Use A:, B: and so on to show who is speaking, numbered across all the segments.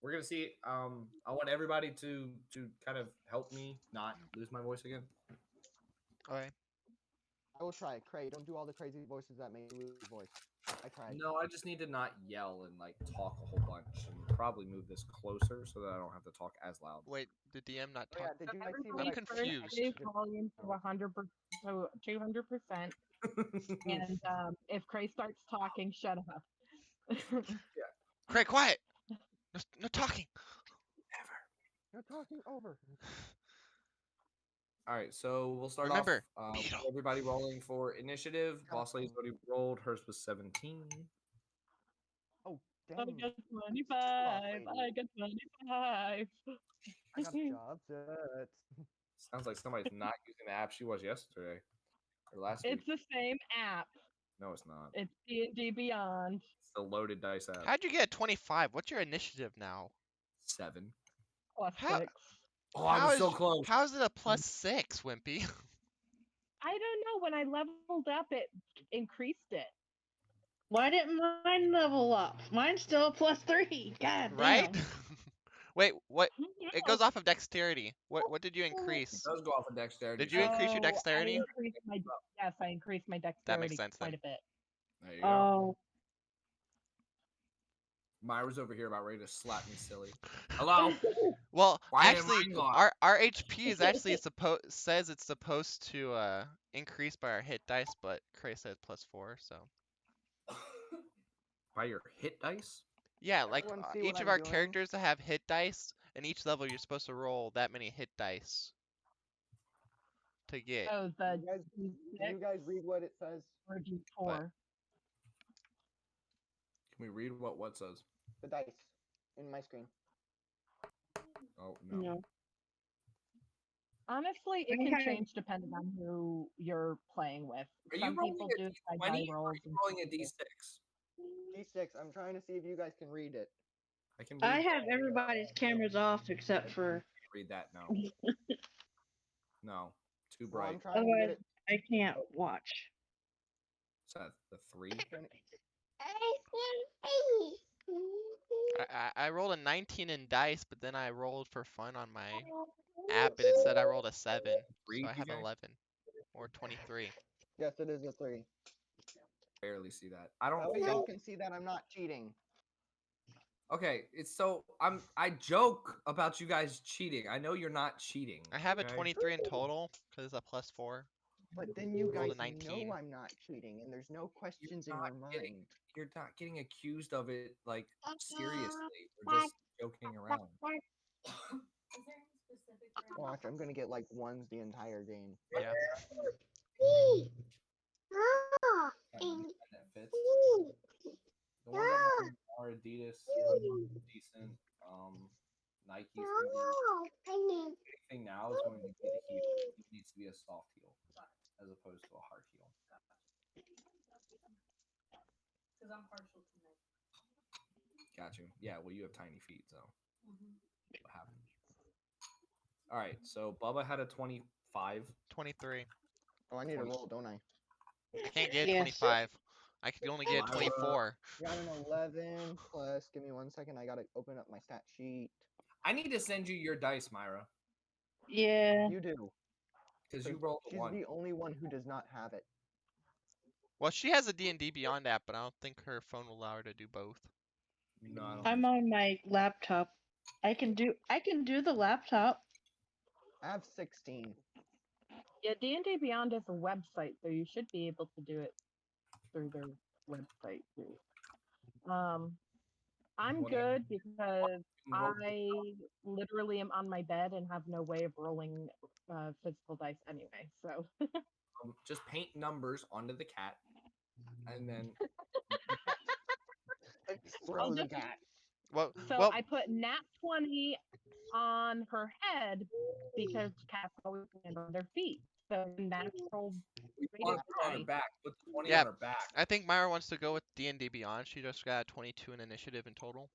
A: we're gonna see. I want everybody to kind of help me not lose my voice again.
B: Okay.
C: I will try. Cray, don't do all the crazy voices that make you lose your voice. I tried.
A: No, I just need to not yell and like talk a whole bunch, and probably move this closer so that I don't have to talk as loud.
B: Wait, the DM not
C: Oh, yeah,
B: talk.
C: did you guys see
B: I'm
C: what I
B: confused.
C: did?
D: Volume to 100%, so 200%. And if Crayz starts talking, shut up.
B: Craig, quiet. No talking.
C: You're talking over.
A: All right, so we'll start
B: Remember,
A: off.
B: beetle.
A: Everybody rolling for initiative. Boss Lady's already rolled. Hers was 17.
C: Oh, dang.
D: I got 25. I got 25.
C: I got job set.
A: Sounds like somebody's not using the app she was yesterday or last week.
D: It's the same app.
A: No, it's not.
D: It's D&D Beyond.
A: It's the loaded dice app.
B: How'd you get a 25? What's your initiative now?
A: 7.
D: Plus
B: How-
D: 6.
A: Oh, I was so close.
B: How is it a +6, Wimpy?
D: I don't know. When I leveled up, it increased it.
E: Why didn't mine level up? Mine's still a +3. God
B: Right?
E: damn.
B: Wait, what? It goes off of dexterity. What did you increase?
A: It does go off of dexterity.
B: Did you increase your dexterity?
D: I increased my dexterity
B: That makes sense
D: quite
B: then.
D: a bit.
A: There you go.
E: Oh.
A: Myra's over here about ready to slap me silly. Hello?
B: Well,
A: Why am
B: actually,
A: I not?
B: our HP is actually says it's supposed to increase by our hit dice, but Cray said +4, so.
A: By your hit dice?
B: Yeah, like
C: Everyone see what
B: each of
C: I'm
B: our
C: doing?
B: characters that have hit dice, and each level you're supposed to roll that many hit dice to get.
D: Oh, the
C: Can you guys read what it says?
D: or D4.
B: What?
A: Can we read what says?
C: The dice in my screen.
A: Oh, no.
E: No.
D: Honestly, it
E: Okay.
D: can change depending on who you're playing with.
A: Are you
D: Some
A: rolling
D: people
A: a
D: do
A: D20
D: side-by
A: or are
D: rolls.
A: you
D: and
A: rolling a
D: some people-
A: D6?
C: D6. I'm trying to see if you guys can read it.
A: I can
E: I
A: read,
E: have everybody's cameras off except for.
A: read that. No. No. Too
C: Well, I'm
A: bright.
C: trying to get
E: Otherwise,
C: it.
E: I can't watch.
A: Is that the 3?
B: I rolled a 19 in dice, but then I rolled for fun on my app, and it said I rolled a 7, so I have 11 or 23.
C: Yes, it is a 3.
A: Barely see that. I don't
C: That way
A: feel...
C: you can see that I'm not cheating.
A: Okay, it's so I joke about you guys cheating. I know you're not cheating.
B: I have a
A: okay?
B: 23 in total because it's a +4.
C: But then you
B: Rolled
C: guys
B: a 19.
C: know I'm not cheating, and there's no questions in
A: not
C: your
A: getting-
C: mind.
A: You're not getting accused of it like seriously. We're just joking around.
C: Watch, I'm gonna get like ones the entire game.
B: Yeah.
A: That fits. The ones that are Adidas, decent. Nike's gonna be anything now is going to be a heel. It needs to be a soft heel as opposed to a hard heel.
F: Because I'm partial to Nike.
A: Got you. Yeah, well, you have tiny feet, so what happens? All right, so Bubba had a 25.
B: 23.
C: Oh, I need to roll, don't I?
B: I can't get
E: Yes.
B: 25. I can only get 24.
C: Got an 11 plus. Give me 1 second. I gotta open up my stat sheet.
A: I need to send you your dice, Myra,
E: Yeah.
C: You do.
A: because you rolled a
C: She's
A: 1.
C: the only one who does not have it.
B: Well, she has a D&D Beyond app, but I don't think her phone will allow her to do both.
A: No, I don't
E: I'm on my laptop. I can do the laptop.
C: I have 16.
D: Yeah, D&D Beyond is a website, so you should be able to do it through their website too. I'm
A: Whatever.
D: good because I literally am on my bed and have no way of rolling physical dice anyway. So
A: just paint numbers onto the cat, and then
C: Throw the
D: just-
C: cat.
B: Well,
D: I put nat 20 on her head because cats always land on their feet. So natural.
A: we
D: Rated
A: want to put it on her
D: high.
A: back. Put the 20
B: Yeah.
A: on her back.
B: I think Myra wants to go with D&D Beyond. She just got 22 in initiative in total.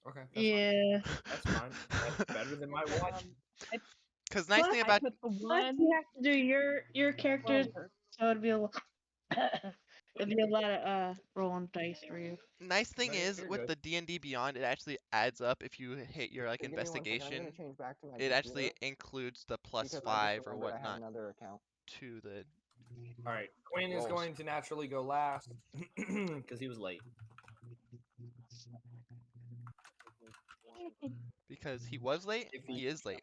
A: Okay. That's
E: Yeah.
A: Fine. That's fine. That's better than my watch.
B: Because nice
E: Plus,
B: thing
D: I
B: about
D: put the
E: Plus,
D: one.
E: you have to do your characters,
D: over.
E: so it'd be a little. There'll be a lot of rolling dice for you.
B: Nice thing
A: No,
B: is
A: you're
B: with
A: good.
B: the D&D Beyond, it actually adds up if you hit your like
C: Give me 1 second. I'm
B: investigation.
C: gonna change back to my
B: It actually
C: computer
B: includes the
C: because I just
B: +5 or
C: remembered I had
B: whatnot
C: another account.
B: to the
A: All right, Quinn is
B: rolls.
A: going to naturally go last because he was late.
B: Because he was late,
A: If
B: he is late.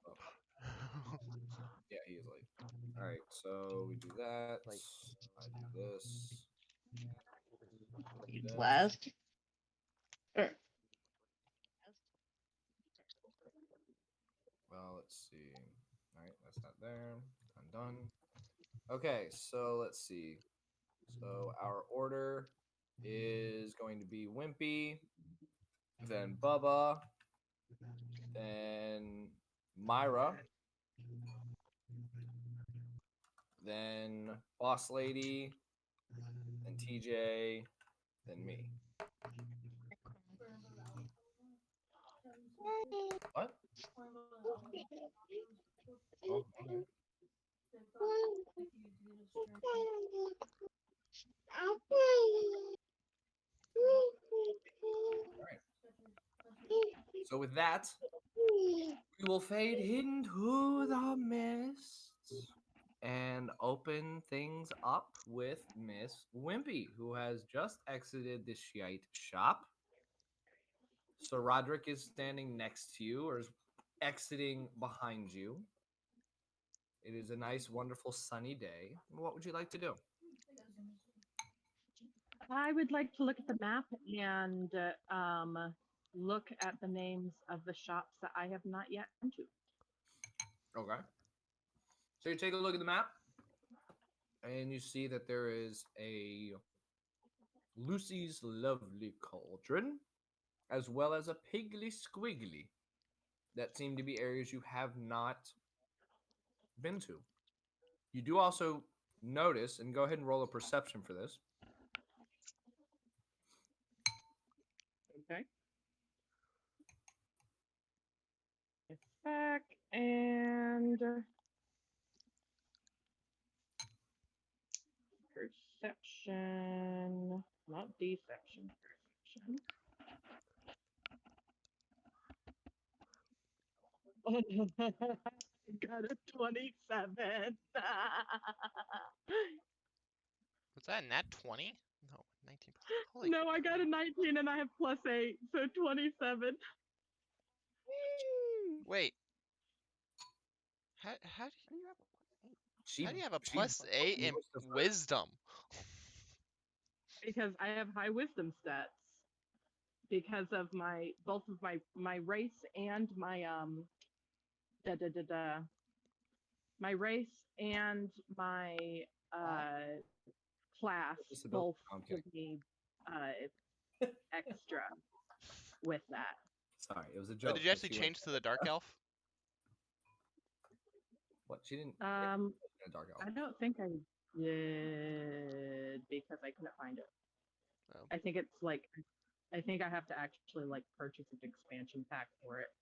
A: Yeah, he is late. All right, so we do that.
C: Like-
A: I do this. Do this.
E: Last. Or,
A: Well, let's see. All right, that's not there. Done. Okay, so let's see. So our order is going to be Wimpy, then Bubba, then Myra, then Boss Lady, then TJ, then me. What? Oh, okay. So with that, we will fade into the mists and open things up with Miss Wimpy, who has just exited the Shiite shop. So Roderick is standing next to you or is exiting behind you. It is a nice, wonderful, sunny day. What would you like to do?
D: I would like to look at the map and look at the names of the shops that I have not yet been to.
A: Okay. So you take a look at the map, and you see that there is a Lucy's Lovely Cauldron, as well as a Piggly Squiggly. That seem to be areas you have not been to. You do also notice, and go ahead and roll a perception for this.
D: Okay. It's back and perception, not deception, perception. Got a 27.
B: Was that a nat 20? No, 19. Holy
D: No, I got a 19 and I have +8, so 27.
B: Wait. How do
C: How do you have a +8?
B: how do you have a
A: she
B: +8 in
A: most of her-
B: wisdom?
D: Because I have high wisdom stats. Because of my both of my race and my my race and my class
A: Disability.
D: both
A: No, I'm
D: give
A: kidding.
D: me extra with that.
A: Sorry, it was a
B: Oh,
A: joke.
B: did you
A: 'cause
B: actually
A: she went-
B: change to the dark elf?
A: What? She didn't. A dark elf.
D: I don't think I did because I couldn't find it.
B: Oh.
D: I think it's like I think I have to actually like purchase an expansion pack for it.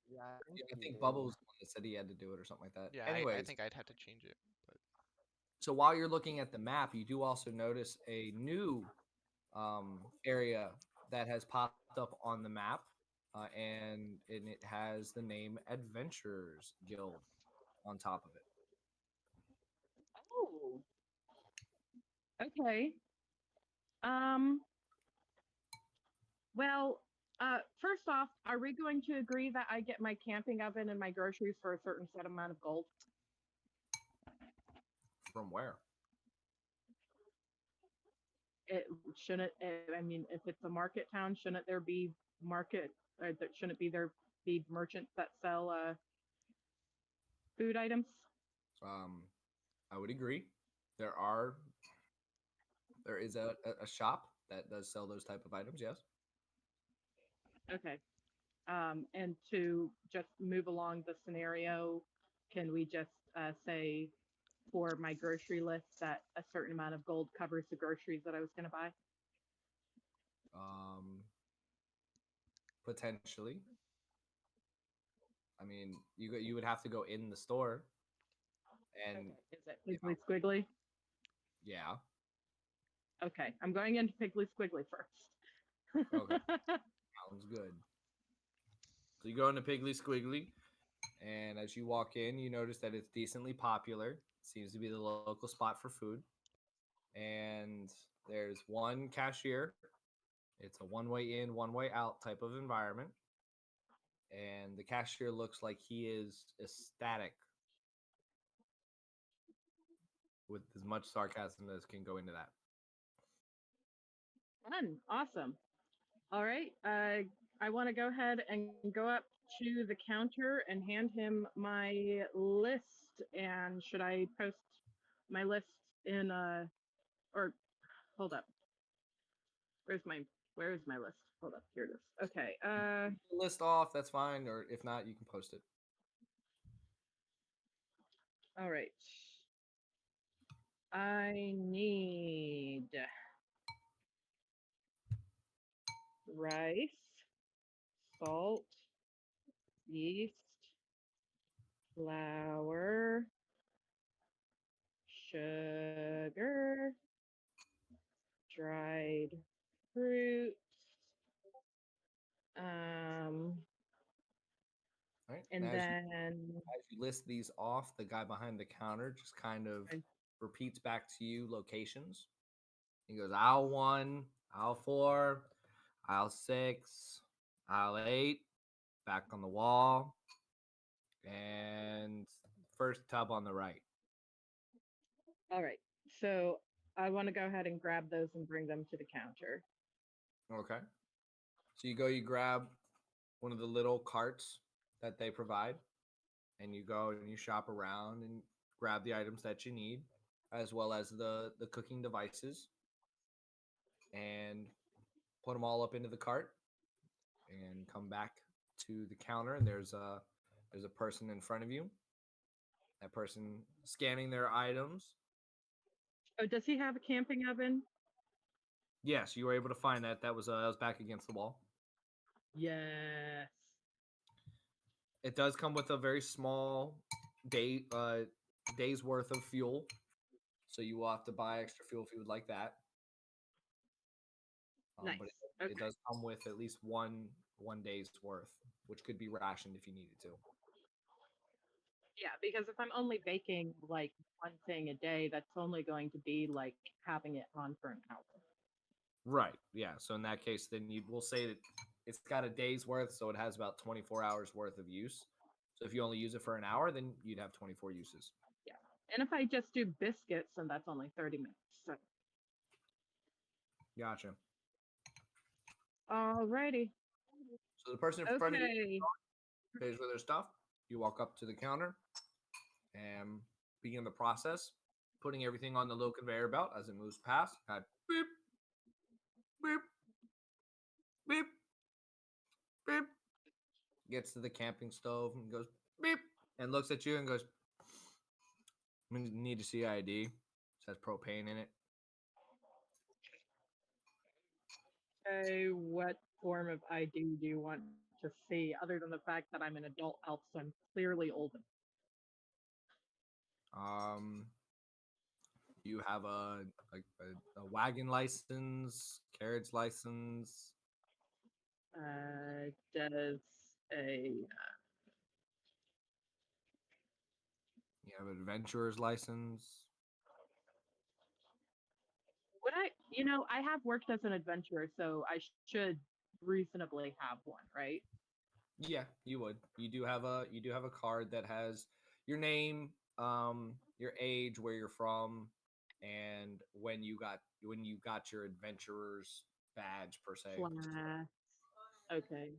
C: Yeah,
A: I think Bubba was the one that said he had to do it or something like that.
B: Yeah,
A: Anyways,
B: I think I'd have to change it. But
A: so while you're looking at the map, you do also notice a new area that has popped up on the map, and it has the name Adventurers Guild on top of it.
D: Oh. Okay. Well, first off, are we going to agree that I get my camping oven and my groceries for a certain set amount of gold?
A: From where?
D: It shouldn't. I mean, if it's a market town, shouldn't there be market? Or shouldn't be merchants that sell food items?
A: I would agree. There is a shop that does sell those type of items. Yes.
D: Okay. And to just move along the scenario, can we just say for my grocery list that a certain amount of gold covers the groceries that I was going to buy?
A: Potentially. I mean, you would have to go in the store, and
D: Is it squiggly squiggly?
A: yeah.
D: Okay, I'm going into Piggly Squiggly first.
A: Okay. Sounds good. So you go into Piggly Squiggly, and as you walk in, you notice that it's decently popular. Seems to be the local spot for food. And there's one cashier. It's a one way in, one way out type of environment. And the cashier looks like he is ecstatic with as much sarcasm as can go into that.
D: Fun, awesome. All right, I want to go ahead and go up to the counter and hand him my list. And should I post my list in or hold up? Where's my where's my list? Hold up, here it is. Okay.
A: List off, that's fine. Or if not, you can post it.
D: All right. I need rice, salt, yeast, flour, sugar, dried fruits,
A: All right.
D: and then
A: As you list these off, the guy behind the counter just kind of repeats back to you locations. He goes, aisle 1, aisle 4, aisle 6, aisle 8, back on the wall, and first tub on the right.
D: all right. So I want to go ahead and grab those and bring them to the counter.
A: Okay. So you grab one of the little carts that they provide, and you go and you shop around and grab the items that you need, as well as the cooking devices, and put them all up into the cart, and come back to the counter. And there's a person in front of you. That person scanning their items.
D: Oh, does he have a camping oven?
A: Yes, you were able to find that. That was back against the wall.
D: Yes.
A: It does come with a very small day's worth of fuel, so you will have to buy extra fuel if you would like that.
D: Nice.
A: But
D: Okay.
A: it does come with at least one day's worth, which could be rationed if you needed to.
D: Yeah, because if I'm only baking like one thing a day, that's only going to be like having it on for an hour.
A: Right. Yeah. So in that case, then we'll say that it's got a day's worth, so it has about 24 hours worth of use. So if you only use it for an hour, then you'd have 24 uses.
D: Yeah. And if I just do biscuits, then that's only 30 minutes. So.
A: Gotcha.
D: Alrighty.
A: So the person in front of you
D: Okay.
A: pays for their stuff. You walk up to the counter and begin the process, putting everything on the little conveyor belt as it moves past. Kind of beep, beep, beep, beep. Gets to the camping stove and goes beep and looks at you and goes, "I need to see ID." Says propane in it.
D: Okay, what form of ID do you want to see, other than the fact that I'm an adult elf, so I'm clearly old enough?
A: You have a wagon license, carriage license.
D: Does a
A: You have an adventurer's license.
D: would I? You know, I have worked as an adventurer, so I should reasonably have one, right?
A: Yeah, you would. You do have a card that has your name, your age, where you're from, and when you got your adventurer's badge per se.
D: Class. Okay.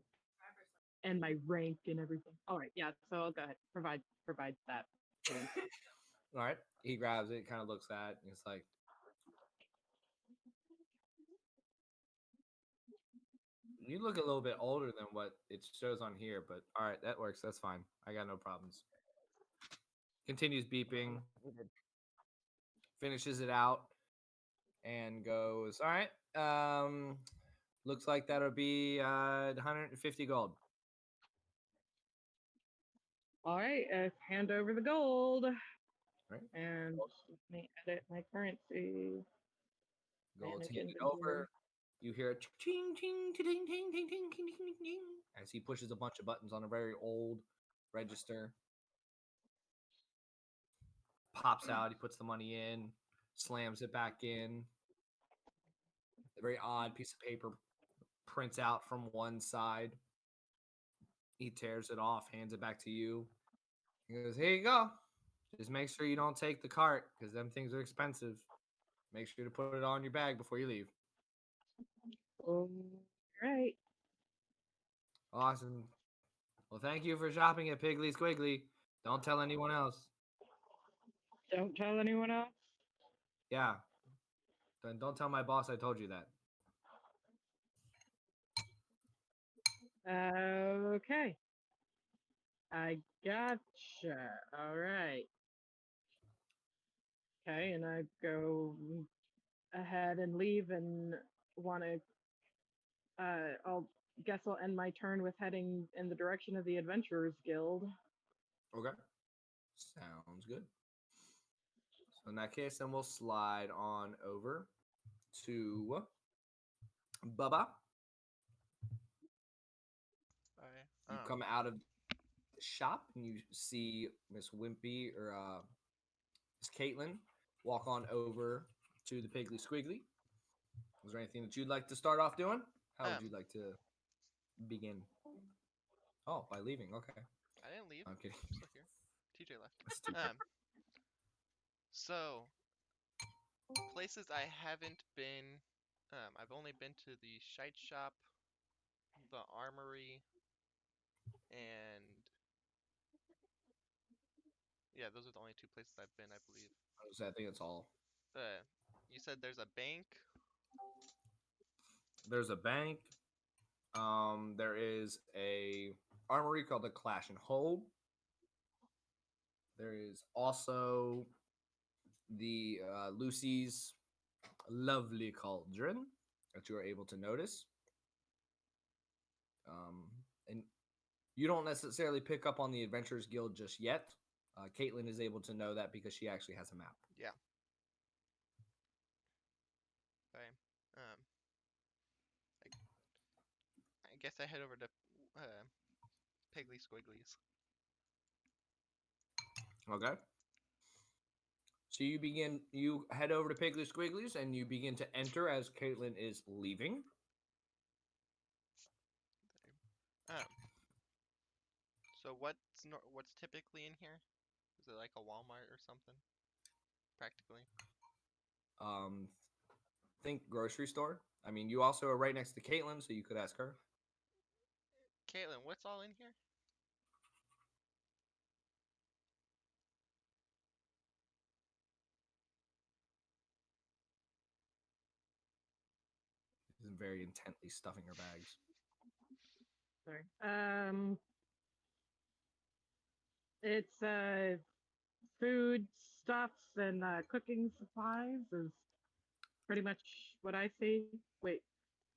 D: And my rank and everything. All right, yeah. So I'll go ahead provide that to him.
A: All right. He grabs it, kind of looks at it, and it's like, you look a little bit older than what it shows on here, but all right, that works. That's fine. I got no problems. Continues beeping, finishes it out, and goes, all right. Looks like that'll be 150 gold.
D: All right, hand over the gold.
A: Right.
D: And let me edit my currency.
A: Go
D: Manage
A: take it
D: inventory.
A: over. You hear a ching ching ting ting ting ting ting ting ting ting as he pushes a bunch of buttons on a very old register. Pops out. He puts the money in, slams it back in. A very odd piece of paper prints out from one side. He tears it off, hands it back to you. He goes, "Here you go. Just make sure you don't take the cart because them things are expensive. Make sure to put it on your bag before you leave."
D: All right.
A: Awesome. Well, thank you for shopping at Piggly Squiggly. Don't tell anyone else.
D: Don't tell anyone else.
A: Yeah. Then don't tell my boss I told you that.
D: Okay. I gotcha. All right. Okay, and I go ahead and leave and want to. I'll guess I'll end my turn with heading in the direction of the Adventurers Guild.
A: Okay. Sounds good. So in that case, then we'll slide on over to Bubba. You
B: Okay.
A: come out of the shop and you see Miss Wimpy or Miss Kaitlyn walk on over to the Piggly Squiggly. Is there anything that you'd like to start off doing? How would you like to begin? Oh, by leaving. Okay.
B: I didn't leave.
A: I'm kidding.
B: I'm still here. TJ left.
A: Stupid.
B: So places I haven't been. I've only been to the Shite Shop, the Armory, and yeah, those are the only two places I've been, I believe.
A: I think it's all.
B: You said there's a bank.
A: There's a bank. There is a armory called the Clash and Hold. There is also the Lucy's lovely cauldron that you are able to notice. And you don't necessarily pick up on the Adventurers Guild just yet. Kaitlyn is able to know that because she actually has a map.
B: Yeah. Okay. I guess I head over to Piggly Squigglies.
A: Okay. So you head over to Piggly Squigglies and you begin to enter as Kaitlyn is leaving.
B: So what's typically in here? Is it like a Walmart or something? Practically.
A: Think grocery store. I mean, you also are right next to Kaitlyn, so you could ask her.
B: Kaitlyn, what's all in here?
A: She's very intently stuffing her bags.
D: Sorry. It's food stuffs and cooking supplies is pretty much what I see. Wait,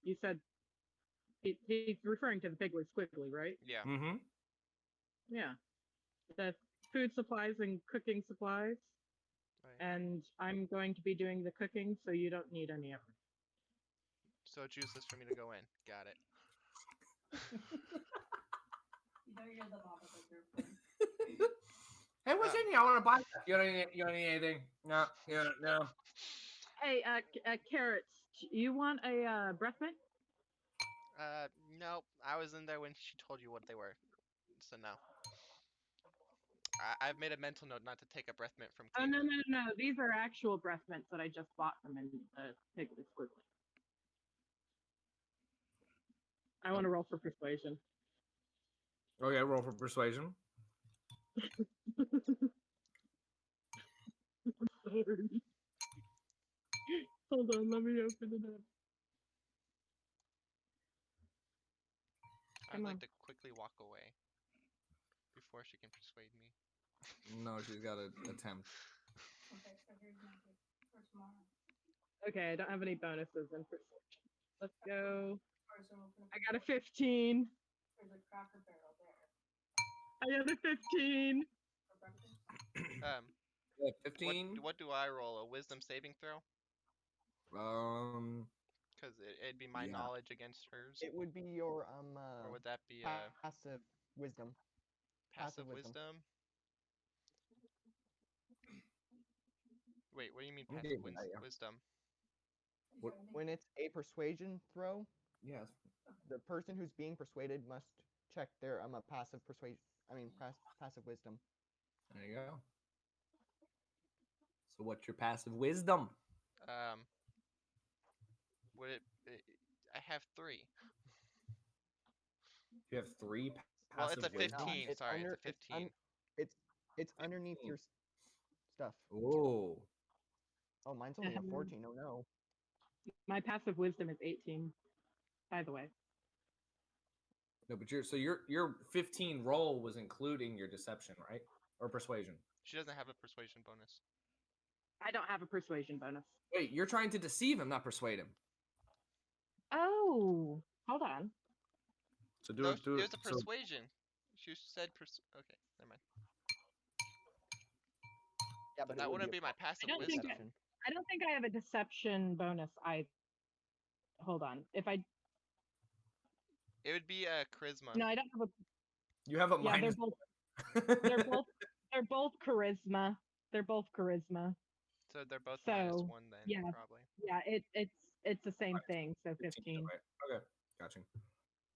D: you said he's referring to the Piggly Squiggly, right?
B: Yeah.
A: Mm-hmm.
D: Yeah. The food supplies and cooking supplies.
B: Right.
D: And I'm going to be doing the cooking, so you don't need any of it.
B: So it's useless for me to go in. Got it.
F: You know you're the mom of the group.
A: Hey, what's in here? I want to buy that. You don't need anything? No. No.
D: Hey, Carrots, you want a breath mint?
B: No. I was in there when she told you what they were. So no. I've made a mental note not to take a breath mint from
D: Oh,
B: Kate.
D: no. These are actual breath mints that I just bought from in Piggly Squiggly. I want to roll for persuasion.
A: Okay, roll for persuasion.
D: Hold on, let me open it up.
B: I'd like to quickly walk away before she can persuade me.
A: No, she's got to attempt.
F: Okay, so here's my gift for tomorrow.
D: Okay, I don't have any bonuses in persuasion. Let's go.
F: Or so we'll
D: I got a 15.
F: There's a Cracker Barrel there.
D: I got a 15.
F: For breakfast.
A: 15.
B: What do I roll? A wisdom saving throw? Because it'd be my
A: Yeah.
B: knowledge against hers.
C: It would be your
B: Or would that be
C: passive wisdom.
B: passive
C: passive wisdom.
B: wisdom? Wait, what do you mean
A: I'm
B: passive
A: getting that, yeah.
B: wisdom?
C: When it's a persuasion throw,
A: Yes.
C: the person who's being persuaded must check their a passive persuasion. Passive wisdom.
A: There you go. So what's your passive wisdom?
B: Would it? I have 3.
A: You have 3
B: Well,
A: passive
B: it's a
A: wisdom?
B: 15.
C: It's
B: Sorry,
C: under,
B: it's a 15.
C: It's underneath
A: 15.
C: your stuff.
A: Oh.
C: Oh, mine's only a 14. Oh no.
D: My passive wisdom is 18, by the way.
A: No, but your 15 roll was including your deception, right? Or persuasion.
B: She doesn't have a persuasion bonus.
D: I don't have a persuasion bonus.
A: Wait, you're trying to deceive him, not persuade him.
D: Oh, hold on.
A: So
B: No,
A: do
B: it was a
A: so-
B: persuasion. She said okay, never mind.
C: Yeah, but
B: That
C: it would
B: wouldn't
C: be
B: be my passive
D: don't think
B: wisdom.
D: I don't think I have a deception bonus. Hold on. If I
B: It would be a charisma.
D: no, I don't have a.
A: you have a
D: Yeah,
A: minus.
D: they're both charisma. They're both charisma.
B: So they're both
D: So,
B: -1 then,
D: yeah.
B: probably.
D: Yeah, it's the same thing. So 15.
A: Okay, gotcha.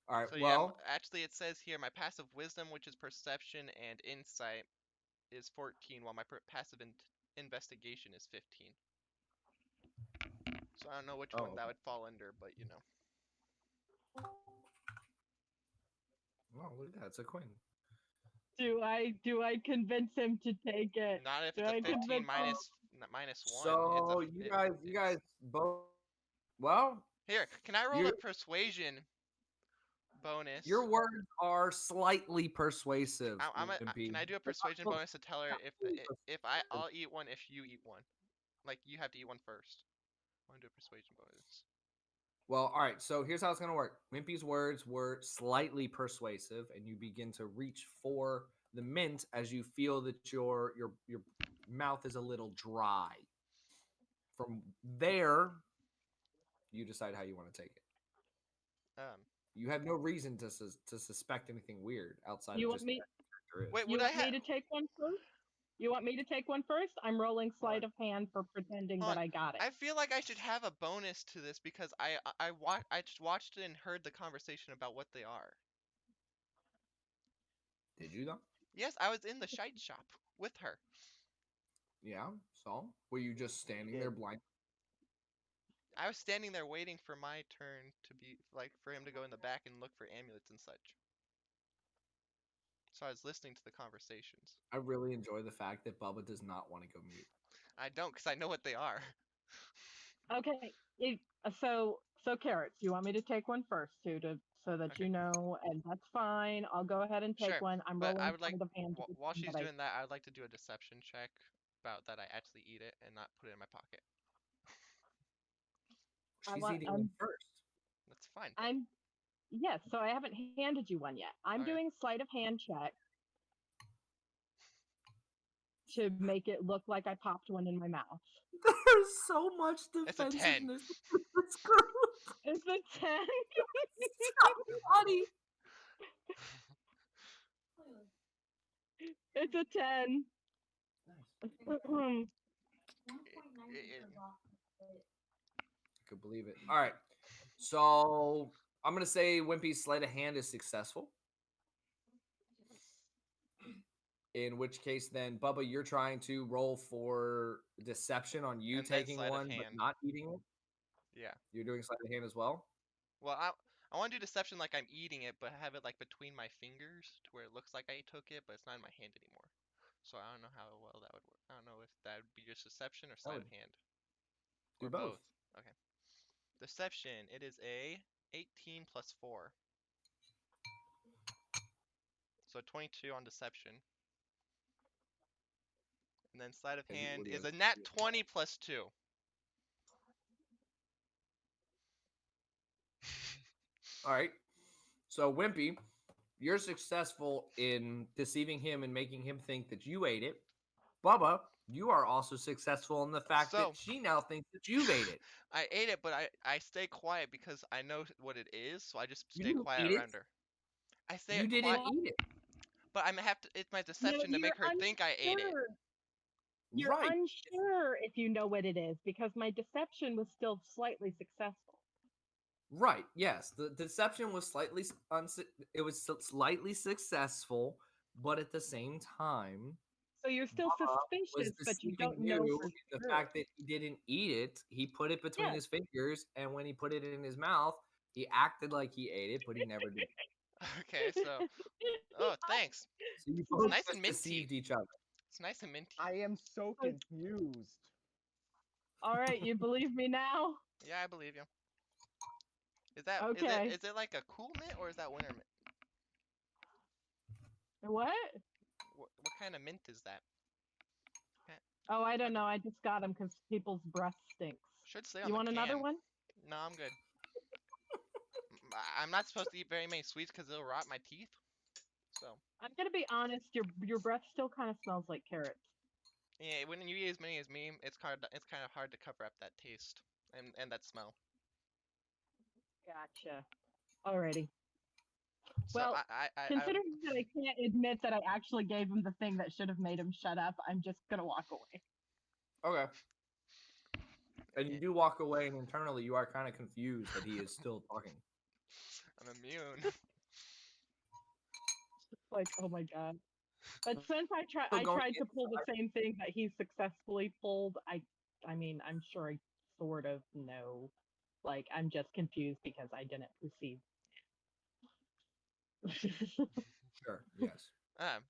A: All right.
B: So
A: Well,
B: yeah, actually it says here my passive wisdom, which is perception and insight, is 14, while my passive investigation is 15. So I don't know which one that would fall under, but you know.
A: oh, look at that. It's a queen.
D: Do I convince him to take it?
B: Not if
D: Do
B: it's a
D: I
B: 15
D: convince
B: -1.
A: So you guys both. Well,
B: Here, can I roll
A: you-
B: a persuasion bonus?
A: your words are slightly persuasive. Wimpy.
B: Can I do a persuasion bonus to tell her if
A: persuasive.
B: I'll eat one if you eat one? Like you have to eat one first. I want to do a persuasion bonus.
A: Well, all right. So here's how it's gonna work. Wimpy's words were slightly persuasive, and you begin to reach for the mint as you feel that your mouth is a little dry. From there, you decide how you want to take it. You have no reason to suspect anything weird outside
D: You
A: of
D: want
A: just
D: me?
B: Wait,
D: You
B: would I
D: want me
B: have?
D: to take one first? You want me to take one first? I'm rolling sleight of hand for pretending
B: Hold
D: that
B: on.
D: I got it.
B: I feel like I should have a bonus to this because I just watched and heard the conversation about what they are.
A: Did you though?
B: Yes, I was in the Shiite shop with her.
A: Yeah. So were you just standing there blind?
B: I was standing there waiting for my turn to be for him to go in the back and look for amulets and such. So I was listening to the conversations.
A: I really enjoy the fact that Bubba does not want to go mute.
B: I don't, because I know what they are.
D: Okay. So carrots. You want me to take one first too, so that
B: Okay.
D: you know, and that's fine. I'll go ahead and take
B: Sure,
D: one. I'm
B: but
D: rolling
B: I would like
D: sleight of hand.
B: while she's doing that, I would like to do a deception check about that I actually eat it and not put it in my pocket.
A: She's eating one first.
B: That's fine.
D: Yes. So I haven't handed you one yet. I'm
B: Okay.
D: doing sleight of hand check to make it look like I popped one in my mouth.
A: There's so much
B: It's a 10.
A: defensiveness in this group.
D: It's a 10.
A: So funny.
D: It's a 10.
A: Nice.
F: 1.9
A: I could believe it. All right. So I'm gonna say Wimpy's sleight of hand is successful. In which case, then Bubba, you're trying to roll for deception on you
B: And then
A: taking
B: sleight of
A: one but
B: hand.
A: not eating it.
B: Yeah.
A: You're doing sleight of hand as well.
B: Well, I want to do deception like I'm eating it, but have it like between my fingers to where it looks like I took it, but it's not in my hand anymore. So I don't know how well that would work. I don't know if that would be just deception or sleight of hand.
A: Do
B: Or
A: both.
B: Okay. Deception. It is a 18 plus 4. So 22 on deception. And then sleight of
A: And
B: hand
A: what do
B: is
A: you
B: a nat 20 plus 2.
A: All right. So Wimpy, you're successful in deceiving him and making him think that you ate it. Bubba, You are also successful in the fact
B: So-
A: that she now thinks that you've ate it.
B: I ate it, but I stay quiet because I know what it is, so I just
A: You
B: stay
A: didn't
B: quiet
A: eat it.
B: around her. I stay
A: You didn't
B: quiet,
A: eat it.
B: but I'm have to. It's my
D: No,
B: deception to make her think I ate it.
D: unsure. You're
A: Right.
D: unsure if you know what it is because my deception was still slightly successful.
A: Right. Yes. The deception was slightly successful, but at the same time,
D: So you're still
A: was
D: suspicious, but you
A: deceiving
D: don't know
A: you
D: for
A: in the
D: sure.
A: fact that he didn't eat it. He put it between
D: Yeah.
A: his fingers, and when he put it in his mouth, he acted like he ate it, but he never did.
B: Okay, so thanks.
A: So you
B: It's
A: both
B: nice
A: just
B: and minty.
A: deceived each other.
B: It's nice and minty.
C: I am so confused.
D: All right, you believe me now?
B: Yeah, I believe you. Is that
D: Okay.
B: is it like a cool mint or is that winter mint?
D: What?
B: What kind of mint is that?
D: Oh, I don't know. I just got them because people's breath stinks.
B: Should say on
D: You
B: the
D: want another
B: can.
D: one?
B: No, I'm good. I'm not supposed to eat very many sweets because it'll rot my teeth. So
D: I'm gonna be honest. Your breath still kind of smells like carrots.
B: yeah, when you eat as many as me, it's kind of hard to cover up that taste and that smell.
D: Gotcha. Alrighty.
B: So
D: Well,
B: I
D: considering that I can't admit that I actually gave him the thing that should have made him shut up, I'm just gonna walk away.
A: Okay. And you do walk away, and internally you are kind of confused that he is still talking.
B: I'm immune.
D: Like, oh my god. But since I
A: So going
D: tried to pull the same thing that he successfully pulled, I mean, I'm sure I sort of know. Like, I'm just confused because I didn't perceive.
A: Sure. Yes.
B: Um.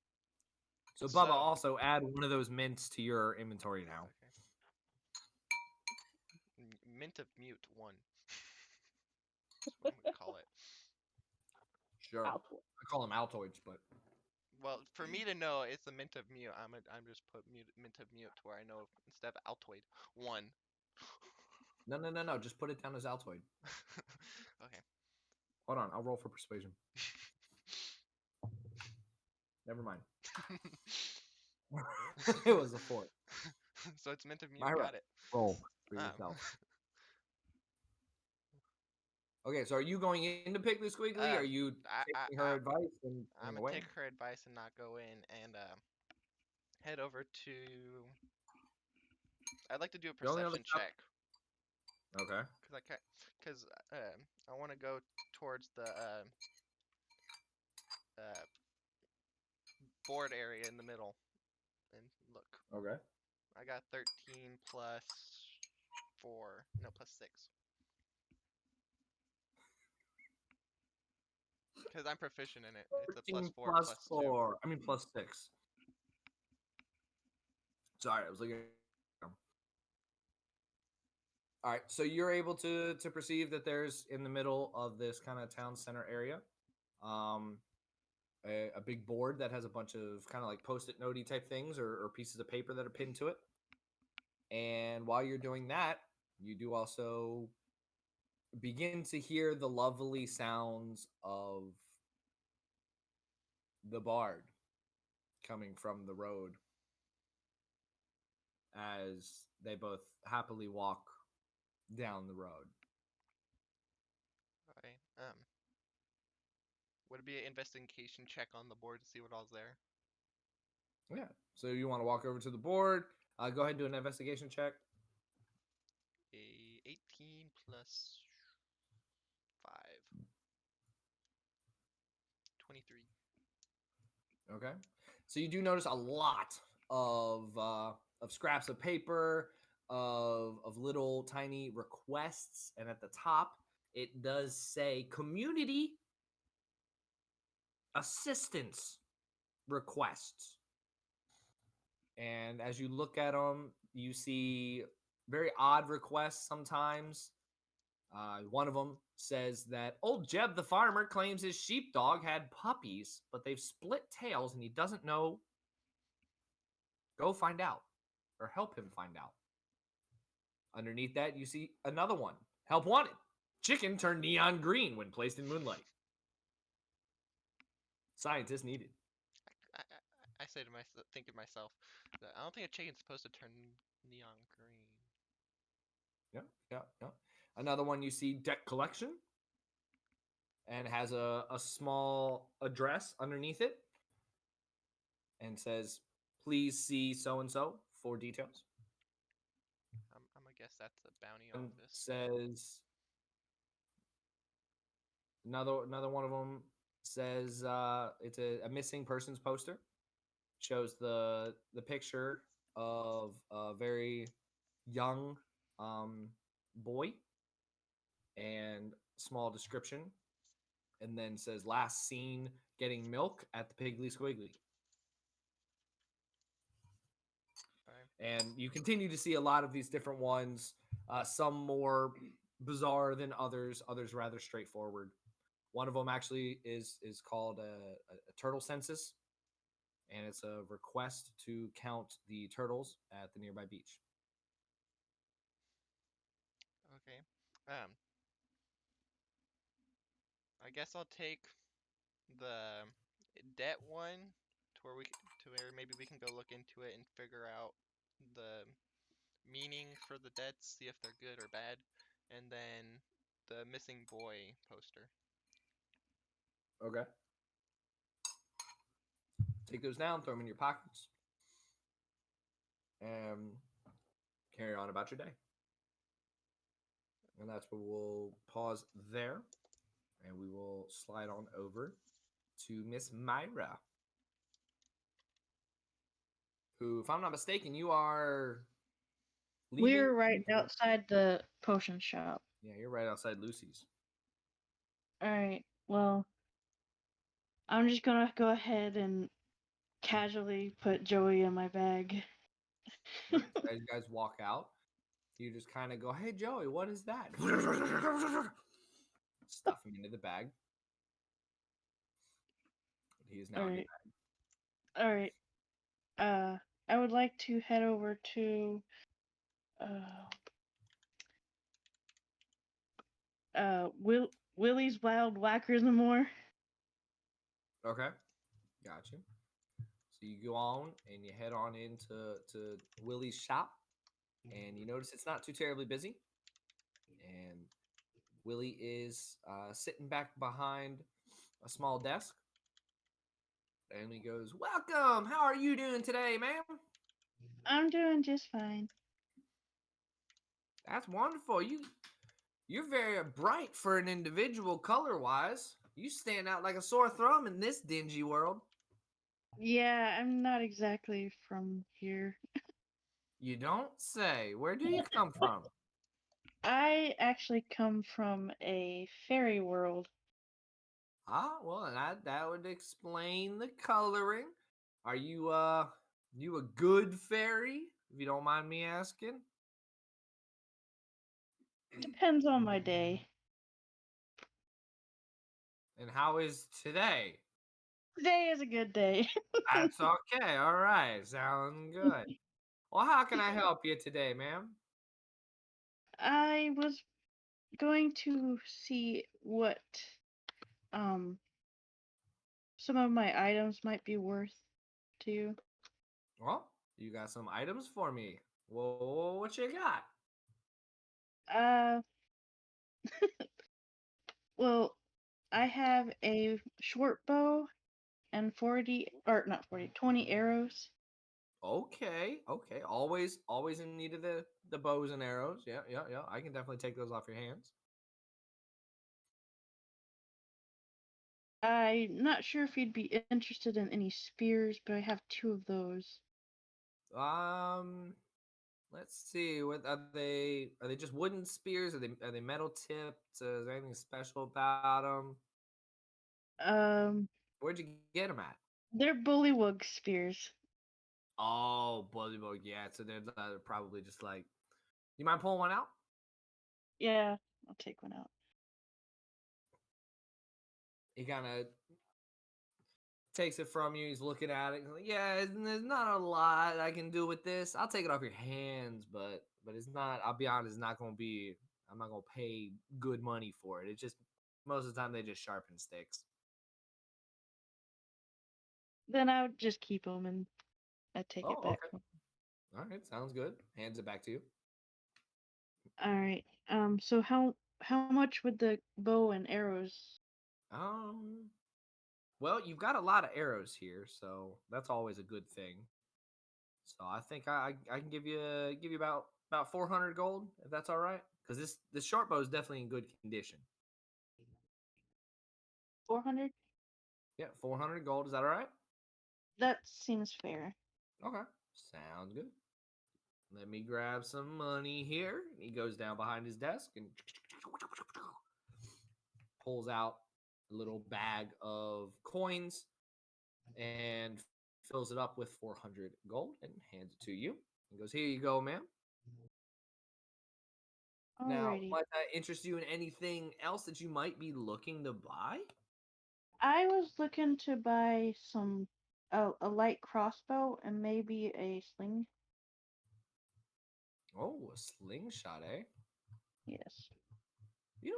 A: So
B: So-
A: Bubba, also add one of those mints to your inventory now.
B: Okay. Mint of mute 1. That's what I'm gonna call it.
A: Sure.
D: Altoid.
A: I call them Altoids, but
B: Well, for me to know it's a mint of mute, I'm just put mint of mute to where I know instead of Altoid 1.
A: no. Just put it down as Altoid.
B: Okay.
A: Hold on, I'll roll for persuasion. Never mind. It was a 4.
B: So it's mint of mute.
A: Myra.
B: Got it.
A: Roll for
B: Um,
A: yourself. Okay, so are you going in to pick the squiggly? Or are you taking her advice and
B: I'm
A: going
B: gonna
A: away?
B: take her advice and not go in and head over to. I'd like to do a
A: The only other
B: perception check
A: Okay.
B: because I want to go towards the board area in the middle and look.
A: Okay.
B: I got 13 plus 4, no, plus 6. Because I'm proficient in it. It's a plus
A: 13
B: 4
A: plus
B: plus
A: 4. I mean plus 6. Sorry, I was looking. All right, so you're able to perceive that there's in the middle of this kind of town center area, a big board that has a bunch of kind of like post-it note-y type things or pieces of paper that are pinned to it. And while you're doing that, you do also begin to hear the lovely sounds of the bard coming from the road as they both happily walk down the road.
B: Okay. Would it be an investigation check on the board to see what all's there?
A: Yeah. So you want to walk over to the board. Go ahead and do an investigation check.
B: A 18 plus 5. 23.
A: Okay. So you do notice a lot of scraps of paper, of little tiny requests, and at the top it does say community assistance requests. And as you look at them, you see very odd requests sometimes. One of them says that old Jeb the farmer claims his sheepdog had puppies, but they've split tails and he doesn't know. Go find out or help him find out. Underneath that, you see another one. Help wanted. Chicken turned neon green when placed in moonlight. Scientists needed.
B: I say to myself, think to myself, that I don't think a chicken's supposed to turn neon green.
A: Yeah. Another one you see, deck collection, and has a small address underneath it, and says, "Please see so and so for details."
B: I'm gonna guess that's a bounty
A: And
B: office.
A: says another one of them says it's a missing persons poster. Shows the picture of a very young boy and small description, and then says last seen getting milk at the Piggly Squiggly.
B: Okay.
A: And you continue to see a lot of these different ones, some more bizarre than others rather straightforward. One of them actually is called a turtle census, and it's a request to count the turtles at the nearby beach.
B: Okay. I guess I'll take the debt one to where maybe we can go look into it and figure out the meaning for the debts, see if they're good or bad, and then the missing boy poster.
A: Okay. Take those down, throw them in your pockets, and carry on about your day. And that's where we'll pause there, and we will slide on over to Miss Myra, who, if I'm not mistaken, you are leaving.
E: We're right outside the potion shop.
A: Yeah, you're right outside Lucy's.
E: Alright, well, I'm just gonna go ahead and casually put Joey in my bag.
A: Right, so as you guys walk out, you just kind of go, "Hey, Joey, what is that?" Stuff him into the bag. He is now in your
E: Alright. Alright. I would like to head over to Willie's Wild Whackers and more.
A: Okay, gotcha. So you go on and you head on into Willie's shop, and you notice it's not too terribly busy. And Willie is sitting back behind a small desk, and he goes, "Welcome. How are you doing today, ma'am?"
E: I'm doing just fine.
A: That's wonderful. You're very bright for an individual color wise. You stand out like a sore thumb in this dingy world.
E: Yeah, I'm not exactly from here.
A: You don't say. Where do you come from?
E: I actually come from a fairy world.
A: Ah, well, that would explain the coloring. Are you you a good fairy, if you don't mind me asking?
E: Depends on my day.
A: And how is today?
E: Today is a good day.
A: That's okay. All right. Sound good. Well, how can I help you today, ma'am?
E: I was going to see what um some of my items might be worth to you.
A: Well, you got some items for me. Well, what you got?
E: Uh well, I have a short bow and 40 or not 40, 20 arrows.
A: Okay. Always in need of the bows and arrows. Yeah. I can definitely take those off your hands.
E: I'm not sure if you'd be interested in any spears, but I have 2 of those.
A: Let's see. What are they? Are they just wooden spears? Are they metal tipped? Is there anything special about them?
E: Um
A: Where'd you get them at?
E: they're bullywug spears.
A: Oh, Bullybug. Yeah. So they're probably just like. You mind pulling one out?
E: Yeah, I'll take one out.
A: He kind of takes it from you. He's looking at it. He's like, yeah, there's not a lot I can do with this. I'll take it off your hands, but it's not. I'll be honest, it's not gonna be. I'm not gonna pay good money for it. It's just most of the time they just sharpen sticks.
E: Then I would just keep them and I take it
A: Oh,
E: back.
A: okay. All right, sounds good. Hands it back to you.
E: All right. So how much would the bow and arrows?
A: Um, well, you've got a lot of arrows here, so that's always a good thing. So I think I can give you about 400 gold if that's all right, because this short bow is definitely in good condition.
E: 400.
A: Yeah, 400 gold. Is that all right?
E: That seems fair.
A: Okay, sounds good. Let me grab some money here. He goes down behind his desk and pulls out a little bag of coins and fills it up with 400 gold and hands it to you. He goes, "Here you go, ma'am." Now,
E: Alrighty.
A: might that interest you in anything else that you might be looking to buy?
E: I was looking to buy a light crossbow and maybe a sling.
A: Oh, a slingshot, eh?
E: Yes.
A: You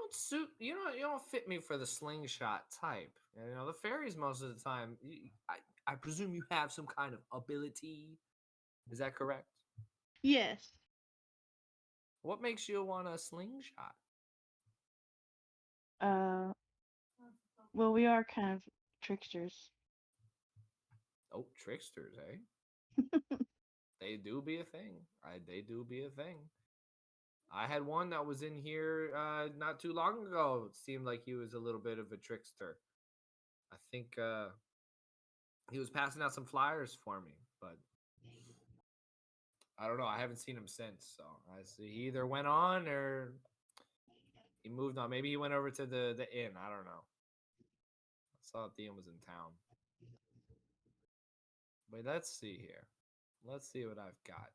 A: don't fit me for the slingshot type. You know, the fairies most of the time. I presume you have some kind of ability. Is that correct?
E: Yes.
A: What makes you want a slingshot?
E: Uh. Well, we are kind of tricksters.
A: Oh, tricksters, eh? They do be a thing. They do be a thing. I had one that was in here not too long ago. It seemed like he was a little bit of a trickster. I think he was passing out some flyers for me, but I don't know. I haven't seen him since. So I see he either went on or he moved on. Maybe he went over to the inn. I don't know. I saw the inn was in town. But let's see here. Let's see what I've got.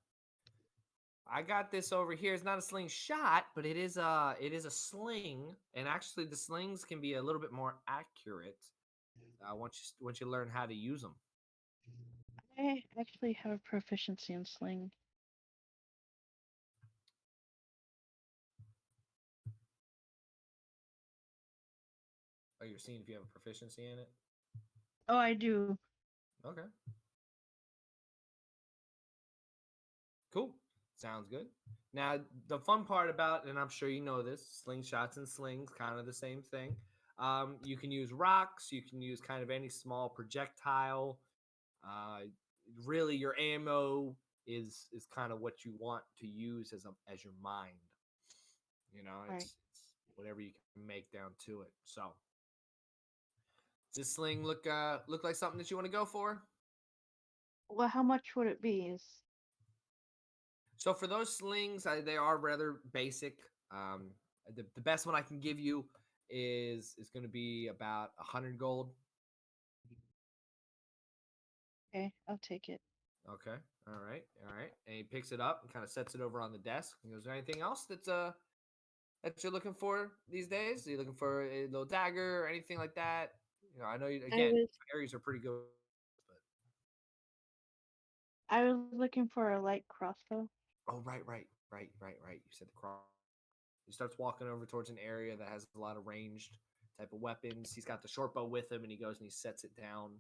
A: I got this over here. It's not a slingshot, but it is a sling, and actually the slings can be a little bit more accurate once you learn how to use them.
E: I actually have a proficiency in sling.
A: Oh, you're seeing if you have a proficiency in it.
E: Oh, I do.
A: Okay. Cool. Sounds good. Now, the fun part about, and I'm sure you know this, slingshots and slings, kind of the same thing. You can use rocks. You can use kind of any small projectile. Uh, really, your ammo is kind of what you want to use as your mind. You know,
E: Right.
A: it's whatever you can make down to it. So, does this sling look like something that you want to go for?
E: Well, how much would it be?
A: So for those slings, they are rather basic. Um, the best one I can give you is going to be about 100 gold.
E: Okay, I'll take it.
A: Okay, all right, all right. And he picks it up and kind of sets it over on the desk. He goes, "Is there anything else that you're looking for these days? Are you looking for a little dagger or anything like that? You know, I know you
E: I
A: again.
E: was
A: Fairies are pretty good, but
E: I was looking for a light crossbow.
A: oh, right. You said the cross. He starts walking over towards an area that has a lot of ranged type of weapons. He's got the short bow with him, and he goes and he sets it down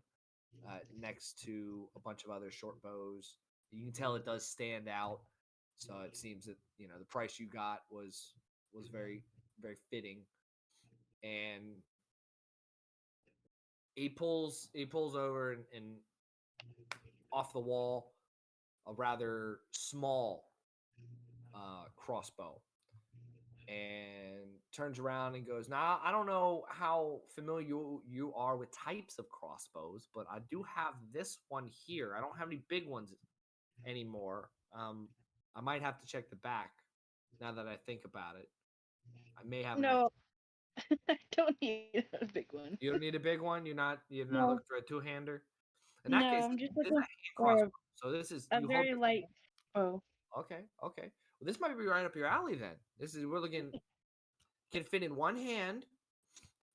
A: next to a bunch of other short bows. You can tell it does stand out. So it seems that the price you got was very very fitting. And he pulls over and off the wall a rather small crossbow and turns around and goes, "Now, I don't know how familiar you are with types of crossbows, but I do have this one here. I don't have any big ones anymore. I might have to check the back now that I think about it. I may have an extra.
E: No, I don't need a big one.
A: You don't need a big one. You're not
E: No,
A: looking for a two-hander. In that
E: no,
A: case,
E: I'm just
A: this is a
E: looking
A: hand
E: for
A: crossbow. So this is
E: a
A: you hold
E: very
A: this.
E: light bow.
A: Okay, okay. Well, this might be right up your alley then. We're looking can fit in one hand,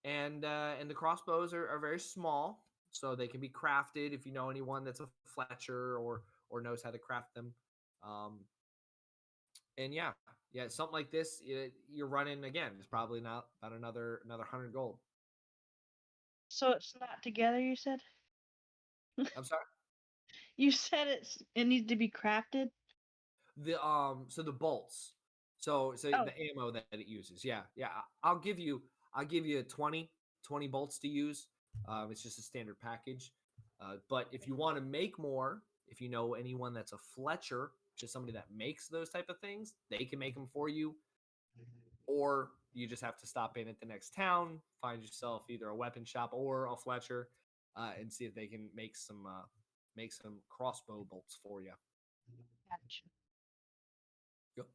A: and the crossbows are very small, so they can be crafted if you know anyone that's a Fletcher or knows how to craft them. Um, and yeah, something like this, you're running again. It's probably not about another 100 gold.
E: So it's not together, you said?
A: I'm sorry.
E: You said it needs to be crafted.
A: So the bolts. So
E: Oh.
A: the ammo that it uses. Yeah. I'll give you 20 bolts to use. It's just a standard package. But if you want to make more, if you know anyone that's a Fletcher, just somebody that makes those type of things, they can make them for you. Or you just have to stop in at the next town, find yourself either a weapon shop or a Fletcher, and see if they can make some crossbow bolts for you.
E: Gotcha.
A: Yep.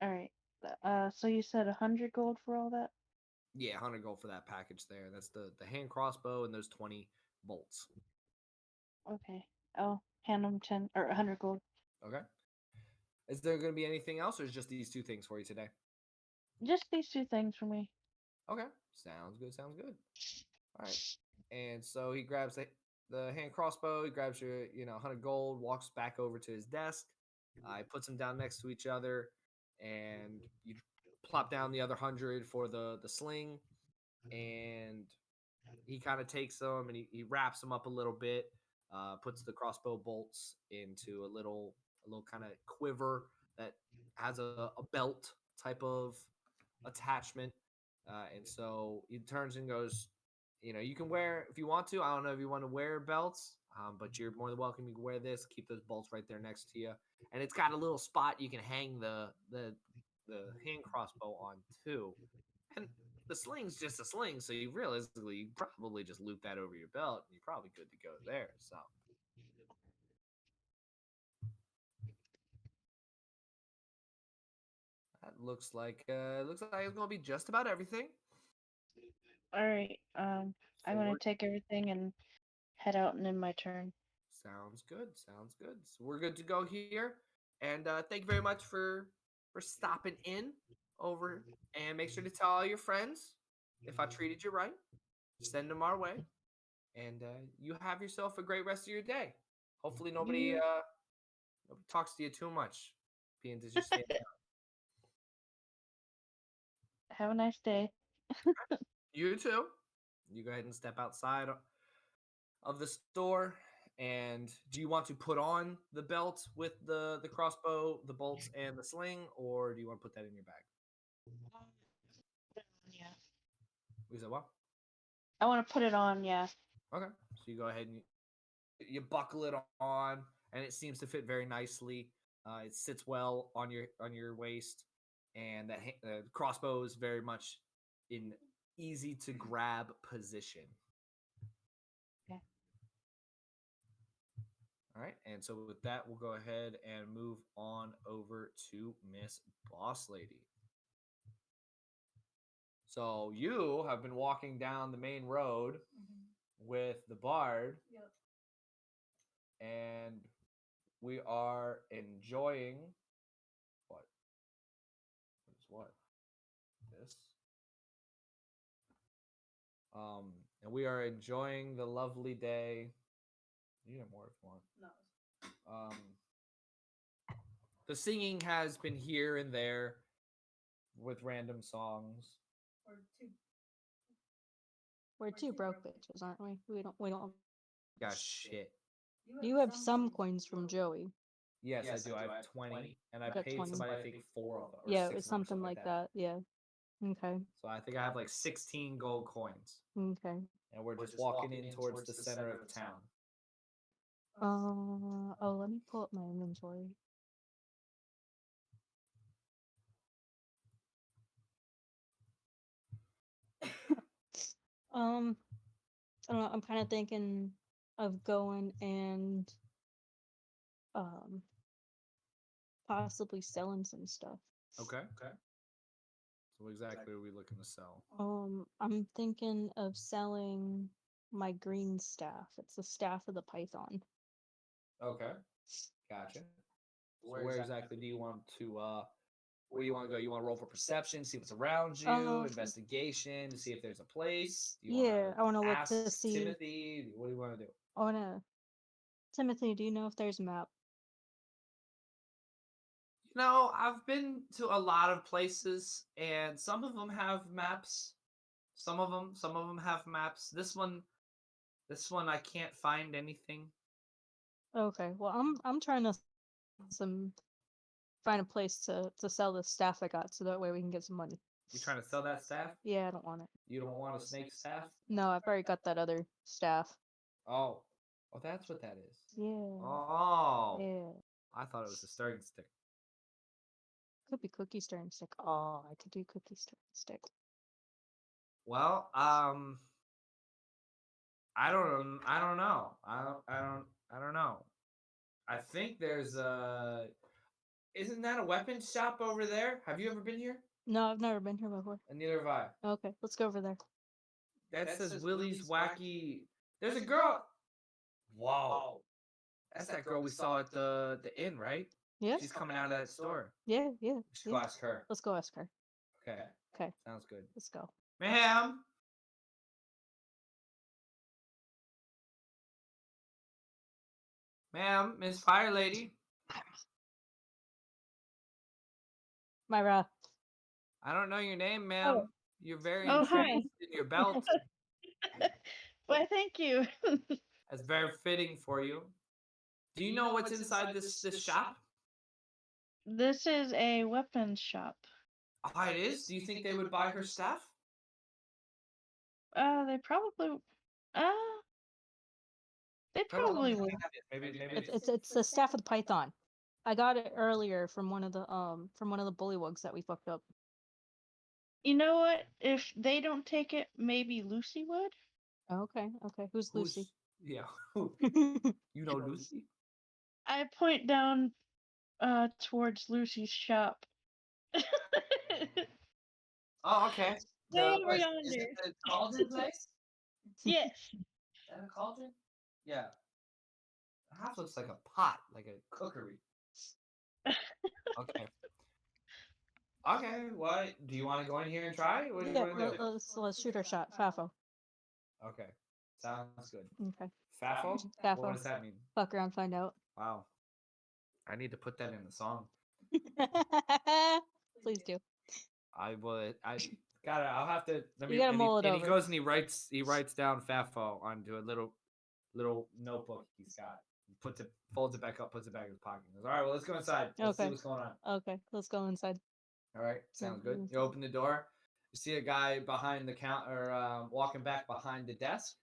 E: All right. So you said 100 gold for all that?
A: Yeah, 100 gold for that package there. That's the hand crossbow and those 20 bolts.
E: Okay. I'll hand them 10 or 100 gold.
A: Okay. Is there going to be anything else, or is just these two things for you today?
E: Just these two things for me.
A: Okay. Sounds good. All right. And so he grabs the hand crossbow. He grabs your 100 gold. Walks back over to his desk. He puts them down next to each other, and you plop down the other 100 for the sling. And he kind of takes them and he wraps them up a little bit. Puts the crossbow bolts into a little kind of quiver that has a belt type of attachment. And so he turns and goes, you can wear if you want to. I don't know if you want to wear belts, but you're more than welcome. You can wear this. Keep those bolts right there next to you, and it's got a little spot you can hang the hand crossbow on too. And the sling's just a sling, so you realistically probably just loop that over your belt, and you're probably good to go there. So. That looks like it's gonna be just about everything.
E: All right. I'm gonna take everything and head out and end my turn.
A: Sounds good. So we're good to go here, and thank you very much for stopping in over. And make sure to tell all your friends if I treated you right. Send them our way, and you have yourself a great rest of your day. Hopefully nobody talks to you too much, being to just stay.
E: Have a nice day.
A: You too. You go ahead and step outside of the store. And do you want to put on the belt with the crossbow, the bolts, and the sling, or do you want to put that in your bag?
E: Yeah.
A: You said what?
E: I want to put it on. Yeah.
A: Okay. So you go ahead and you buckle it on, and it seems to fit very nicely. It sits well on your waist, and that crossbow is very much in easy to grab position.
E: Okay.
A: All right, and so with that, we'll go ahead and move on over to Miss Boss Lady. So you have been walking down the main road with the bard.
F: Yep.
A: And we are enjoying what? What is what? This. And we are enjoying the lovely day. You get more if you want.
F: No.
A: The singing has been here and there with random songs.
F: Or two.
G: We're two broke bitches, aren't we? We don't.
A: Got shit.
G: You have some coins from Joey.
A: Yes, I do. I have 20, and I
G: got
A: paid
G: 20.
A: somebody, I think, 4 of them. Or
G: Yeah,
A: 6
G: it was
A: of them,
G: something like that. Yeah. Okay.
A: So I think I have like 16 gold coins.
G: Okay.
A: And we're just walking in towards the center of town.
G: Oh, let me pull up my inventory. I don't know, I'm kind of thinking of going and possibly selling some stuff.
A: Okay. So what exactly are we looking to sell?
G: I'm thinking of selling my green staff. It's the staff of the python.
A: Okay. Gotcha. So where exactly do you want to where do you want to go? You want to roll for perception, see what's around you, investigation, to see if there's a place? Do you
G: Yeah, I want to look
A: ask
G: to see.
A: Timothy? What do you want to do?
G: I want to. Timothy, do you know if there's a map?
A: I've been to a lot of places, and some of them have maps. Some of them have maps. This one This one I can't find anything.
G: Okay. Well, I'm trying to find a place to sell the staff I got, so that way we can get some money.
A: You trying to sell that staff?
G: Yeah, I don't want it.
A: You don't want a snake staff?
G: No, I've already got that other staff.
A: Oh. Oh, that's what that is.
G: Yeah.
A: Oh.
G: Yeah.
A: I thought it was a stirring stick.
G: Could be cookie stirring stick. Oh, I could do cookie stirring stick.
A: Well, I don't know. I don't know. I think there's a. Isn't that a weapons shop over there? Have you ever been here?
G: No, I've never been here before.
A: And neither have I.
G: Okay, let's go over there.
A: That says Willie's Wacky. There's a girl. Whoa. That's that girl we saw at the inn, right?
G: Yeah.
A: She's coming out of that store.
G: Yeah, yeah.
A: We should go ask her.
G: Let's go ask her.
A: Okay.
G: Okay.
A: Sounds good.
G: Let's go.
A: Ma'am. Ma'am, Miss Fire Lady.
G: Myra.
A: I don't know your name, ma'am.
E: Oh.
A: You're very
E: Oh, hi.
A: in your belt.
E: Why, thank you.
A: That's very fitting for you. Do you know what's inside this shop?
E: This is a weapons shop.
A: Oh, it is? Do you think they would buy her stuff?
E: They probably. They probably would.
A: Maybe.
G: It's the staff of the python. I got it earlier from one of the bullywugs that we fucked up.
E: You know what? If they don't take it, maybe Lucy would.
G: Okay. Who's Lucy?
A: Yeah. You know Lucy?
E: I point down towards Lucy's shop.
A: Oh, okay.
E: Way over
A: Is
E: yonder.
A: it the cauldron place?
E: Yes.
A: Is that a cauldron? Yeah. The house looks like a pot, like a cookery. Okay. Okay, what? Do you want to go in here and try? What do you
G: Yeah,
A: want to do?
G: let's shoot our shot. Fafo.
A: Okay. Sounds good.
G: Okay.
A: Fafo?
G: Fafo.
A: What does that mean?
G: Fuck around, find out.
A: Wow. I need to put that in the song.
G: Please do.
A: I would. I got it. I'll have to.
G: You gotta mull it
A: and
G: over.
A: he goes and he writes down Fafo onto a little notebook he's got. He folds it back up, puts it back in his pocket. He goes, all right, well, let's go inside. Let's see
G: Okay.
A: what's going on.
G: Okay, let's go inside.
A: All right, sounds good.
G: Mhm.
A: You open the door. You see a guy behind the counter, walking back behind the desk,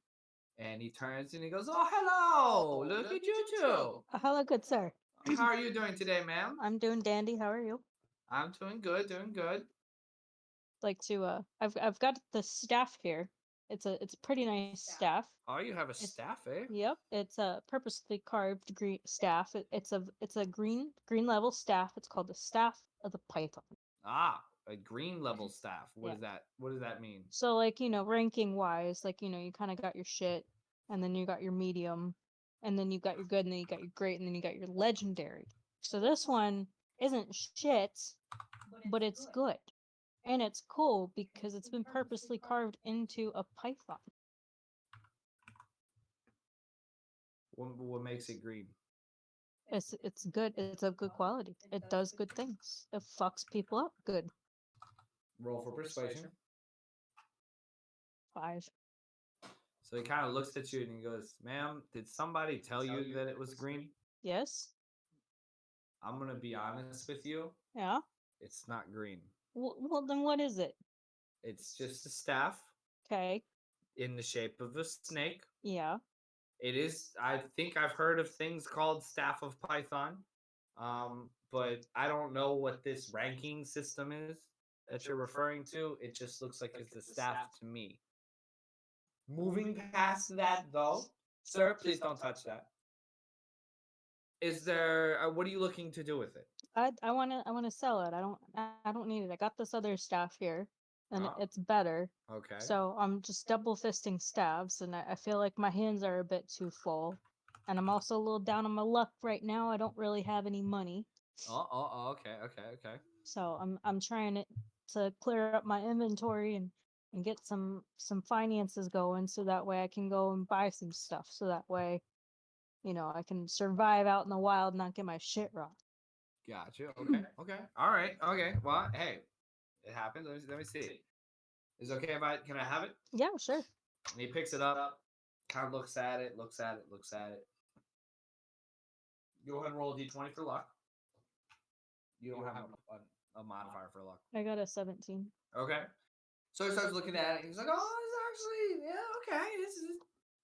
A: and he turns and he goes, "Oh, hello! Look at you two.
G: Hello, good sir.
A: How are you doing today, ma'am?"
G: I'm doing dandy. How are you?
A: I'm doing good, doing good.
G: Like to I've got the staff here. It's a pretty nice staff.
A: Oh, you have a staff, eh?
G: Yep, it's a purposely carved green staff. It's a green level staff. It's called the staff of the python.
A: Ah, a green level staff. What is that? What does that mean?
G: So like, ranking wise, like, you kind of got your shit, and then you got your medium, and then you got your good, and then you got your great, and then you got your legendary. So this one isn't shit, but it's good. And it's cool because it's been purposely carved into a python.
A: What makes it green?
G: It's good. It's of good quality. It does good things. It fucks people up good.
A: Roll for persuasion.
G: 5.
A: So he kind of looks at you and he goes, "Ma'am, did somebody tell you that it was green?"
G: Yes?
A: I'm gonna be honest with you.
G: Yeah?
A: It's not green.
G: Well, then what is it?
A: It's just a staff
G: Okay.
A: in the shape of a snake.
G: Yeah.
A: It is. I think I've heard of things called Staff of Python, but I don't know what this ranking system is that you're referring to. It just looks like it's a staff to me. Moving past that, though, sir, please don't touch that. Is there? What are you looking to do with it?
G: I wanna sell it. I don't need it. I got this other staff here, and
A: Oh.
G: it's better.
A: Okay.
G: So I'm just double fisting stabs, and I feel like my hands are a bit too full, and I'm also a little down on my luck right now. I don't really have any money,
A: Oh. Okay.
G: so I'm trying to clear up my inventory and get some finances going, so that way I can go and buy some stuff. So that way, I can survive out in the wild and not get my shit robbed.
A: Gotcha. Okay. All right. Okay. Well, hey, it happens. Let me see. Is it okay if can I have it?
G: Yeah, sure.
A: And he picks it up. kind of looks at it. Go ahead and roll a d20 for luck. You don't have a modifier for luck.
G: I got a 17.
A: Okay. So he starts looking at it. He's like, "Oh, it's actually, yeah, okay. This is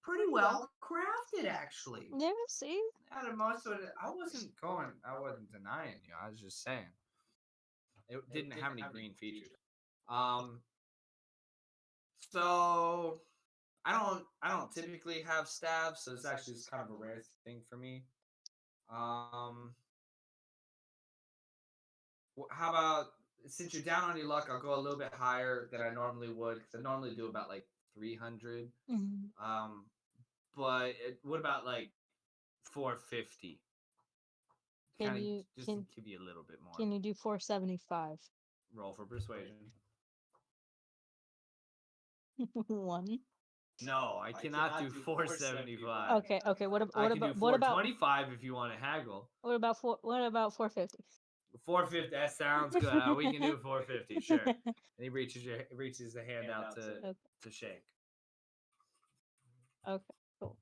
A: pretty well crafted, actually."
G: Yeah, see?
A: Out of most of it, I wasn't denying you. I was just saying it didn't have any green features. So I don't typically have staves, so it's actually kind of a rare thing for me. How about, since you're down on your luck, I'll go a little bit higher than I normally would, because I normally do about like 300. But what about like 450?
G: Can you
A: just to give you a little bit more?
G: Can you do 475?
A: Roll for persuasion.
G: 1.
A: No, I cannot do 475.
G: Okay. What
A: I can do
G: about
A: 425 if you want to haggle.
G: what about 450?
A: 450. That sounds good. We can do 450. Sure. And he reaches the hand out to shake.
G: Okay, cool.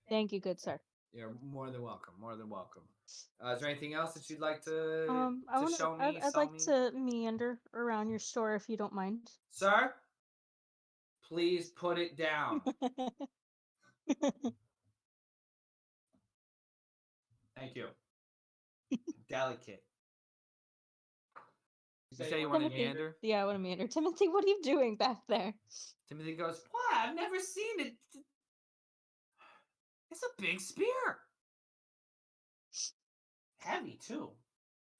G: Thank you, good sir.
A: You're more than welcome. More than welcome. Is there anything else that you'd like to show me?
G: I'd like to meander around your store if you don't mind.
A: Sir, please put it down. Thank you. Delicate. You say you want to meander?
G: Yeah, I want to meander. Timothy, what are you doing back there?
A: Timothy goes, "What? I've never seen it. It's a big spear. Heavy, too.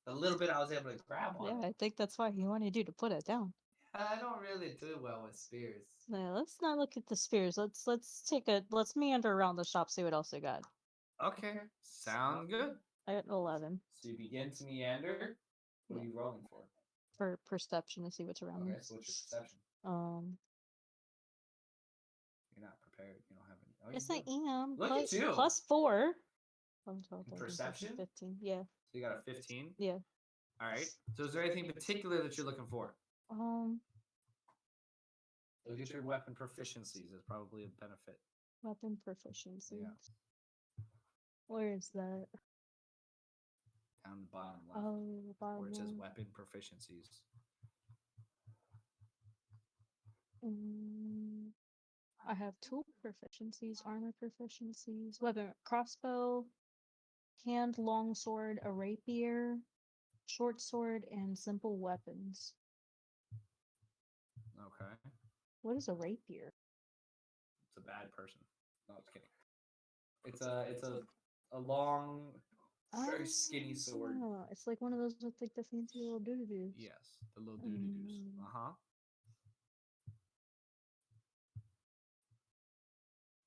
A: The little bit I was able to grab on
G: Yeah,
A: it.
G: I think that's why he wanted you to put it down.
A: I don't really do well with spears."
G: Yeah, let's not look at the spears. Let's meander around the shop, see what else we got.
A: Okay, sound good.
G: I got 11.
A: So you begin to meander. What are you rolling for?
G: For perception to see what's around me.
A: Okay, so what's your perception? You're not prepared. You don't have any. Oh,
G: Yes,
A: you
G: I
A: do.
G: am.
A: Look at you.
G: Plus 4. 11, 12,
A: In
G: 13,
A: perception?
G: 15. Yeah.
A: So you got a 15?
G: Yeah.
A: All right. So is there anything particular that you're looking for? Look at your weapon proficiencies. That's probably a benefit.
G: Weapon proficiency.
A: Yeah.
G: Where is that?
A: Down the bottom left.
G: Oh, the bottom
A: Where it says
G: one.
A: weapon proficiencies.
G: I have tool proficiencies, armor proficiencies, weapon, crossbow, hand longsword, a rapier, short sword, and simple weapons.
A: Okay.
G: What is a rapier?
A: It's a bad person. No, it's kidding. It's a long, very skinny sword.
G: Oh, it's like one of those with like the fancy little doo-doo-doos.
A: Yes, the little doo-doo-doos.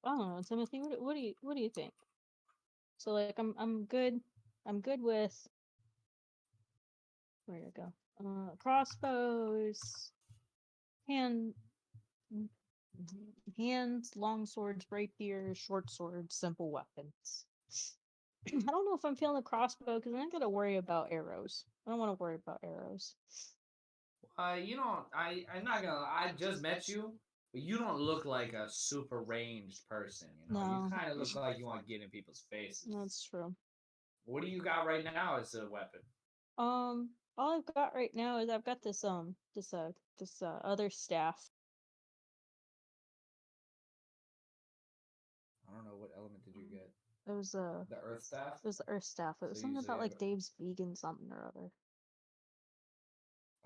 G: I don't know, Timothy. What do you think? So like I'm good with, where to go? Crossbows, hands, long swords, rapiers, short swords, simple weapons. I don't know if I'm feeling the crossbow because I gotta worry about arrows. I don't want to worry about arrows.
A: You don't. I'm not gonna. I just met you, but you don't look like a super ranged person. You know,
G: No.
A: you kind of look like you want to get in people's faces.
G: That's true.
A: What do you got right now as a weapon?
G: All I've got right now is I've got this other staff.
A: I don't know, what element did you get?
G: It was
A: the earth staff.
G: It was the earth staff. It was
A: So
G: something
A: usually
G: about
A: I
G: like
A: go-
G: Dave's vegan something or other.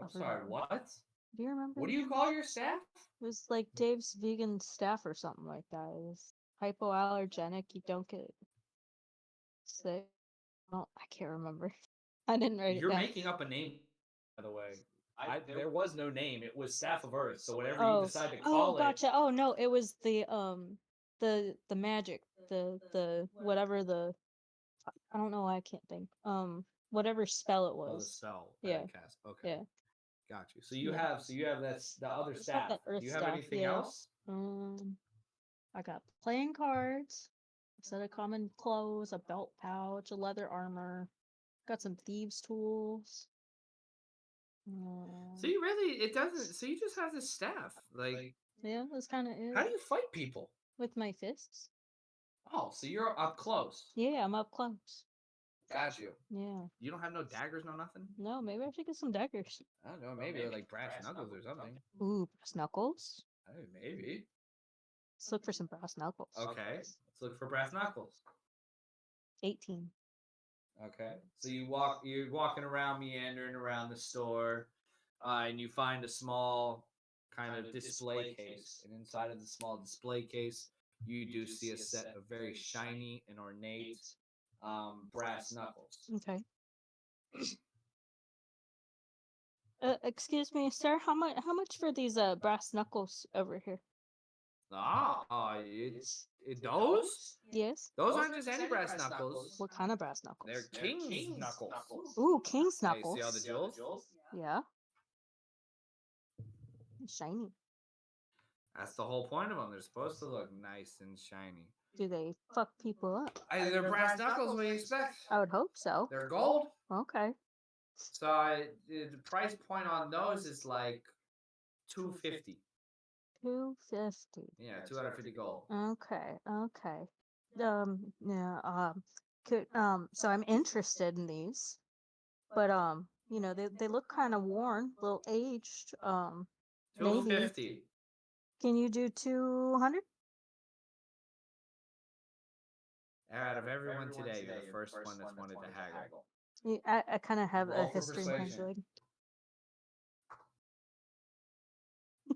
A: I'm sorry. What?
G: Do you remember?
A: What do you call your staff?
G: It was like Dave's vegan staff or something like that. It was hypoallergenic. You don't get sick. Oh, I can't remember. I didn't write it
A: You're
G: down.
A: making up a name, by the way. There was no name. It was Staff of Earth. So whatever
G: Oh.
A: you decide to call
G: Gotcha. Oh no, it was the magic, the whatever the, I don't know why I can't think. Whatever spell it
A: it. Oh, the
G: was.
A: spell.
G: Yeah.
A: That I cast. Okay.
G: Yeah.
A: Got you. So you
G: Yeah.
A: have that's the other
G: It's got
A: staff.
G: that earth
A: Do you have
G: staff,
A: anything
G: yeah.
A: else?
G: I got playing cards, a set of common clothes, a belt pouch, a leather armor. Got some thieves' tools.
A: So you really, it doesn't. So you just have this staff. Like
G: Yeah, that's kind of it.
A: How do you fight people?
G: With my fists.
A: Oh, so you're up close.
G: Yeah, I'm up close.
A: Got you.
G: Yeah.
A: You don't have no daggers, no nothing?
G: No, maybe I should get some daggers.
A: I don't know. Maybe like brass knuckles or something.
G: Ooh, brass knuckles.
A: Maybe.
G: Let's look for some brass knuckles.
A: Okay. Let's look for brass knuckles.
G: 18.
A: Okay. So you're walking around, meandering around the store, and you find a small kind of display case. And inside of the small display case, you do see a set of very shiny and ornate brass knuckles.
G: Okay. Excuse me, sir. How much for these brass knuckles over here?
A: Those?
G: Yes.
A: Those aren't just any brass knuckles.
G: What kind of brass knuckles?
A: They're king's knuckles.
G: Ooh, king's
A: Hey,
G: knuckles.
A: see all the jewels?
G: Yeah. Shiny.
A: That's the whole point of them. They're supposed to look nice and shiny.
G: Do they fuck people up?
A: They're brass knuckles. What do you expect?
G: I would hope so.
A: They're gold.
G: Okay.
A: So the price point on those is like $250.
G: 250.
A: Yeah, 250 gold.
G: Okay. Okay. Yeah. So I'm interested in these, but they look kind of worn, a little aged. Maybe.
A: 250.
G: Can you do 200?
A: Out of everyone today, you're the first one that's wanted to haggle.
G: Yeah, I kind of have a
A: Roll for
G: history in
A: persuasion.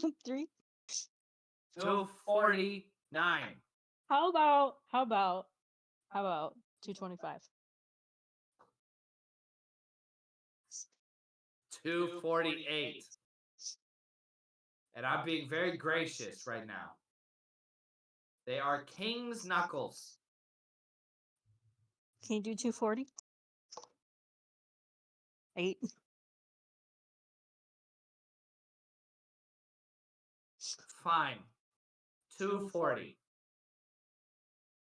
G: haggling. 3.
A: 249.
G: How about 225?
A: 248. And I'm being very gracious right now. They are king's knuckles.
G: Can you do 240? 8.
A: Fine. 240.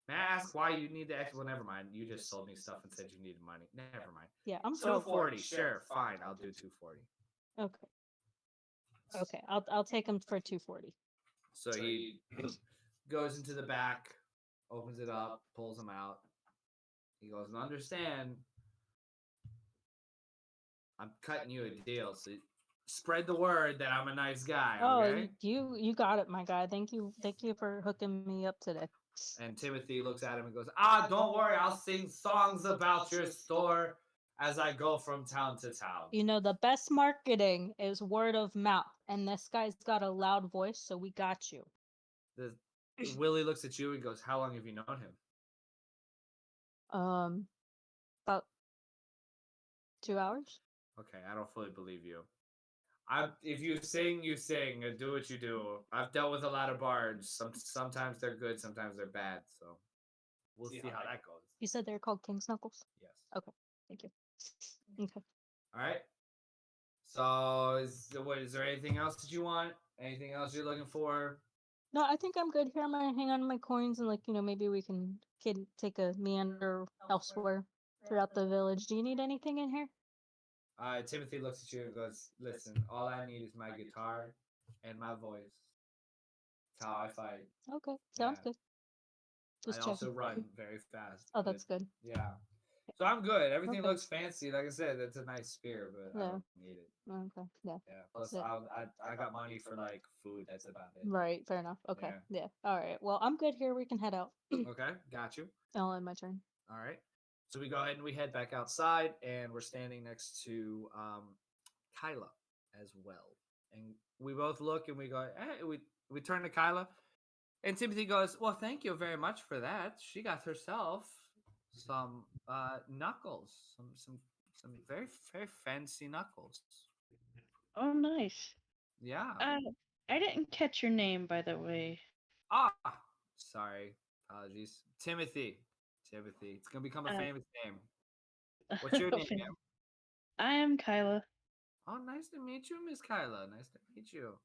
A: May I ask why you need the extra? Well, never mind. You just sold me stuff and said you needed money. Never mind.
G: Yeah, I'm
A: 240. Sure, fine. I'll do 240.
G: Okay. Okay, I'll take him for 240.
A: So he goes into the back, opens it up, pulls them out. He goes, understand, I'm cutting you a deal, so spread the word that I'm a nice guy, okay?
G: Oh, you got it, my guy. Thank you for hooking me up today.
A: And Timothy looks at him and goes, don't worry, I'll sing songs about your store as I go from town to town.
G: You know, the best marketing is word of mouth, and this guy's got a loud voice, so we got you.
A: Willie looks at you and goes, how long have you known him?
G: About 2 hours.
A: Okay, I don't fully believe you. If you sing, you sing. Do what you do. I've dealt with a lot of bards. Sometimes they're good, sometimes they're bad. So we'll see how that goes.
G: You said they're called King's Knuckles?
A: Yes.
G: Okay, thank you. Okay.
A: All right. So is there anything else that you want? Anything else you're looking for?
G: No, I think I'm good here. I'm gonna hang on to my coins and maybe we can take a meander elsewhere throughout the village. Do you need anything in here?
A: Timothy looks at you and goes, listen, all I need is my guitar and my voice. That's how I fight.
G: Okay, sounds
A: Yeah.
G: good. Just
A: I also
G: checking.
A: run very fast.
G: Oh, that's good.
A: Yeah. So I'm good. Everything
G: Okay.
A: looks fancy. Like I said, it's a nice spear, but I don't need it.
G: Okay, yeah.
A: Yeah. Plus,
G: Yeah.
A: I got money for like food. That's about it.
G: Right, fair enough. Okay,
A: Yeah.
G: yeah. All right. Well, I'm good here. We can head out.
A: Okay, got you.
G: I'll end my turn.
A: All right. So we go ahead and we head back outside, and we're standing next to Kyla as well. And we both look and we go, hey, we turn to Kyla, and Timothy goes, well, thank you very much for that. She got herself some knuckles, some very very fancy knuckles.
E: Oh, nice.
A: Yeah.
E: I didn't catch your name, by the way.
A: Sorry, apologies. Timothy. It's gonna become a
E: Uh,
A: famous name. What's your name, ma'am?
E: I am Kyla.
A: Oh, nice to meet you, Miss Kyla. Nice to meet you.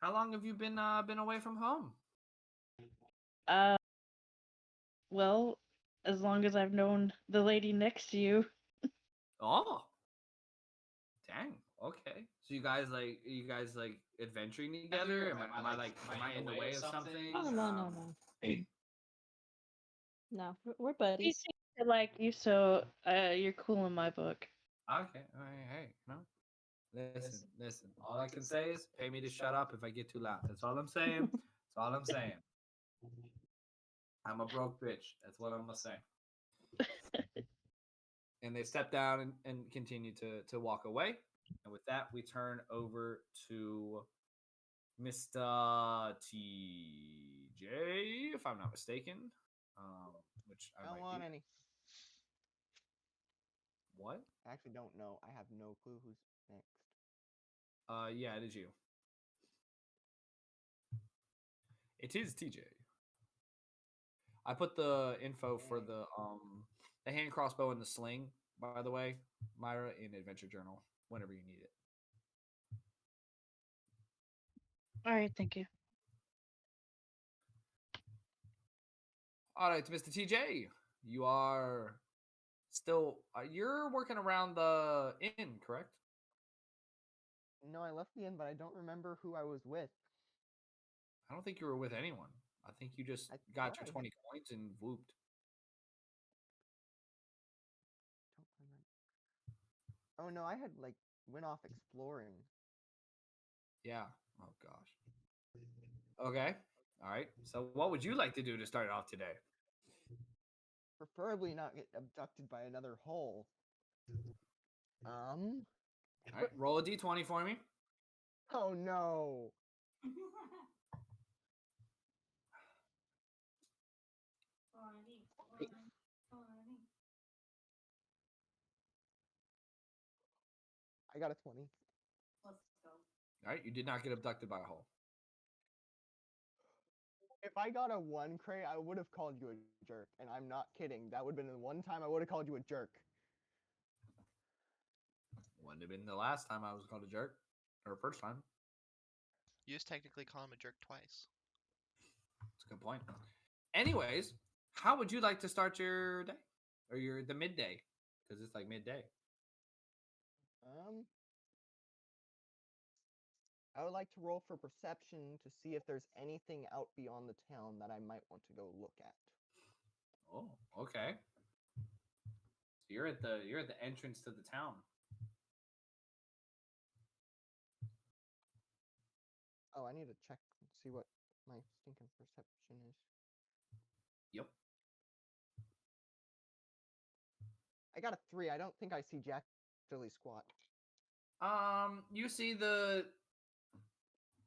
A: How long have you been away from home?
E: Well, as long as I've known the lady next to you.
A: Oh, dang. Okay. So you guys like adventuring together? Am I in the way of something?
G: Oh no. No, we're
E: You
G: buddies.
E: seem to like you, so you're cool in my book.
A: Okay. All right. Hey, no. Listen. All I can say is pay me to shut up if I get too loud. That's all I'm saying. That's all I'm saying. I'm a broke bitch. That's what I'm gonna say. And they step down and continue to walk away. And with that, we turn over to Mr. TJ, if I'm not mistaken. Which
C: I
A: I
C: don't
A: might
C: want
A: be.
C: any.
A: What?
C: I actually don't know. I have no clue who's next.
A: Yeah, it is you. It is TJ. I put the info for the hand crossbow and the sling, by the way, Myra, in Adventure Journal whenever you need it.
E: All right, thank you.
A: All right, Mr. TJ, you are still you're working around the inn, correct?
C: No, I left the inn, but I don't remember who I was with.
A: I don't think you were with anyone. I think you just
C: I
A: got
C: thought
A: your
C: I
A: 20 coins and whooped.
C: don't remember. Oh no, I had like went off exploring.
A: Yeah. Oh gosh. Okay. All right. So what would you like to do to start off today?
C: Preferably not get abducted by another hole.
A: All right. Roll a d20 for me.
C: Oh no. I got a 20.
F: Let's go.
A: All right. You did not get abducted by a hole.
C: If I got a 1, Cray, I would have called you a jerk, and I'm not kidding. That would have been the one time I would have called you a jerk.
A: Wouldn't have been the last time I was called a jerk, or first time.
B: You just technically call him a jerk twice.
A: That's a good point. Anyways, how would you like to start your day, or the midday? Because it's like midday.
C: I would like to roll for perception to see if there's anything out beyond the town that I might want to go look at.
A: Oh, okay. So you're at the entrance to the town.
C: Oh, I need to check and see what my stinking perception is.
A: Yep.
C: I got a 3. I don't think I see Jack Dilly squat.
A: You see the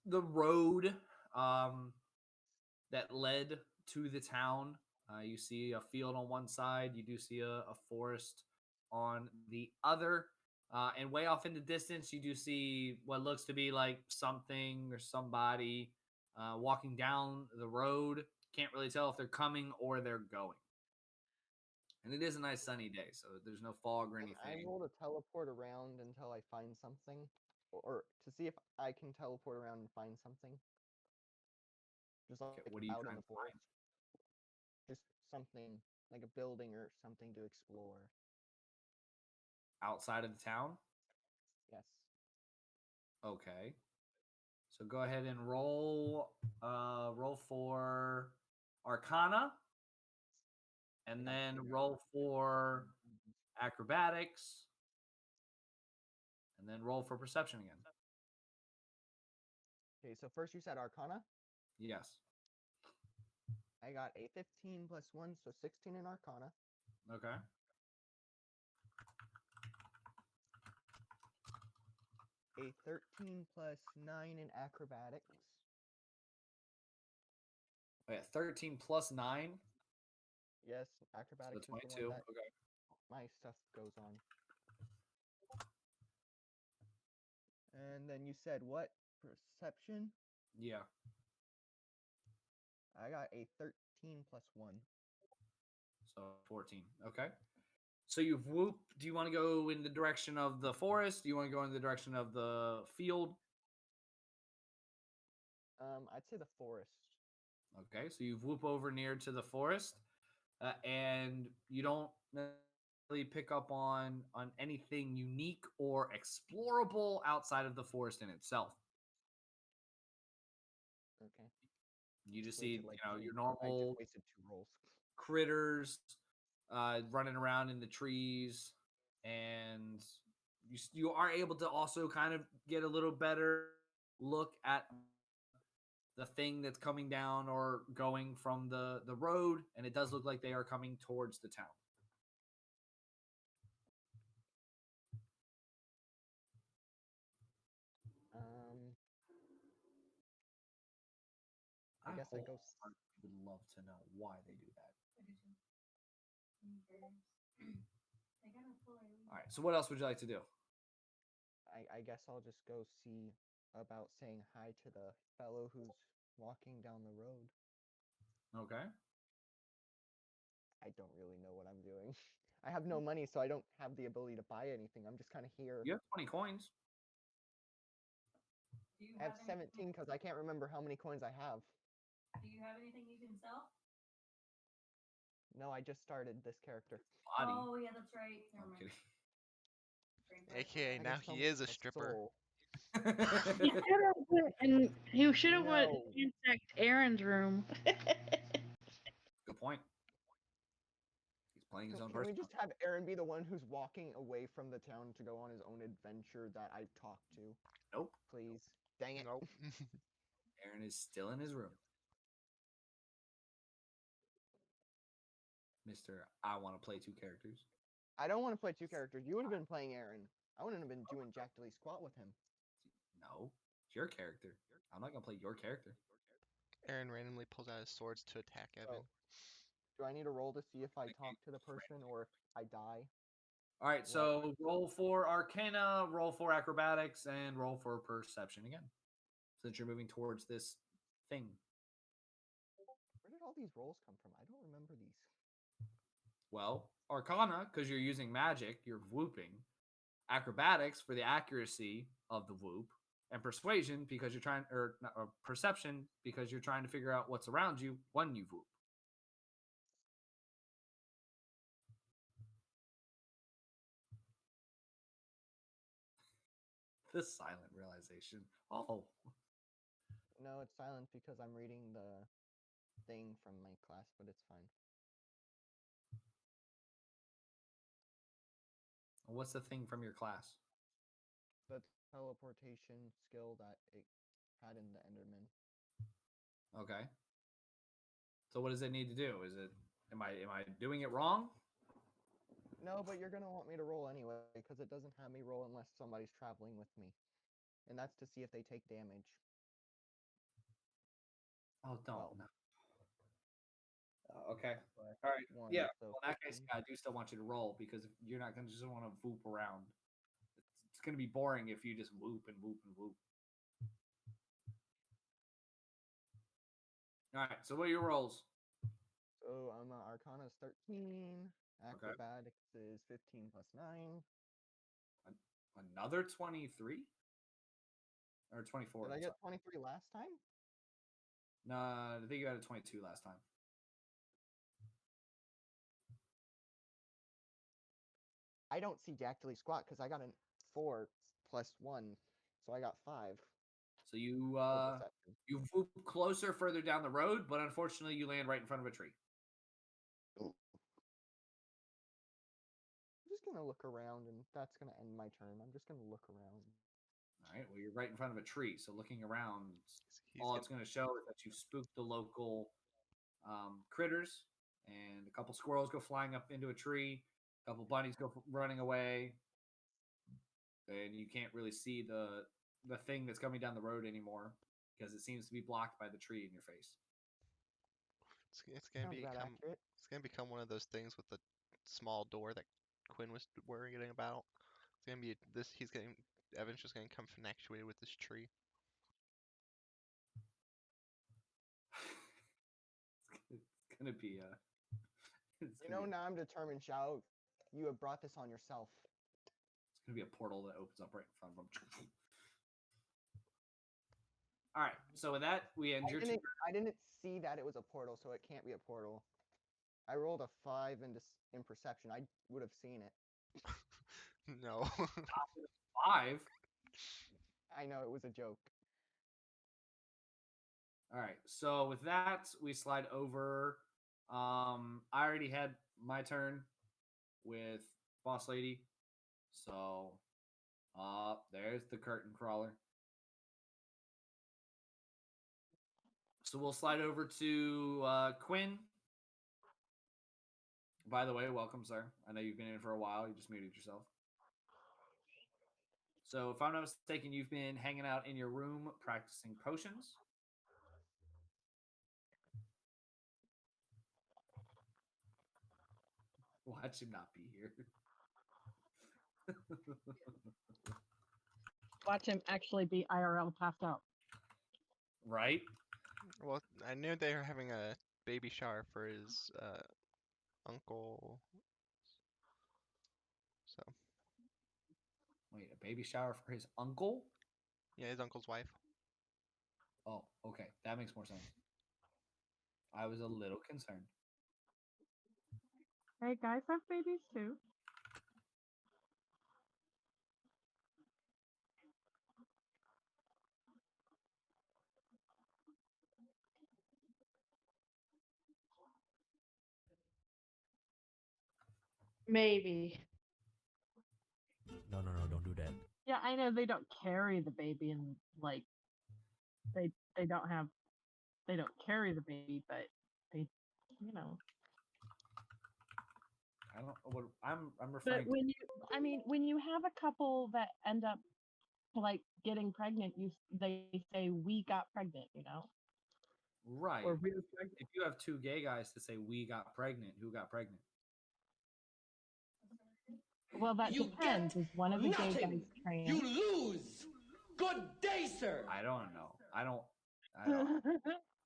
A: road that led to the town. You see a field on one side. You do see a forest on the other. And way off in the distance, you do see what looks to be like something or somebody walking down the road. Can't really tell if they're coming or they're going. And it is a nice sunny day, so there's no fog or
C: I
A: anything.
C: roll to teleport around until I find something, or to see if I can teleport around and find something. Just like
A: Okay, what are you
C: out in
A: trying
C: the
A: to
C: forest.
A: find?
C: Just something like a building or something to explore.
A: Outside of the town?
C: Yes.
A: Okay. So go ahead and roll for Arcana, and then roll for Acrobatics, and then roll for Perception again.
C: Okay, so first you said Arcana.
A: Yes.
C: I got a 15 plus 1, so 16 in Arcana.
A: Okay.
C: A 13 plus 9 in Acrobatics.
A: Okay, 13 plus 9.
C: Yes,
A: So
C: Acrobatics is the
A: 22.
C: one that
A: Okay.
C: my stuff goes on. And then you said what? Perception?
A: Yeah.
C: I got a 13 plus 1.
A: So 14. Okay. So you've whooped. Do you want to go in the direction of the forest? Do you want to go in the direction of the field?
C: I'd say the forest.
A: Okay. So you whoop over near to the forest, and you don't really pick up on anything unique or explorable outside of the forest in itself.
C: Okay.
A: You just see,
C: Wasted, like,
A: your
C: 3 I
A: normal
C: just wasted 2 rolls.
A: critters running around in the trees, and you are able to also kind of get a little better look at the thing that's coming down or going from the road, and it does look like they are coming towards the town.
C: I guess I go.
A: Would love to know why they do that. All right. So what else would you like to do?
C: I guess I'll just go see about saying hi to the fellow who's walking down the road.
A: Okay.
C: I don't really know what I'm doing. I have no money, so I don't have the ability to buy anything. I'm just kind of here.
A: You have 20 coins.
C: I have 17 because I can't remember how many coins I have.
F: Do you have anything you can sell?
C: No, I just started this character.
A: Body.
F: Oh yeah, that's right. Never
A: I'm
F: mind.
A: kidding.
B: AKA
C: I
B: now
C: can sell
B: he is a
C: my
B: stripper.
C: soul.
E: He should have went and he should have went
C: No.
E: and checked Aaron's room.
A: Good point. He's playing his own
C: Can we
A: person.
C: just have Aaron be the one who's walking away from the town to go on his own adventure that I've talked to?
A: Nope.
C: Please. Dang it.
B: Nope.
A: Aaron is still in his room. Mr. I want to play 2 characters.
C: I don't want to play 2 characters. You would have been playing Aaron. I wouldn't have been doing Jack Dilly Squat with him.
A: No, it's your character. I'm not gonna play your character.
B: Aaron randomly pulls out his swords to attack Evan.
C: Do I need a roll to see if I talk to the person or if I die?
A: All right, so roll for Arcana, roll for Acrobatics, and roll for Perception again. Since you're moving towards this thing.
C: Where did all these rolls come from? I don't remember these.
A: Well, Arcana, because you're using magic, you're whooping. Acrobatics for the accuracy of the whoop. And Persuasion because you're trying, or Perception because you're trying to figure out what's around you when you whoop. The silent realization. Oh.
C: No, it's silent because I'm reading the thing from my class, but it's fine.
A: What's the thing from your class?
C: The teleportation skill that it had in the Enderman.
A: Okay. So what does it need to do? Am I doing it wrong?
C: No, but you're gonna want me to roll anyway because it doesn't have me roll unless somebody's traveling with me, and that's to see if they take damage.
A: Oh, don't.
C: Well,
A: No. Okay.
C: but
A: All right.
C: one,
A: Yeah.
C: so
A: Well, in that case,
C: 15.
A: I do still want you to roll because if you're not going to just want to whoop around. It's going to be boring if you just whoop and whoop and whoop. All right. So what are your rolls?
C: So Arcana is 13. Acrobatics is 15 plus 9.
A: Another 23? Or 24?
C: Did I get 23 last time?
A: No, I think you had a 22 last time.
C: I don't see Jack Dilly Squat because I got a 4 plus 1, so I got 5.
A: So you
C: for perception.
A: you whoop closer further down the road, but unfortunately you land right in front of a tree.
C: I'm just gonna look around, and that's gonna end my turn. I'm just gonna look around.
A: All right. Well, you're right in front of a tree, so looking around,
B: He's
A: all
B: gonna-
A: it's going to show is that you've spooked the local critters, and a couple squirrels go flying up into a tree, a couple bunnies go running away, and you can't really see the thing that's coming down the road anymore because it seems to be blocked by the tree in your face.
B: It's gonna
C: Sounds about
B: become
C: accurate.
B: it's gonna become one of those things with the small door that Quinn was worrying about. It's gonna be this. Evan's just gonna come actuated with this tree.
A: It's gonna be
C: You know, now I'm determined, Xiao. You have brought this on yourself.
A: it's gonna be a portal that opens up right in front of them. All right, so with that, we end your turn.
C: I didn't see that it was a portal, so it can't be a portal. I rolled a 5 in perception. I would have seen it.
B: No.
A: 5.
C: I know it was a joke.
A: All right. So with that, we slide over. I already had my turn with Boss Lady. So, there's the curtain crawler. So we'll slide over to Quinn. By the way, welcome, sir. I know you've been in for a while. You just muted yourself. So, if I'm not mistaken, you've been hanging out in your room practicing potions. Watch him not be here.
D: Watch him actually be IRL passed out.
A: Right?
B: Well, I knew they were having a baby shower for his uncle. So.
A: Wait, a baby shower for his uncle?
B: Yeah, his uncle's wife.
A: Oh, okay. That makes more sense. I was a little concerned.
D: Hey, guys have babies too.
E: Maybe.
H: No, don't do that.
D: Yeah, I know they don't carry the baby and like they don't carry the baby, but they, you know.
A: I don't know what I'm
D: But
A: referring to.
D: when you have a couple that end up like getting pregnant, they say we got pregnant, you know.
A: Right.
D: Or we were pregnant.
A: If you have two gay guys to say we got pregnant, who got pregnant?
D: Well, that depends. Is one of the gay guys trans?
I: You lose. Good day, sir.
A: I don't know. I don't.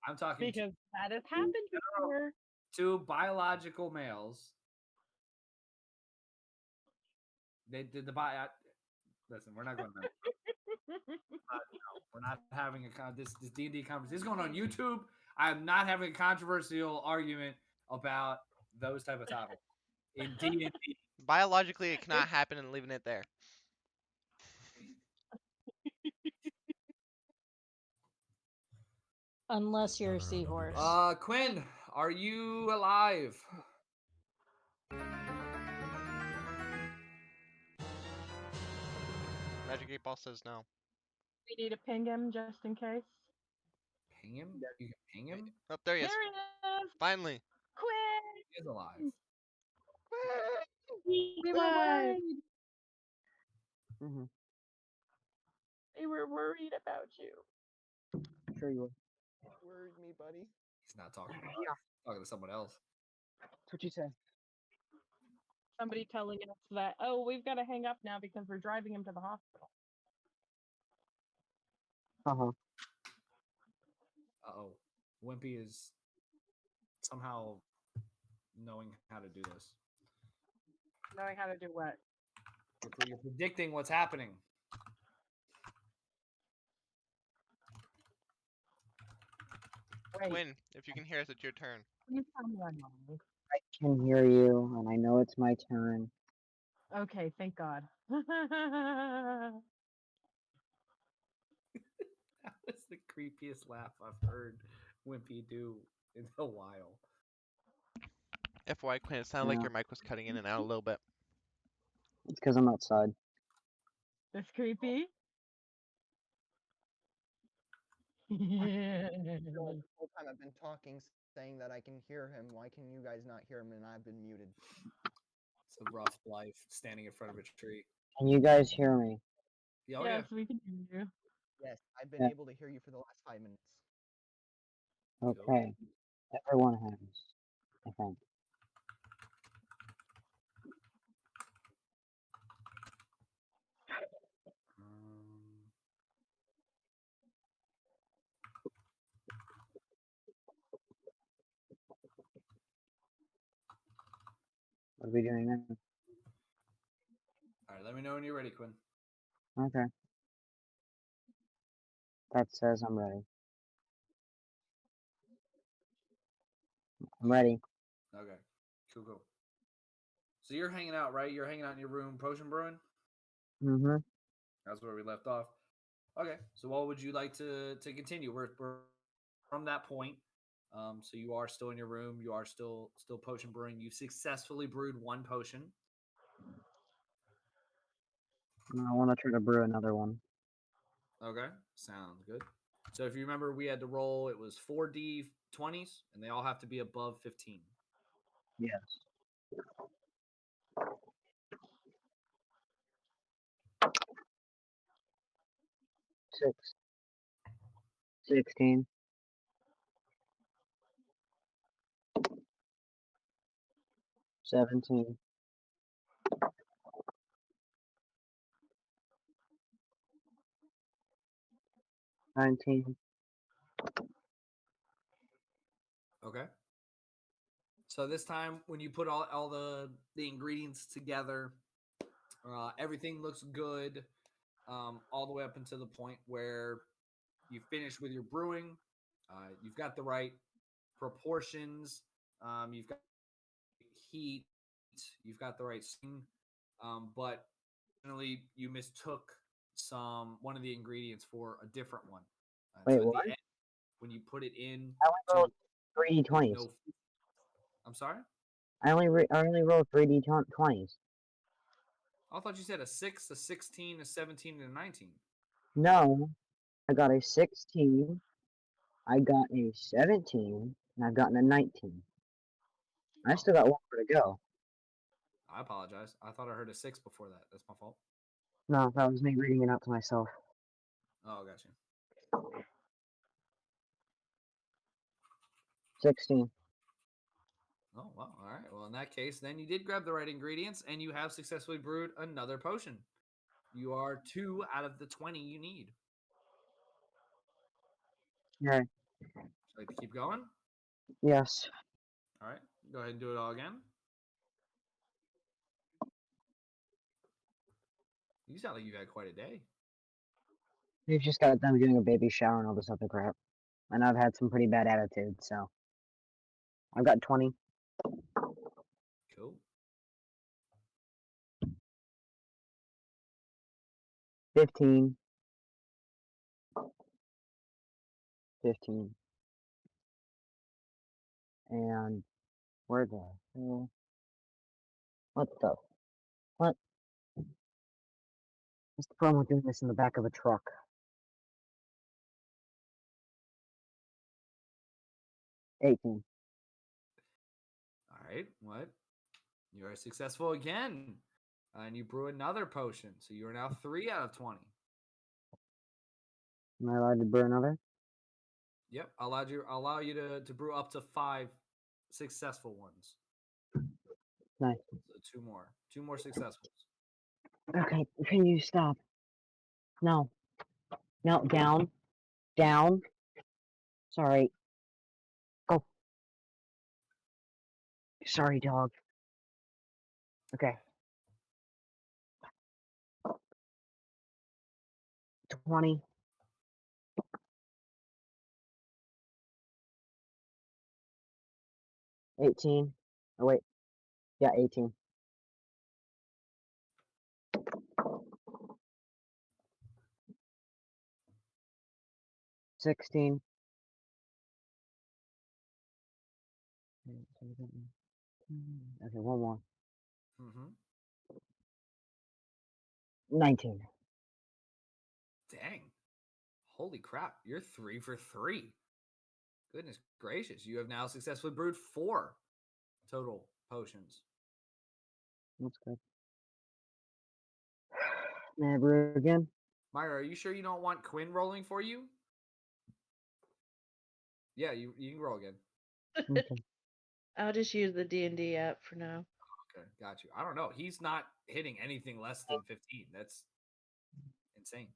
A: I'm talking
D: Because that has happened before.
A: two biological males. They did the listen, we're not going to. We're not having this D&D conversation. This is going on YouTube. I'm not having a controversial argument about those type of topics in D&D.
B: Biologically, it cannot happen, and leaving it there.
G: Unless you're a seahorse.
A: Quinn, are you alive?
B: Magic 8 Ball says no.
D: We need to ping him just in case.
A: Ping him? You can ping him?
B: Oh, there he is.
D: There he is.
B: Finally.
D: Quinn.
A: He is alive.
D: We were worried.
C: Mm-hmm.
D: We were worried about you.
C: Sure you were. Worried me, buddy.
A: He's not talking to us. He's talking to someone else.
C: That's what you said.
D: Somebody telling us that, oh, we've got to hang up now because we're driving him to the hospital.
C: Uh-huh.
A: Uh-oh. Wimpy is somehow knowing how to do this.
D: Knowing how to do what?
A: You're predicting what's happening.
D: Wait,
B: Quinn, if you can hear us, it's your turn.
D: you tell me I'm wrong.
J: I can hear you, and I know it's my turn.
D: Okay, thank God.
A: That was the creepiest laugh I've heard Wimpy do in a while.
B: FY Quinn, it sounded like
J: Yeah.
B: your mic was cutting in and out a little bit.
J: It's because I'm outside.
D: That's creepy.
C: The whole time I've been talking, saying that I can hear him. Why can you guys not hear him? And I've been muted.
A: It's a rough life standing in front of a tree.
J: Can you guys hear me?
A: Oh,
D: Yes, we can hear you.
C: Yes, I've been
J: Yeah.
C: able to hear you for the last 5 minutes.
J: Okay. Everyone has, I think. What are we doing now?
A: All right, let me know when you're ready, Quinn.
J: Okay. That says I'm ready. I'm ready.
A: Okay. Cool. So you're hanging out, right? You're hanging out in your room, potion brewing.
J: Mm-hmm.
A: That's where we left off. Okay. So what would you like to continue? We're from that point. So you are still in your room. You are still potion brewing. You've successfully brewed one potion.
J: I want to try to brew another one.
A: Okay. Sounds good. So if you remember, we had to roll. It was 4d20s, and they all have to be above 15.
J: Yes. 16. 17. 19.
A: Okay. So this time, when you put all the ingredients together, everything looks good, all the way up until the point where you finish with your brewing. You've got the right proportions. You've got heat. You've got the right steam. But generally, you mistook one of the ingredients for a different one.
J: Wait,
A: So at
J: what?
A: the end, when you put it in,
J: I only rolled 3d20s.
A: no. I'm sorry.
J: I only rolled 3d20s.
A: I thought you said a 6, a 16, a 17, and a 19.
J: No, I got a 16. I got a 17, and I've gotten a 19. I still got one more to go.
A: I apologize. I thought I heard a 6 before that. That's my fault.
J: No, that was me reading it out to myself.
A: Oh, gotcha.
J: 16.
A: Oh, well, all right. Well, in that case, then you did grab the right ingredients, and you have successfully brewed another potion. You are 2 out of the 20 you need.
J: Okay.
A: Would you like to keep going?
J: Yes.
A: All right. Go ahead and do it all again. You sound like you've had quite a day.
J: We've just got done doing a baby shower and all this other crap. And I've had some pretty bad attitude, so. I've got 20.
A: Cool.
J: 15. 15. And where the hell? What the? What? What's the problem with doing this in the back of a truck? 18.
A: All right. What? You are successful again. And you brew another potion. So you are now 3 out of 20.
J: Am I allowed to brew another?
A: Yep. Allow you to brew up to 5 successful ones.
J: Nice.
A: So 2 more. 2 more successfuls.
J: Okay, can you stop? No. No, down. Down. Sorry. Go. Sorry, dog. Okay. 20. $18. Oh, wait. Yeah, 18. $16. Okay, one more.
A: Mm-hmm.
J: 19.
A: Dang. Holy crap. You're 3 for 3. Goodness gracious. You have now successfully brewed 4 total potions.
J: That's good. May I brew again?
A: Myra, are you sure you don't want Quinn rolling for you? Yeah, you can roll again.
J: Okay.
E: I'll just use the D&D app for now.
A: Okay, got you. I don't know. He's not hitting anything less than 15. That's insane.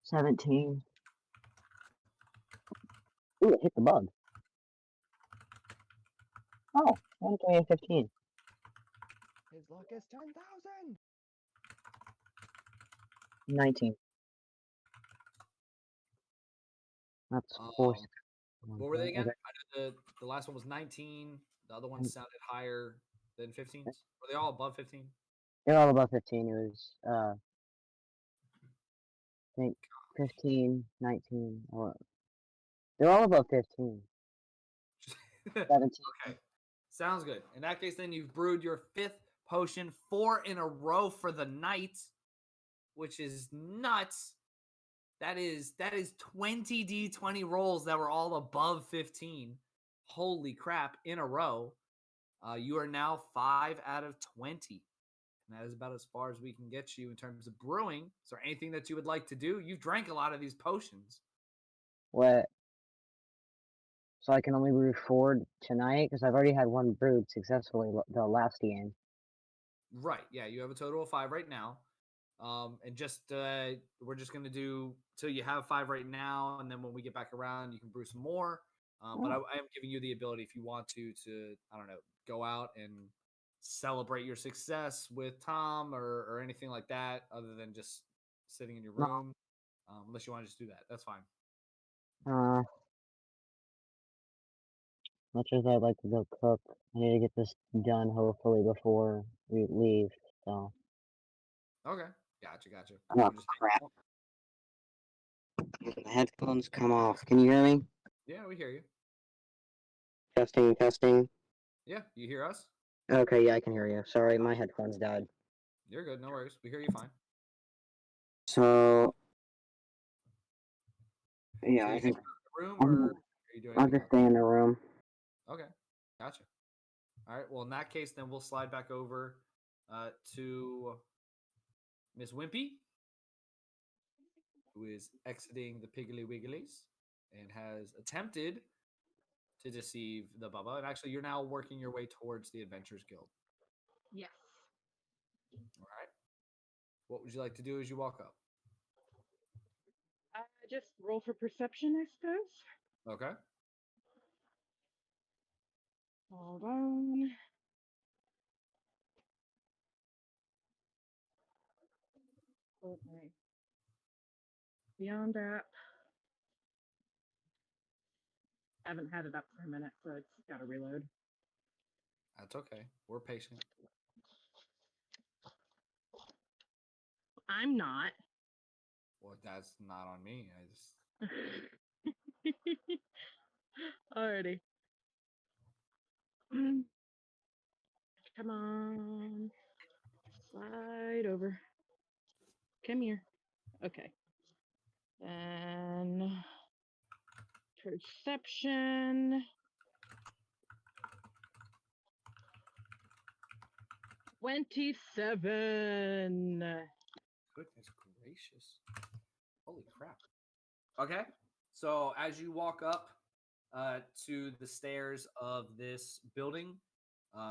J: 17. Ooh, it hit the bug. Oh, 1, 20, and 15.
C: His luck is 10,000.
J: 19. That's four.
A: What were they again?
J: Okay.
A: I know the last one was 19. The other one sounded higher than 15. Were they all above 15?
J: They're all above 15. It was I think 15, 19. They're all above 15. 17.
A: Okay. Sounds good. In that case, then you've brewed your 5th potion, 4 in a row for the night, which is nuts. That is 20 D20 rolls that were all above 15. Holy crap, in a row. You are now 5 out of 20. And that is about as far as we can get you in terms of brewing. Is there anything that you would like to do? You've drank a lot of these potions.
J: What? So I can only brew 4 tonight because I've already had one brewed successfully the last game.
A: Right. Yeah, you have a total of 5 right now. And just we're just gonna do till you have 5 right now, and then when we get back around, you can brew some more. But I am giving you the ability, if you want to I don't know, go out and celebrate your success with Tom or anything like that, other than just sitting in your room. Unless you want to just do that, that's fine.
J: Much as I'd like to go cook, I need to get this done hopefully before we leave. So.
A: Okay, gotcha.
J: Oh crap! The headphones come off. Can you hear me?
A: Yeah, we hear you.
J: Testing, testing.
A: Yeah, you hear us?
J: Okay, yeah, I can hear you. Sorry, my headphones died.
A: You're good, no worries. We hear you fine.
J: So, yeah,
A: So
J: I
A: you
J: think
A: in the room, or are you doing
J: I'll
A: anything
J: just stay in the room.
A: else? Okay, gotcha. All right. Well, in that case, then we'll slide back over to Miss Wimpy, who is exiting the Piggly Wigglies and has attempted to deceive the Bubba. And actually, you're now working your way towards the Adventurers Guild.
D: Yes.
A: All right. What would you like to do as you walk up?
D: Just roll for perception, I suppose.
A: Okay.
D: Hold on. Okay. Beyond that, I haven't had it up for a minute, so it's got to reload.
A: That's okay. We're patient.
D: I'm not.
A: Well, that's not on me. I just.
D: Alrighty. Come on. Slide over. Come here. Okay. And perception. 27.
A: Goodness gracious. Holy crap. Okay. So as you walk up to the stairs of this building,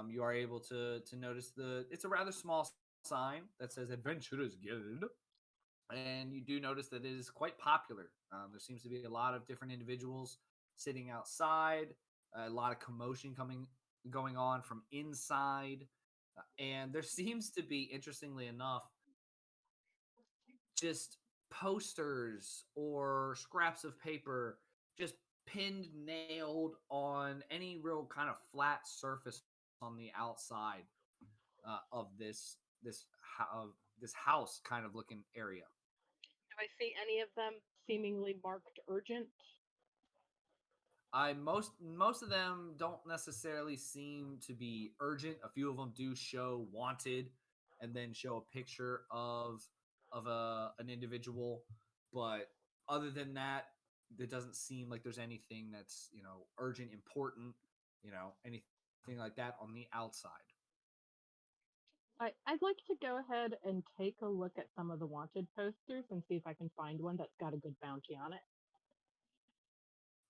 A: you are able to notice it's a rather small sign that says Adventurers Guild. And you do notice that it is quite popular. There seems to be a lot of different individuals sitting outside, a lot of commotion going on from inside. And there seems to be, interestingly enough, just posters or scraps of paper just pinned, nailed on any real kind of flat surface on the outside of this house kind of looking area.
D: Do I see any of them seemingly marked urgent?
A: Most of them don't necessarily seem to be urgent. A few of them do show wanted, and then show a picture of an individual. But other than that, it doesn't seem like there's anything that's urgent, important, anything like that on the outside.
D: I'd like to go ahead and take a look at some of the wanted posters and see if I can find one that's got a good bounty on it.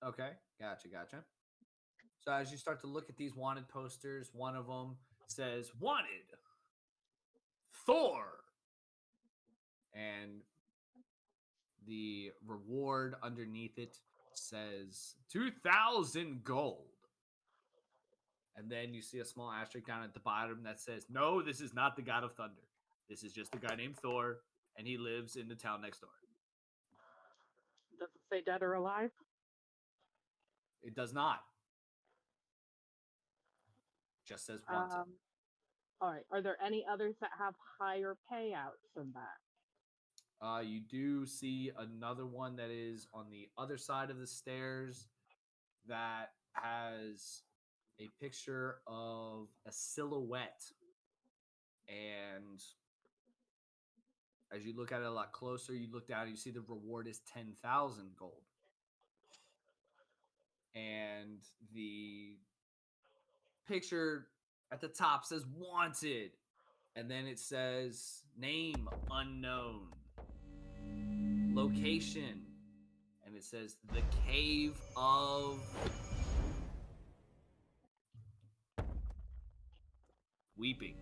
A: Okay, gotcha. So as you start to look at these wanted posters, one of them says "Wanted Thor," and the reward underneath it says 2,000 gold. And then you see a small asterisk down at the bottom that says, "No, this is not the God of Thunder. This is just a guy named Thor, and he lives in the town next door."
D: Does it say dead or alive?
A: It does not. Just says wanted.
D: All right. Are there any others that have higher payouts than that?
A: You do see another one that is on the other side of the stairs that has a picture of a silhouette. And as you look at it a lot closer, you look down and you see the reward is 10,000 gold. And the picture at the top says wanted. And then it says name unknown, location, and it says the cave of weeping.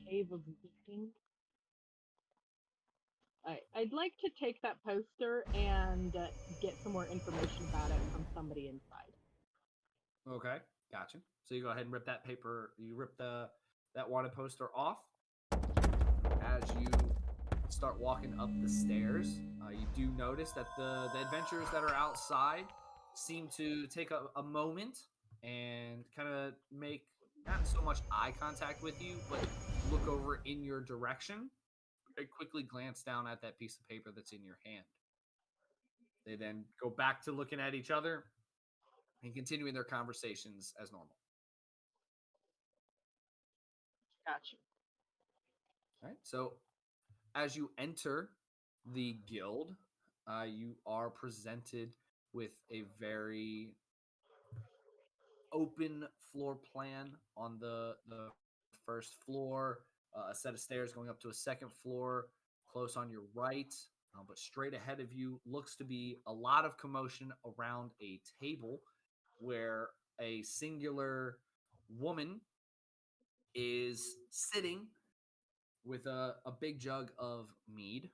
D: Cave of Weeping. I'd like to take that poster and get some more information about it from somebody inside.
A: Okay, gotcha. So you go ahead and rip that paper. You rip that wanted poster off. As you start walking up the stairs, you do notice that the adventurers that are outside seem to take a moment and kind of make not so much eye contact with you, but look over in your direction. They quickly glance down at that piece of paper that's in your hand. They then go back to looking at each other and continuing their conversations as normal.
D: Gotcha.
A: All right. So as you enter the guild, you are presented with a very open floor plan on the first floor, a set of stairs going up to a second floor close on your right, but straight ahead of you looks to be a lot of commotion around a table where a singular woman is sitting with a big jug of mead,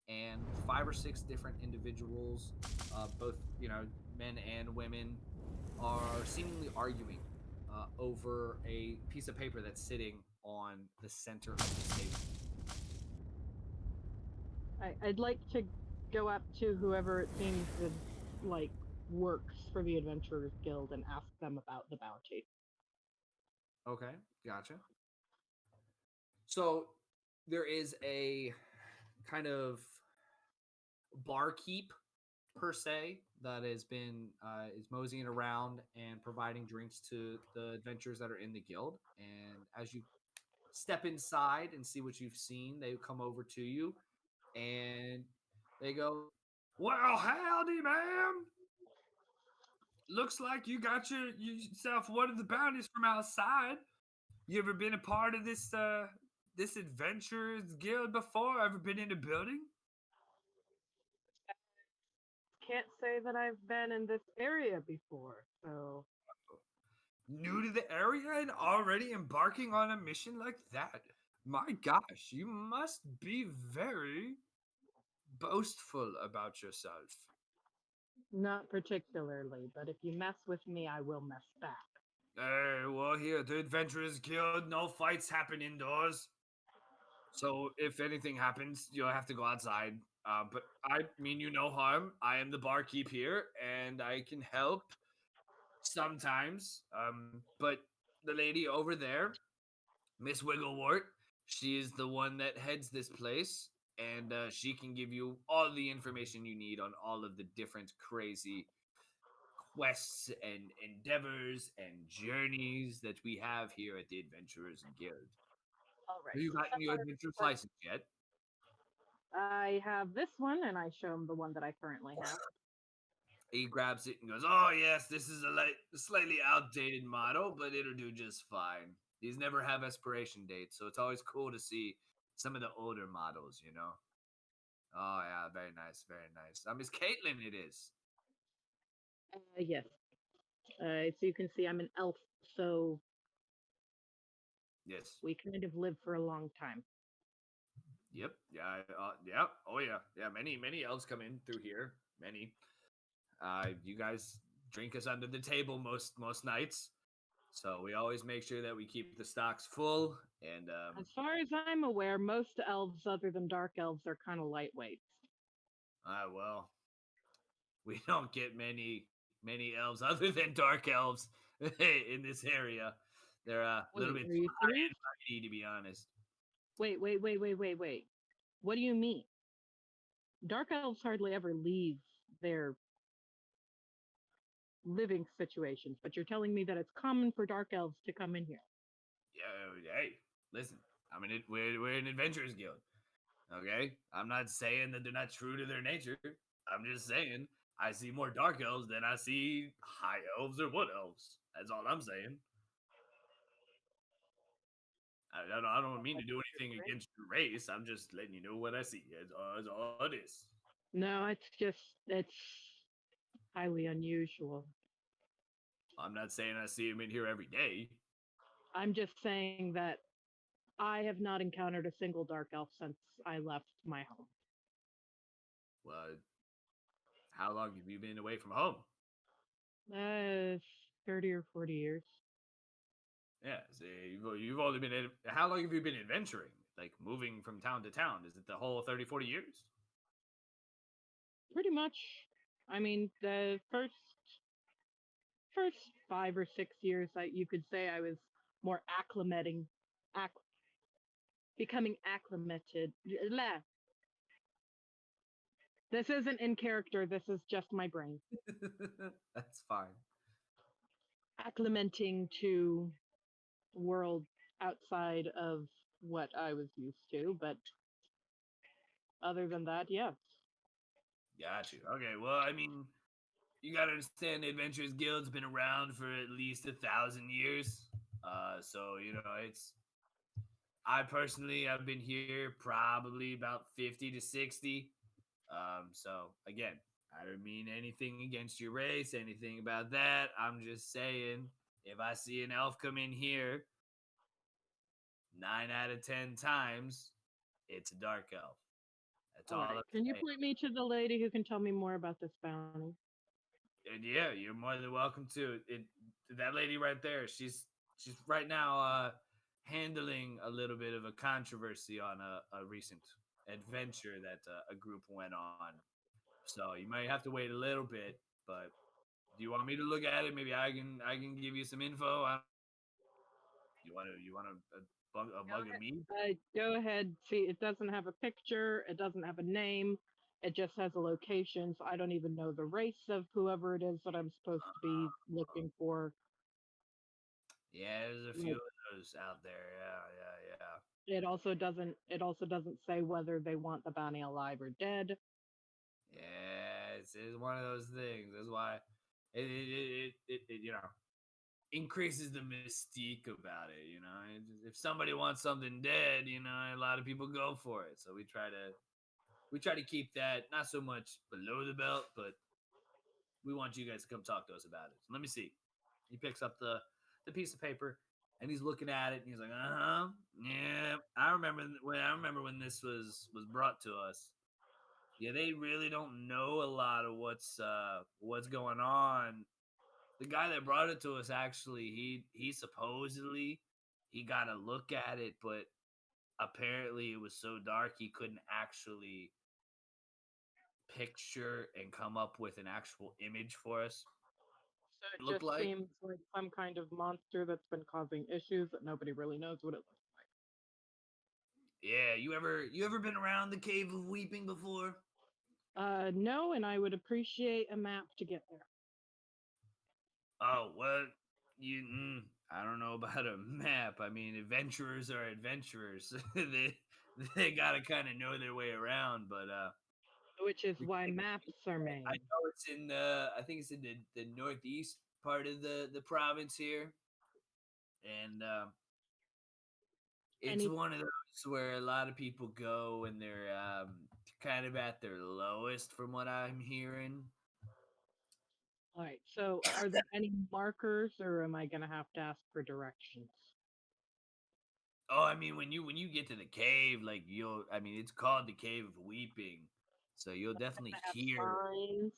A: and 5 or 6 different individuals, both men and women, are seemingly arguing over a piece of paper that's sitting on the center of the table.
D: I'd like to go up to whoever it seems is like works for the Adventurers Guild and ask them about the bounty.
A: Okay, gotcha. So there is a kind of barkeep per se that has been is moseying around and providing drinks to the adventurers that are in the guild. And as you step inside and see what you've seen, they come over to you and they go, "Well, howdy, ma'am. Looks like you got yourself one of the bounties from outside. You ever been a part of this this adventurers guild before? Ever been in a building?"
D: Can't say that I've been in this area before, so.
A: New to the area and already embarking on a mission like that? My gosh, you must be very boastful about yourself.
D: Not particularly, but if you mess with me, I will mess back.
A: Well, here, the Adventurers Guild, no fights happen indoors. So if anything happens, you'll have to go outside. But I mean you no harm. I am the barkeep here, and I can help sometimes. But the lady over there, Miss Wigglewort, she is the one that heads this place, and she can give you all the information you need on all of the different crazy quests and endeavors and journeys that we have here at the Adventurers Guild.
D: All right.
A: Have you gotten your adventurer's license yet?
D: I have this one, and I show him the one that I currently have.
A: He grabs it and goes, "Oh yes, this is a slightly outdated model, but it'll do just fine. These never have expiration dates, so it's always cool to see some of the older models, you know." Oh yeah, very nice, very nice. Miss Kaitlyn, it is.
D: Yes. So you can see I'm an elf, so
A: Yes.
D: we kind of live for a long time.
A: Yep. Yeah. Yeah. Oh yeah. Yeah. Many elves come in through here. Many. You guys drink us under the table most nights, so we always make sure that we keep the stocks full. And
D: as far as I'm aware, most elves, other than dark elves, are kind of lightweights.
A: well, we don't get many many elves other than dark elves in this area. They're a little
D: Wait,
A: bit
D: are you
A: high
D: serious?
A: and mighty, to be honest.
D: Wait. What do you mean? Dark elves hardly ever leave their living situations, but you're telling me that it's common for dark elves to come in here.
A: Yeah, hey, listen. We're an adventurers guild. Okay, I'm not saying that they're not true to their nature. I'm just saying I see more dark elves than I see high elves or wood elves. That's all I'm saying. I don't mean to do anything against your race. I'm just letting you know what I see. That's all it is.
D: No, it's highly unusual.
A: I'm not saying I see them in here every day.
D: I'm just saying that I have not encountered a single dark elf since I left my home.
A: Well, how long have you been away from home?
D: 30 or 40 years.
A: Yeah, see, you've only been. How long have you been adventuring? Like moving from town to town? Is it the whole 30, 40 years?
D: Pretty much. I mean, the first 5 or 6 years, you could say I was more acc- becoming acclimated. This isn't in character. This is just my brain
A: That's fine.
D: acclimating to the world outside of what I was used to. But other than that, yes.
A: Got you. Okay, well, I mean, you gotta understand the Adventurers Guild's been around for at least 1,000 years. So you know, it's I personally I've been here probably about 50 to 60. So again, I don't mean anything against your race, anything about that. I'm just saying if I see an elf come in here, 9 out of 10 times, it's a dark elf. That's
D: All
A: all
D: right.
A: I'm
D: Can you
A: saying.
D: point me to the lady who can tell me more about this bounty?
A: And yeah, you're more than welcome to it. That lady right there, she's right now handling a little bit of a controversy on a recent adventure that a group went on. So you might have to wait a little bit, but do you want me to look at it? Maybe I can give you some info. You want a mug of mead?
D: Go ahead. See, it doesn't have a picture. It doesn't have a name. It just has a location. So I don't even know the race of whoever it is that I'm supposed to be looking for.
A: Yeah, there's a few of those out there. Yeah.
D: It also doesn't say whether they want the bounty alive or dead.
A: Yeah, it's one of those things. That's why it you know increases the mystique about it. You know, if somebody wants something dead, you know, a lot of people go for it. So we try to keep that not so much below the belt, but we want you guys to come talk to us about it. So let me see. He picks up the piece of paper and he's looking at it and he's like, yeah. I remember when this was brought to us. Yeah, they really don't know a lot of what's going on. The guy that brought it to us actually, he supposedly he got a look at it, but apparently it was so dark he couldn't actually picture and come up with an actual image for us.
D: So it
A: Look
D: just
A: like
D: seems like some kind of monster that's been causing issues that nobody really knows what it looks
A: yeah, you ever been around the Cave of Weeping before?
D: like. No, and I would appreciate a map to get there.
A: Oh, what? I don't know about a map. I mean, adventurers are adventurers. They gotta kind of know their way around. But
D: Which is
A: we
D: why
A: can-
D: maps are
A: I
D: made.
A: know it's in I think it's in the northeast part of the province here, and it's
D: Any
A: one of those where a lot of people go when they're kind of at their lowest, from what I'm hearing.
D: All right. So, are there any markers, or am I gonna have to ask for directions?
A: Oh, I mean, when you get to the cave, like I mean, it's called the Cave of Weeping, so you'll definitely
D: I have signs.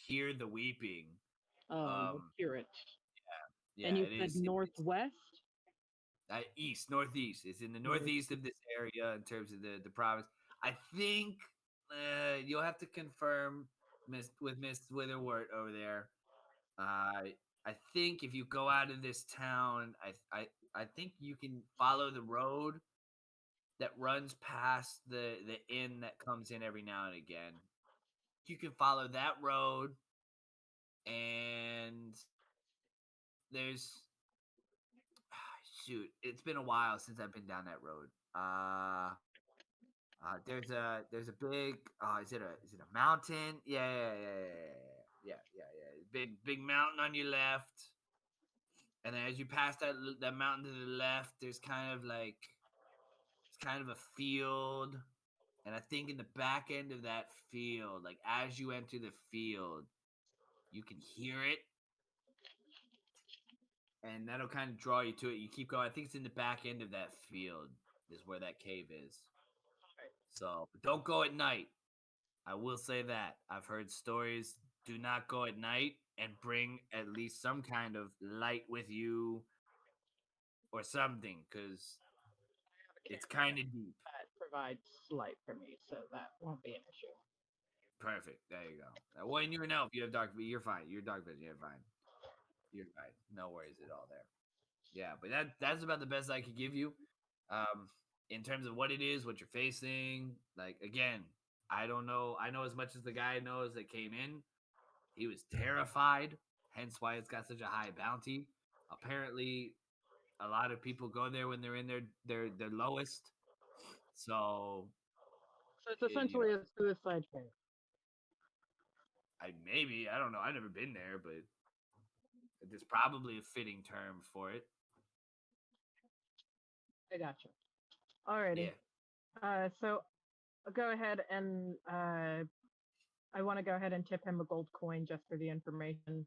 A: hear the weeping.
D: Oh, we'll
A: Um,
D: hear it.
A: yeah,
D: And you
A: it
D: said
A: is.
D: northwest.
A: East, northeast. It's in the
D: North.
A: northeast of this area in terms of the province. I think you'll have to confirm with Miss Witherwort over there. I think if you go out of this town, I think you can follow the road that runs past the inn that comes in every now and again. You can follow that road, and there's shoot, it's been a while since I've been down that road. There's a big is it a mountain? Yeah. Big mountain on your left, and then as you pass that mountain to the left, there's kind of like it's kind of a field, and I think in the back end of that field, like as you enter the field, you can hear it, and that'll kind of draw you to it. You keep going. I think it's in the back end of that field is where that cave is. So, but don't go at night. I will say that. I've heard stories. Do not go at night and bring at least some kind of light with you or something, because it's kind of deep.
D: That provides light for me, so that won't be an issue.
A: Perfect. There you go. Well, and you know, if you have dark, you're fine. You're dark vision. You're fine. You're fine. No worries at all there. Yeah, but that's about the best I could give you. In terms of what it is, what you're facing. Like again, I don't know. I know as much as the guy knows that came in. He was terrified, hence why it's got such a high bounty. Apparently, a lot of people go there when they're in their lowest. So
D: So it's essentially a suicide cave.
A: I don't know. I've never been there, but there's probably a fitting term for it.
D: I gotcha. Alrighty.
A: Yeah.
D: So I'll go ahead and I want to go ahead and tip him a gold coin just for the information,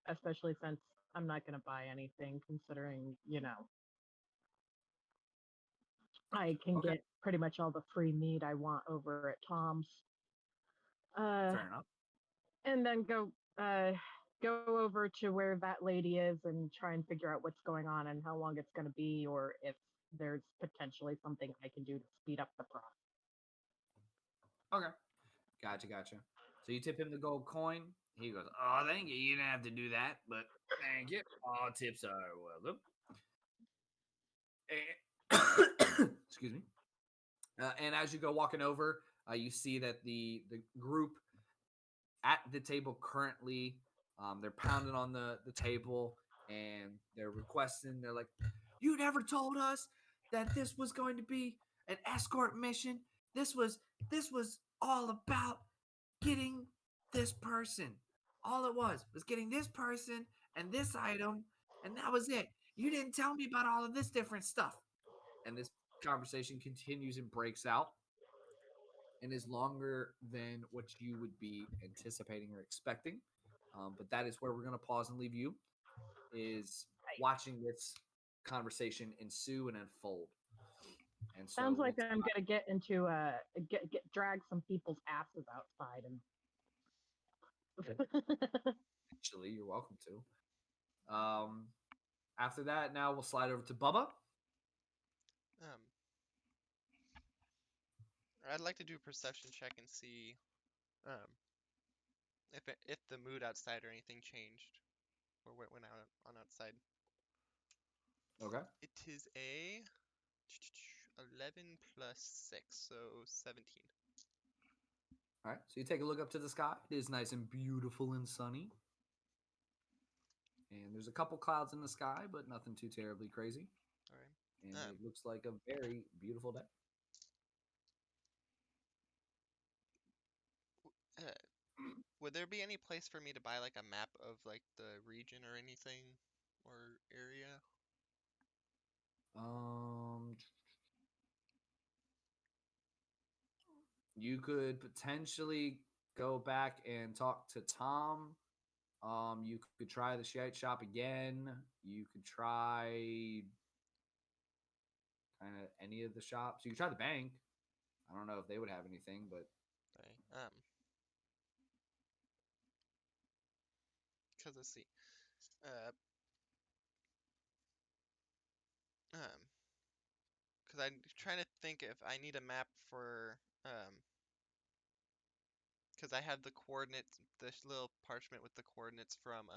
D: especially since I'm not going to buy anything, considering I can
A: Okay.
D: get pretty much all the free meat I want over at Tom's.
A: Fair enough.
D: And then go over to where that lady is and try and figure out what's going on and how long it's going to be, or if there's potentially something I can do to speed up the process.
A: Okay. Gotcha. So you tip him the gold coin. He goes, "Oh, thank you. You didn't have to do that, but thank you. All tips are welcome." Excuse me. And as you go walking over, you see that the group at the table currently, they're pounding on the table and they're requesting. They're like, "You never told us that this was going to be an escort mission. This was all about getting this person. All it was getting this person and this item, and that was it. You didn't tell me about all of this different stuff." And this conversation continues and breaks out and is longer than what you would be anticipating or expecting. But that is where we're going to pause and leave you, is watching this conversation ensue and unfold. And so
D: Sounds like I'm gonna get into get drag some people's asses outside and.
A: Actually, you're welcome to. After that, now we'll slide over to Bubba.
B: I'd like to do a perception check and see if the mood outside or anything changed or what went out on outside.
A: Okay.
B: It is a 11 plus 6, so 17.
A: All right. So you take a look up to the sky. It is nice and beautiful and sunny. And there's a couple clouds in the sky, but nothing too terribly crazy.
B: All right.
A: And it looks like a very beautiful day.
B: Would there be any place for me to buy like a map of like the region or anything or area?
A: You could potentially go back and talk to Tom. You could try the Shiite shop again. You could try kind of any of the shops. You could try the bank. I don't know if they would have anything, but
B: because let's see, because I'm trying to think if I need a map for Because I have the coordinates, this little parchment with the coordinates from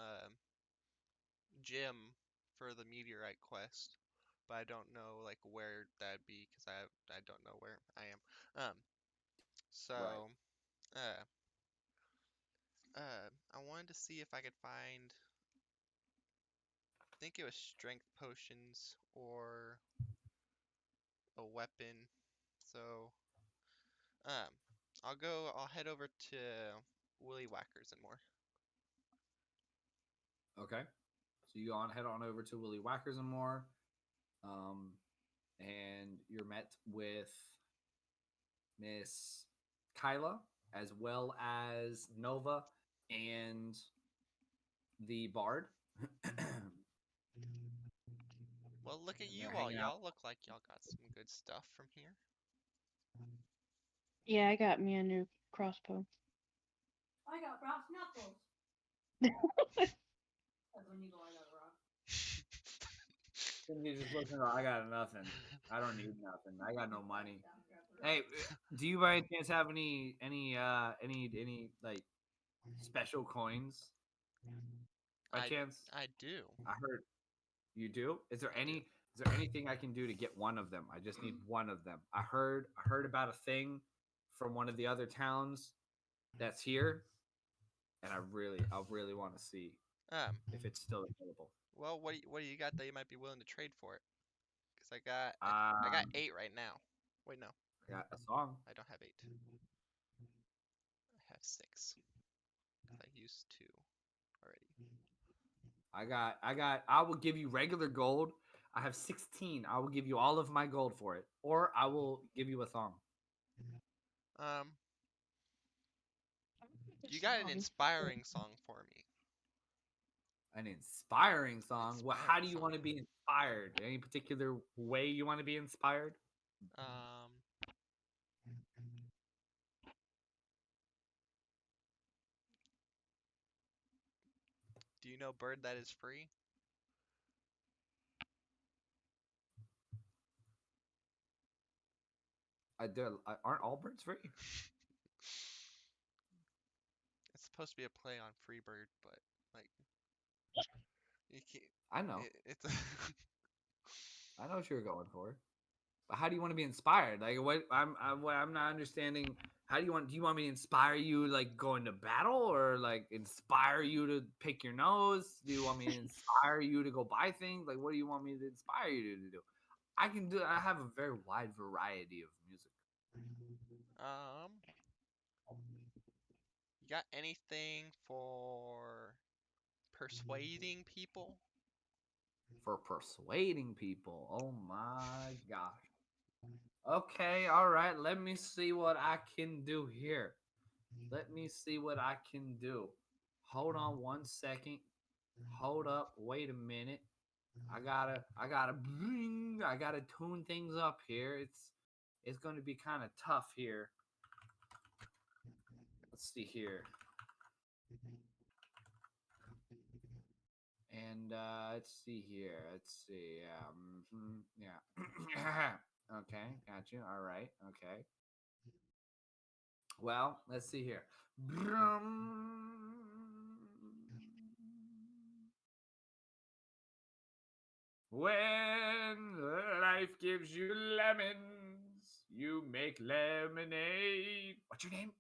B: Jim for the meteorite quest, but I don't know like where that'd be because I don't know where I am. So uh I wanted to see if I could find. I think it was strength potions or a weapon. So um I'll head over to Willy Whackers and more.
A: Okay. So you head on over to Willy Whackers and more. And you're met with Miss Kyla as well as Nova and the Bard.
B: Well, look at
A: And they're
B: you all.
A: hanging out.
B: Y'all look like y'all got some good stuff from here.
E: Yeah, I got me a new crossbow.
F: I got brass knuckles. That's when you go, I got a rock.
A: Cindy just looking around, I got nothing. I don't need nothing. I got no money. Hey, do you by any chance have any like special coins? By chance?
B: I do.
A: I heard you do. Is there
B: I do.
A: anything I can do to get one of them? I just need one of them. I heard about a thing from one of the other towns that's here, and I really want to see if it's still available.
B: Well, what do you got that you might be willing to trade for it? Because I got 8 right now. Wait, no.
A: I got a song.
B: I don't have 8. I have 6. I used 2 already.
A: I will give you regular gold. I have 16. I will give you all of my gold for it. Or I will give you a thong.
B: You got an inspiring song for me.
A: An inspiring song? Well, how do you
B: Song.
A: want to be inspired? Any particular way you want to be inspired?
B: Do you know Bird That Is Free?
A: Aren't all birds free?
B: It's supposed to be a play on Freebird, but like you can't.
A: I know.
B: It's.
A: I know what you're going for. But how do you want to be inspired? Like what I'm not understanding. How do you want me to inspire you like going to battle or like inspire you to pick your nose? Do you want me to inspire you to go buy things? Like what do you want me to inspire you to do? I have a very wide variety of music.
B: You got anything for persuading people?
A: For persuading people. Oh my gosh. Okay, all right. Let me see what I can do here. Let me see what I can do. Hold on 1 second. Hold up. Wait a minute. I gotta tune things up here. It's gonna be kind of tough here. Let's see here. And let's see here. Let's see. Yeah. Okay, got you. All right. Okay. Well, let's see here. When life gives you lemons, you make lemonade. What's your name?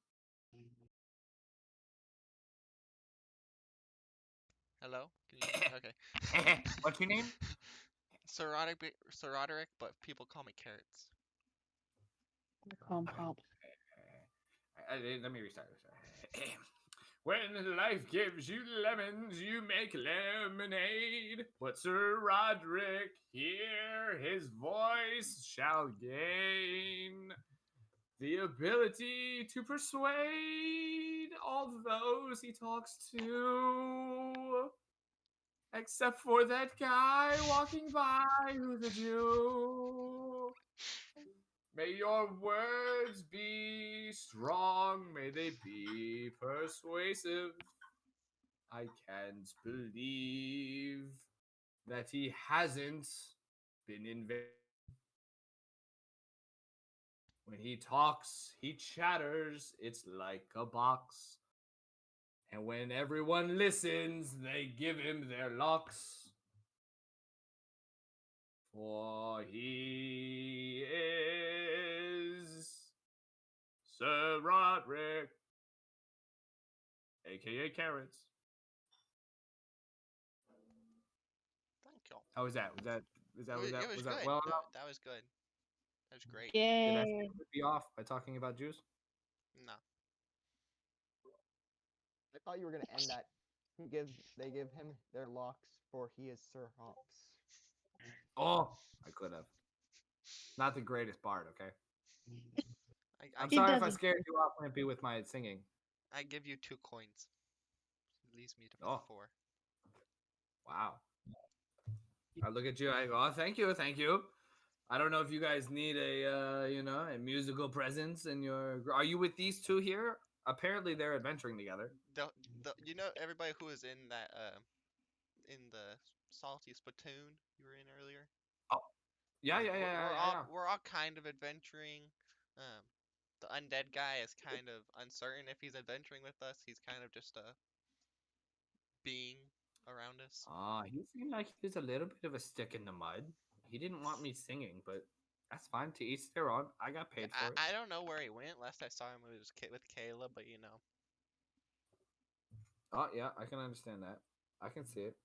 B: Hello? Can you? Okay.
A: What's your name?
B: Sir Roderick, but people call me Carrots.
A: Let me restart. When life gives you lemons, you make lemonade. But Sir Roderick here, his voice shall gain the ability to persuade all those he talks to. Except for that guy walking by who's a Jew. May your words be strong, may they be persuasive. I can't believe that he hasn't been invaded. When he talks, he chatters. It's like a box. And when everyone listens, they give him their locks. For he is Sir Roderick, aka Carrots.
B: Thank you.
A: How was that? Was that
B: It was good.
A: well enough?
B: That was good. That was great.
A: Did I
E: Yay.
A: be off by talking about Jews?
B: No.
C: I thought you were gonna end that. They give him their locks, for he is Sir Hawks.
A: Oh, I could have. Not the greatest bard, okay? I'm
E: He
A: sorry if I
E: doesn't.
A: scared you off, Wimpy, with my singing.
B: I give you 2 coins. It leaves me to
A: Oh.
B: 4.
A: Wow. I look at you. I go, oh, thank you, thank you. I don't know if you guys need a, a musical presence in your. Are you with these two here? Apparently, they're adventuring together.
B: You know everybody who was in that in the salty spittoon you were in earlier?
A: Oh, yeah.
B: We're all kind of adventuring. Um, the undead guy is kind of uncertain if he's adventuring with us. He's kind of just a being around us.
A: He seemed like he was a little bit of a stick in the mud. He didn't want me singing, but that's fine. To each their own. I got paid for it.
B: I don't know where he went. Last I saw him, it was with Kayla, but you know.
A: Oh, yeah, I can understand that. I can see it.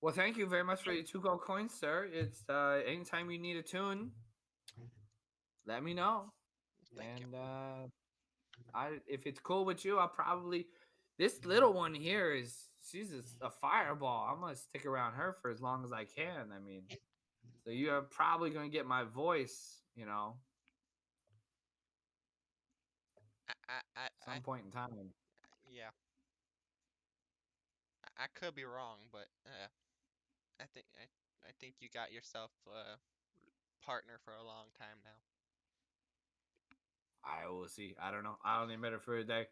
A: Well, thank you very much for your 2 gold coins, sir. It's anytime you need a tune, let me know.
B: Thank you.
A: If it's cool with you, I'll probably this little one here she's a fireball. I'm gonna stick around her for as long as I can. I mean, so you are probably gonna get my voice, some point in time.
B: Yeah. I could be wrong, but I think you got yourself a partner for a long time now.
A: I will see. I don't know. I only met her for a day.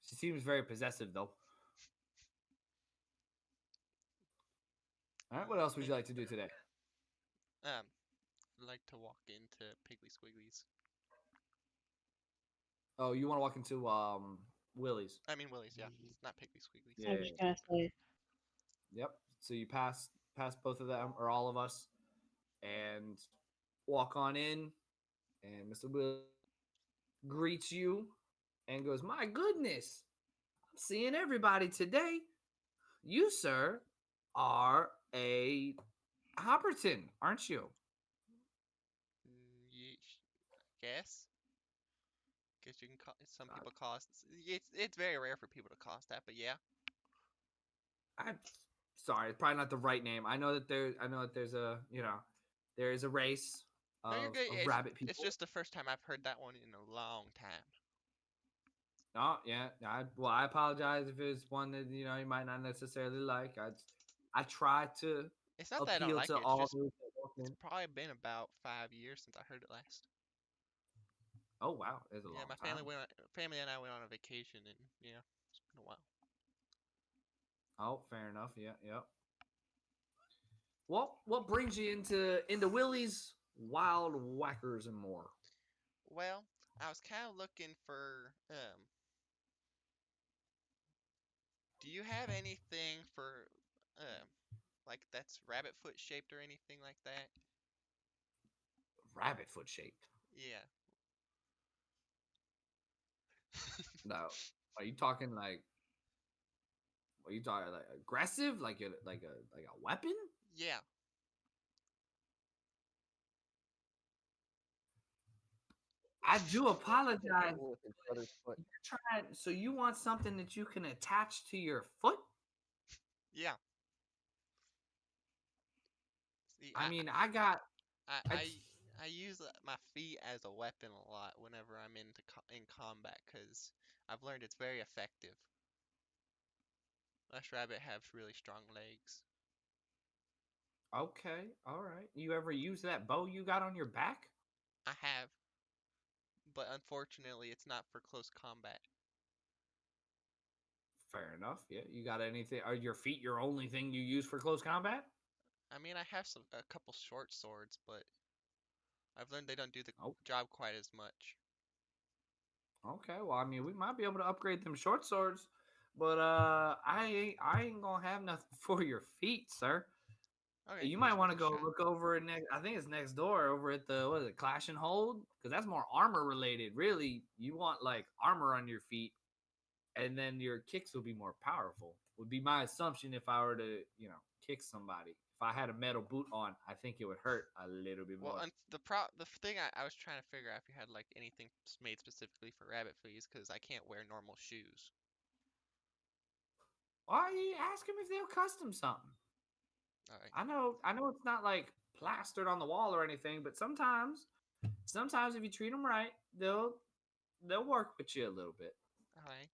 A: She seems very possessive, though. All right. What else would you like to do today?
B: I'd like to walk into Piggly Squigglies.
A: Oh, you want to walk into Willie's?
B: I mean Willie's, yeah. It's not Piggly Squigglies.
A: Yeah.
E: I was gonna say.
A: Yep. So you pass both of them or all of us, and walk on in, and Mr. Will greets you and goes, "My goodness, I'm seeing everybody today. You, sir, are a Hopperton, aren't you?"
B: Guess. Guess you can call some people call us. It's very rare for people to call us that, but yeah.
A: I'm sorry, it's probably not the right name. I know that there's a there is a race
B: No, you're
A: of
B: good.
A: rabbit people.
B: It's just the first time I've heard that one in a long time.
A: Oh yeah, I apologize if it's one that you might not necessarily like. I try to
B: It's not that I don't
A: appeal
B: like
A: to
B: it.
A: all
B: It's just
A: those that walk in.
B: it's probably been about 5 years since I heard it last.
A: Oh wow, it's a
B: Yeah,
A: long
B: my
A: time.
B: family and I went on a vacation, and yeah, it's been a while.
A: Oh, fair enough. Yeah, yep. What brings you into Willie's Wild Whackers and more?
B: Well, I was kind of looking for do you have anything for like that's rabbit foot shaped or anything like that?
A: Rabbit foot shaped.
B: Yeah.
A: No, are you talking like? Are you talking like aggressive, like a weapon?
B: Yeah.
A: I do apologize.
C: With his brother's foot.
A: So you want something that you can attach to your foot?
B: Yeah. See,
A: I mean, I got.
B: I use my feet as a weapon a lot whenever I'm in combat because I've learned it's very effective. Us rabbit have really strong legs.
A: Okay, all right. You ever use that bow you got on your back?
B: I have, but unfortunately, it's not for close combat.
A: Fair enough. Yeah, you got anything? Are your feet your only thing you use for close combat?
B: I mean, I have a couple short swords, but I've learned they don't do the
A: Oh.
B: job quite as much.
A: Okay, well, I mean, we might be able to upgrade them short swords, but I ain't gonna have nothing for your feet, sir.
B: Okay,
A: You might
B: it's
A: want
B: worth
A: to
B: a
A: go
B: shot.
A: look over it next. I think it's next door over at the what is it, Clash and Hold, because that's more armor related. Really, you want like armor on your feet, and then your kicks will be more powerful. Would be my assumption if I were to, kick somebody. If I had a metal boot on, I think it would hurt a little bit
B: Well,
A: more.
B: and the thing I was trying to figure out if you had like anything made specifically for rabbit fleas, because I can't wear normal shoes.
A: Why you ask them if they'll custom something?
B: All right.
A: I know it's not like plastered on the wall or anything, but sometimes if you treat them right, they'll work with you a little bit.
B: All right.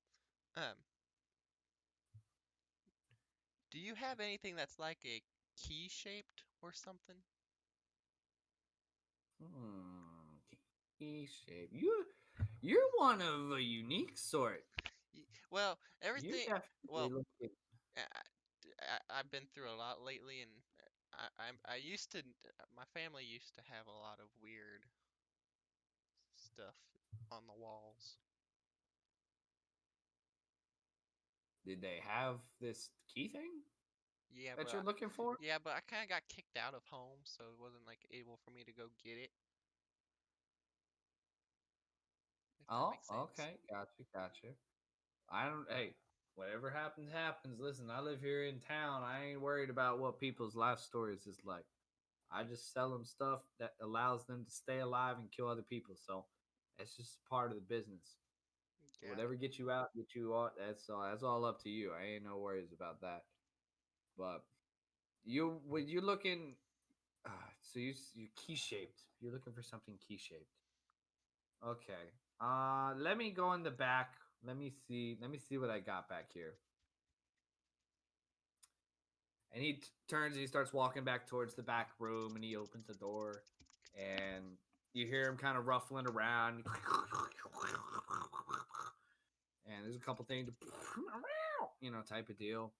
B: Do you have anything that's like a key shaped or something?
A: Key shape. You're one of a unique sort.
B: Well,
A: You
B: everything.
A: definitely
B: Well,
A: look it.
B: I've been through a lot lately, and I used to. My family used to have a lot of weird stuff on the walls.
A: Did they have this key thing
B: Yeah,
A: that
B: but
A: you're looking for?
B: yeah, but I kind of got kicked out of home, so it wasn't like able for me to go get it. If that
A: Oh,
B: makes sense.
A: okay. Gotcha. I don't. Hey, whatever happens, happens. Listen, I live here in town. I ain't worried about what people's life stories is like. I just sell them stuff that allows them to stay alive and kill other people. So it's just part of the business.
B: Got
A: Whatever
B: it.
A: gets you out, get you out. That's all up to you. I ain't no worries about that. But you looking? So you key shaped. You're looking for something key shaped. Okay. Let me go in the back. Let me see. Let me see what I got back here. And he turns and he starts walking back towards the back room and he opens the door and you hear him kind of ruffling around. And there's a couple things, type of deal.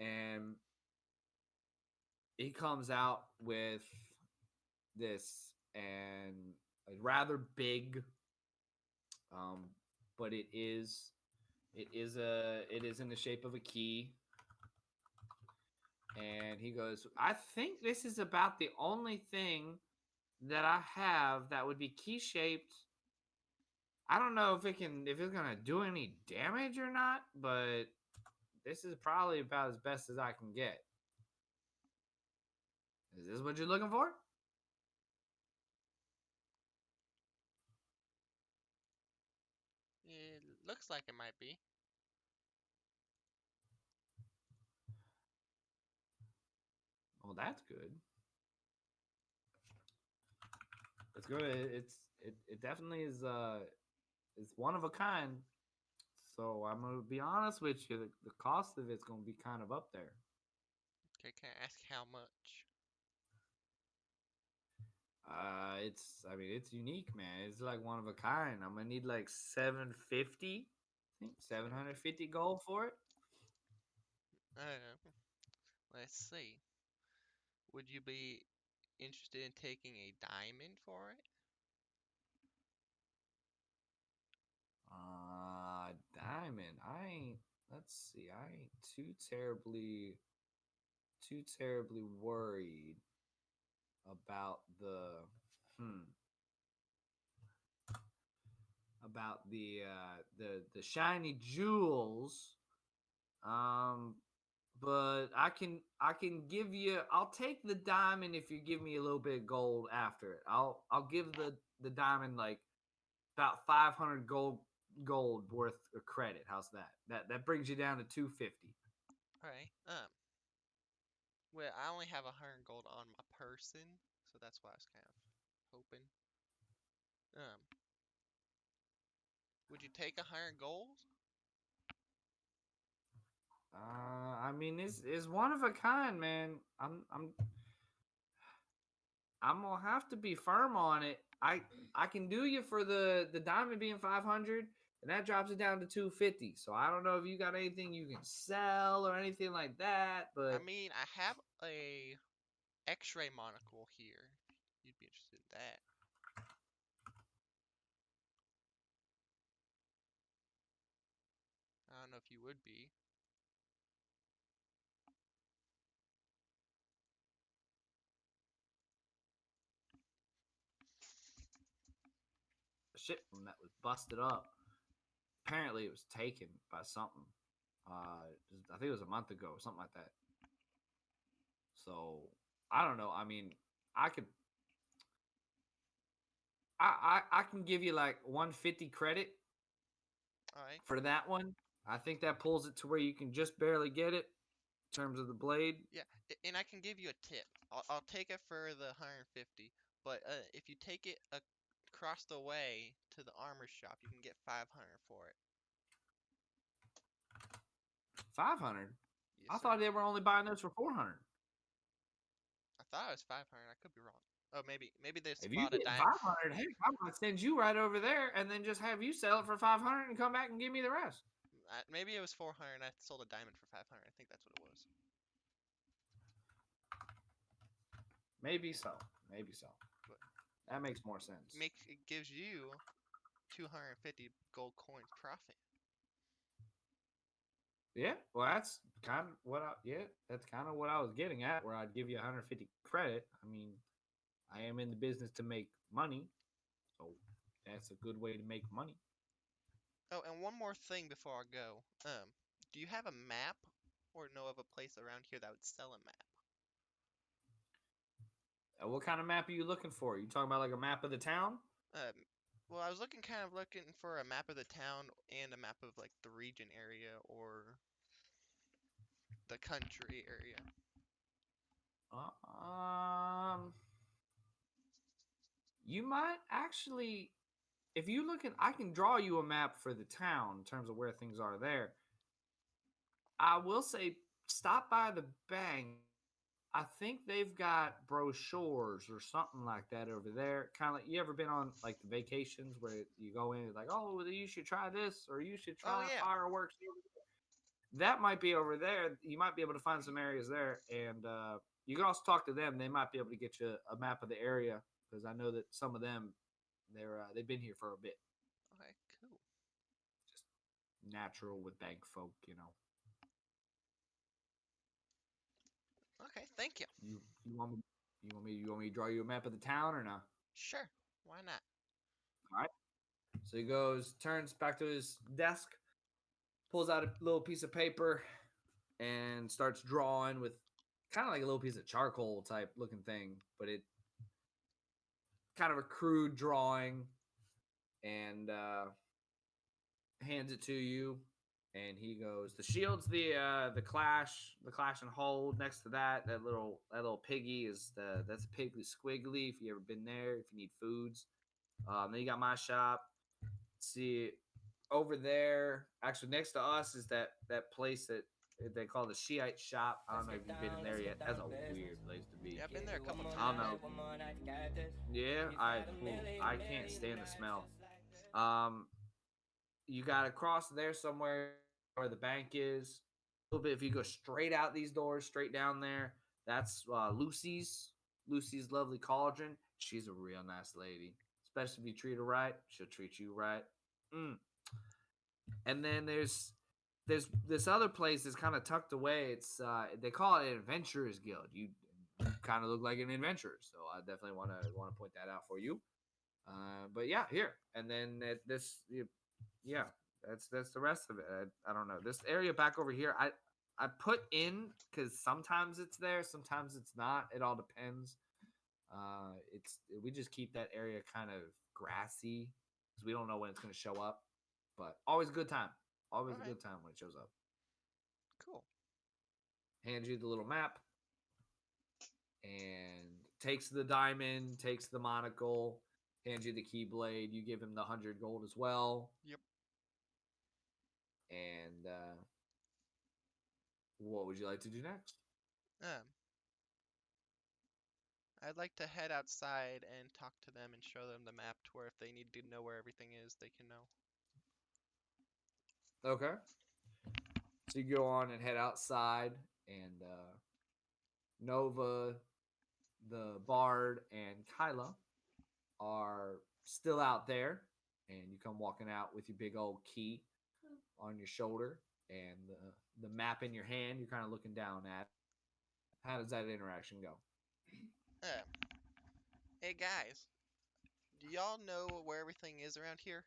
A: And he comes out with this and a rather big, but it is in the shape of a key. And he goes, I think this is about the only thing that I have that would be key shaped. I don't know if it's gonna do any damage or not, but this is probably about as best as I can get. Is this what you're looking for?
B: It looks like it might be.
A: Well, that's good. It's good. It definitely is it's one of a kind. So I'm gonna be honest with you. The cost of it's gonna be kind of up there.
B: Okay, can I ask how much?
A: I mean, it's unique, man. It's like one of a kind. I'm gonna need like 750. I think 750 gold for it.
B: I don't know. Let's see. Would you be interested in taking a diamond for it?
A: Diamond. I ain't. Let's see. I ain't too terribly worried about hmm about the shiny jewels. Um, but I can give you. I'll take the diamond if you give me a little bit of gold after it. I'll give the diamond like about 500 gold worth of credit. How's that? That brings you down to 250.
B: All right. Well, I only have 100 gold on my person, so that's why I was kind of hoping. Um, would you take 100 gold?
A: I mean, it's one of a kind, man. I'm gonna have to be firm on it. I can do you for the diamond being 500, and that drops it down to 250. So I don't know if you got anything you can sell or anything like that,
B: I
A: but
B: mean, I have a X-ray monocle here. You'd be interested in that. I don't know if you would be.
A: The ship from that was busted up. Apparently, it was taken by something. I think it was a month ago or something like that. So I don't know. I mean, I could. I can give you like 150 credit
B: All right.
A: for that one. I think that pulls it to where you can just barely get it in terms of the blade.
B: Yeah, and I can give you a tip. I'll take it for the 150, but if you take it across the way to the armor shop, you can get 500 for it.
A: 500.
B: Yes,
A: I
B: sir.
A: thought they were only buying those for 400.
B: I thought it was 500. I could be wrong. Oh, maybe they
A: If you
B: spot a
A: get
B: dime.
A: 500, heck, I might send you right over there and then just have you sell it for 500 and come back and give me the rest.
B: Maybe it was 400 and I sold a diamond for 500. I think that's what it was.
A: Maybe so. Maybe so.
B: But
A: That makes more sense.
B: it gives you 250 gold coins profit.
A: Yeah, well, that's kind of what that's kind of what I was getting at, where I'd give you 150 credit. I mean, I am in the business to make money, so that's a good way to make money.
B: Oh, and one more thing before I go. Do you have a map or know of a place around here that would sell a map?
A: What kind of map are you looking for? You talking about like a map of the town?
B: Well, I was looking for a map of the town and a map of like the region area or the country area.
A: You might actually, if you look at, I can draw you a map for the town in terms of where things are there. I will say, stop by the bank. I think they've got brochures or something like that over there. Kind of like, you ever been on like the vacations where you go in and like, oh, you should try this or you should try
B: yeah.
A: fireworks. That might be over there. You might be able to find some areas there, and you can also talk to them. They might be able to get you a map of the area because I know that some of them they've been here for a bit.
B: Okay, cool.
A: Just natural with bank folk, you know.
B: Okay, thank you.
A: You want me to draw you a map of the town or not?
B: Sure, why not?
A: All right. So he goes, turns back to his desk, pulls out a little piece of paper, and starts drawing with kind of like a little piece of charcoal type looking thing, but it kind of a crude drawing, and hands it to you. And he goes, the shield's the clash and hold. Next to that little piggy is that's a Piggly Squiggly. If you ever been there, if you need foods. Then you got my shop. See, over there, actually next to us is that place that they call the Shiite shop. I don't know if you've been in there yet. That's a weird place to be.
B: Yeah, I've been there a couple times.
A: I don't know. Yeah, I can't stand the smell. You got to cross there somewhere where the bank is. A little bit. If you go straight out these doors, straight down there, that's Lucy's lovely cauldron. She's a real nice lady. Especially if you treat her right, she'll treat you right. And then there's this other place that's kind of tucked away. It's they call it an adventurers guild. You kind of look like an adventurer, so I definitely want to point that out for you. But yeah, here and then yeah, that's the rest of it. I don't know this area back over here. I put in because sometimes it's there, sometimes it's not. It all depends. We just keep that area kind of grassy because we don't know when it's going to show up. But always a good time. Always a good time when it shows up.
B: Cool.
A: Hands you the little map and takes the diamond, takes the monocle, hands you the keyblade. You give him the 100 gold as well.
B: Yep.
A: And what would you like to do next?
B: I'd like to head outside and talk to them and show them the map to where if they need to know where everything is, they can know.
A: Okay. So you go on and head outside, and Nova, the Bard, and Kyla are still out there, and you come walking out with your big old key on your shoulder and the map in your hand. You're kind of looking down at. How does that interaction go?
B: Hey guys, do y'all know where everything is around here?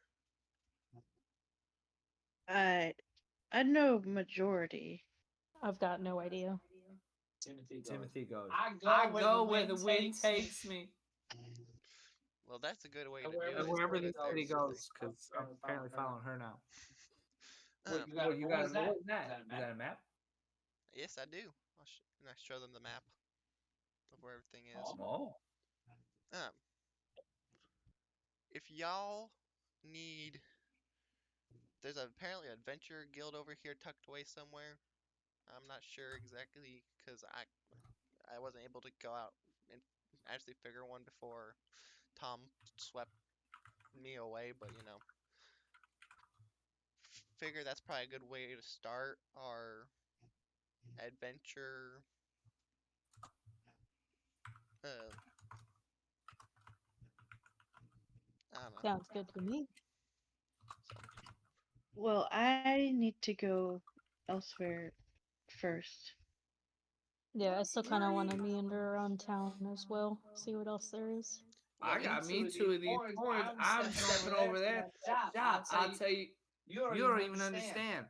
E: I know majority.
G: I've got no idea.
A: Timothy goes, I go where the wind takes me.
B: Well, that's a good way to do
A: And
B: it.
A: wherever the
B: right there.
A: city goes, because I'm apparently following her now.
B: Um,
A: What you got? What is that? Is that a map?
B: yes, I do. And I show them the map of where everything is.
A: Oh.
B: Um, if y'all need, there's apparently an adventure guild over here tucked away somewhere. I'm not sure exactly because I wasn't able to go out and actually figure one before Tom swept me away, but you know, figure that's probably a good way to start our adventure. I don't know.
G: Sounds good to me.
E: Well, I need to go elsewhere first.
G: Yeah, I still kind of want to meander around town as well. See what else there is.
A: I got me two of these coins. I'm stepping over there. Shop, I'll tell you, you don't even understand.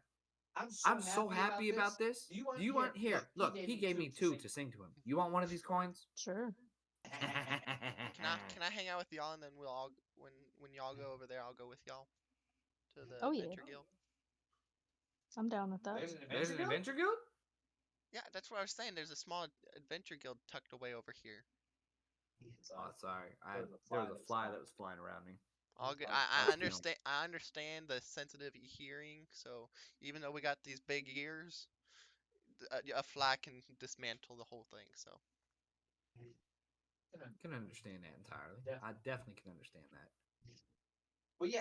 A: I'm so happy about this. Do you want here? Look, he gave me two to sing to him. You want one of these coins?
G: Sure.
B: Can I hang out with y'all and then we'll all when y'all go over there, I'll go with y'all to the
G: Oh, yeah.
B: adventure guild.
G: I'm down with that.
A: There's an adventure guild?
B: Yeah, that's what I was saying. There's a small adventure guild tucked away over here.
A: Oh, sorry. There was a fly that was flying around me.
B: All good.
A: I
B: I understand. I understand the sensitive hearing. So even though we got these big ears, a fly can dismantle the whole thing. So
A: I can understand that entirely. I definitely can understand that.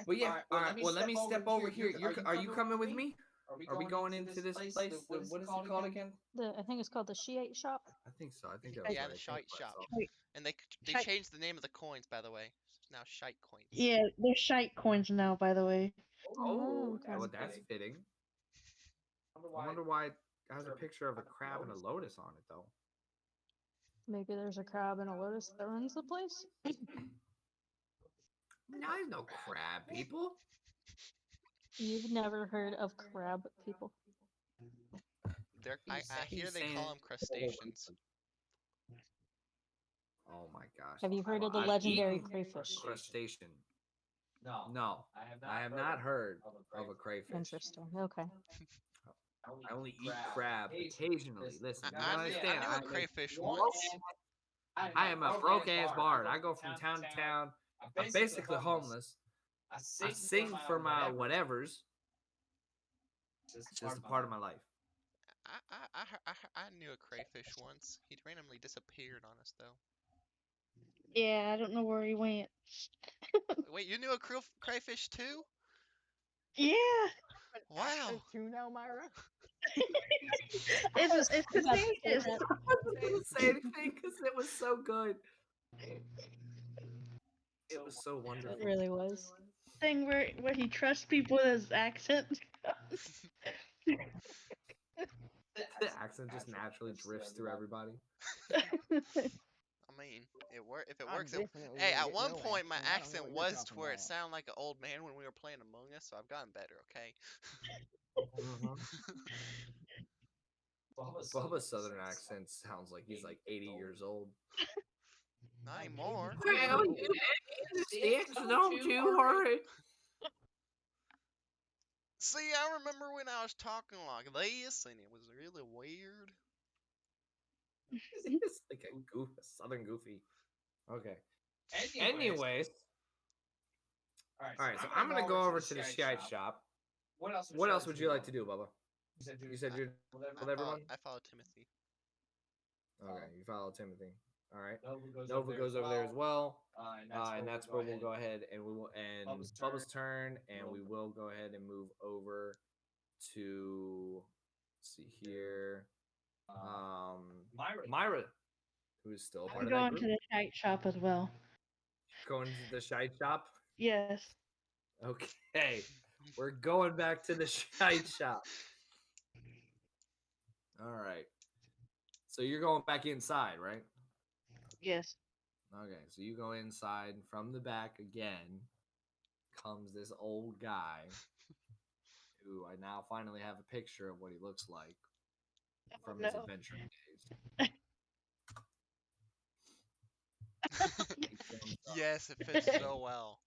A: But yeah, all right. Well, let me step over here. Are you coming with me? Are we going into this place? What is it called again?
G: I think it's called the Shiite shop.
A: I think so. I think that was
B: yeah,
A: right.
B: the Shite shop.
E: Wait,
B: And they
E: Shite.
B: changed the name of the coins, by the way. It's now Shite coins.
E: Yeah, they're Shite coins now, by the way.
A: Oh,
G: okay.
A: well, that's fitting. I wonder why it has a picture of a crab and a lotus on it, though.
G: Maybe there's a crab and a lotus that runs the place.
A: No, there's no crab people.
G: You've never heard of crab people?
B: I hear they call them crustaceans.
A: Oh my gosh.
G: Have you heard of the
A: I've
G: legendary
A: eaten
G: crayfish?
A: Crustacean. No, I have not heard of a crayfish.
G: Interesting. Okay.
A: I only eat crab occasionally. Listen, you
B: I
A: understand?
B: knew a crayfish once.
A: I am a broke ass bard. I go from town to town. I'm basically homeless. I sing for my whatevers. It's just a part of my life.
B: I knew a crayfish once. He randomly disappeared on us though.
E: Yeah, I don't know where he went.
B: Wait, you knew a crayfish too?
E: Yeah.
B: Wow.
C: Two now, Myra.
E: It's contagious.
A: I didn't say anything because it was so good. It was so wonderful.
G: It really was.
E: Thing where he trusts people with his accent.
A: The accent just naturally drifts through everybody.
B: I mean, if it works. Hey, at one point my accent was to where it sounded like an old man when we were playing Among Us, so I've gotten better. Okay.
A: Bubba's southern accent sounds like he's like 80 years old.
B: Not anymore.
A: Well, you sticks, don't you hurry.
B: See, I remember when I was talking like this, and it was really weird.
A: It's like a southern goofy. Okay. Anyways. All right, so I'm gonna go over to the Shiite shop. What else would you like to do, Bubba? You said you're with everyone?
B: I follow Timothy.
A: Okay, you follow Timothy. All right. Nova goes over there as well, and that's where we'll go ahead and we will end Bubba's turn, and we will go ahead and move over to let's see here, Myra, who is still part
E: I'm
A: of that
E: going
A: group.
E: to the Shite shop as well.
A: Going to the Shite shop?
E: Yes.
A: Okay. We're going back to the Shite shop. All right. So you're going back inside, right?
E: Yes.
A: Okay. So you go inside, and from the back again comes this old guy who I now finally have a picture of what he looks like from his
E: no.
A: adventuring days. He comes up,
B: Yes, it fits so well.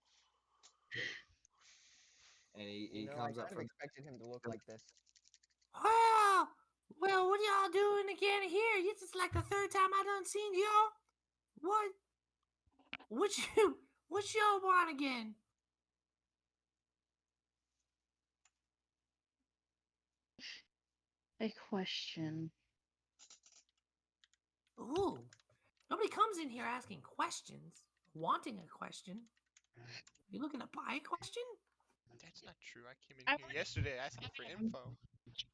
A: and he
C: You know, I
A: comes
C: kind
A: up
C: of
A: from.
C: expected him to look like this.
A: Well, what y'all doing again here? This is like the third time I done seen y'all. What y'all want again?
E: A question.
A: Ooh, nobody comes in here asking questions, wanting a question. You looking to buy a question?
B: That's not true. I came in here yesterday asking for info.
A: It's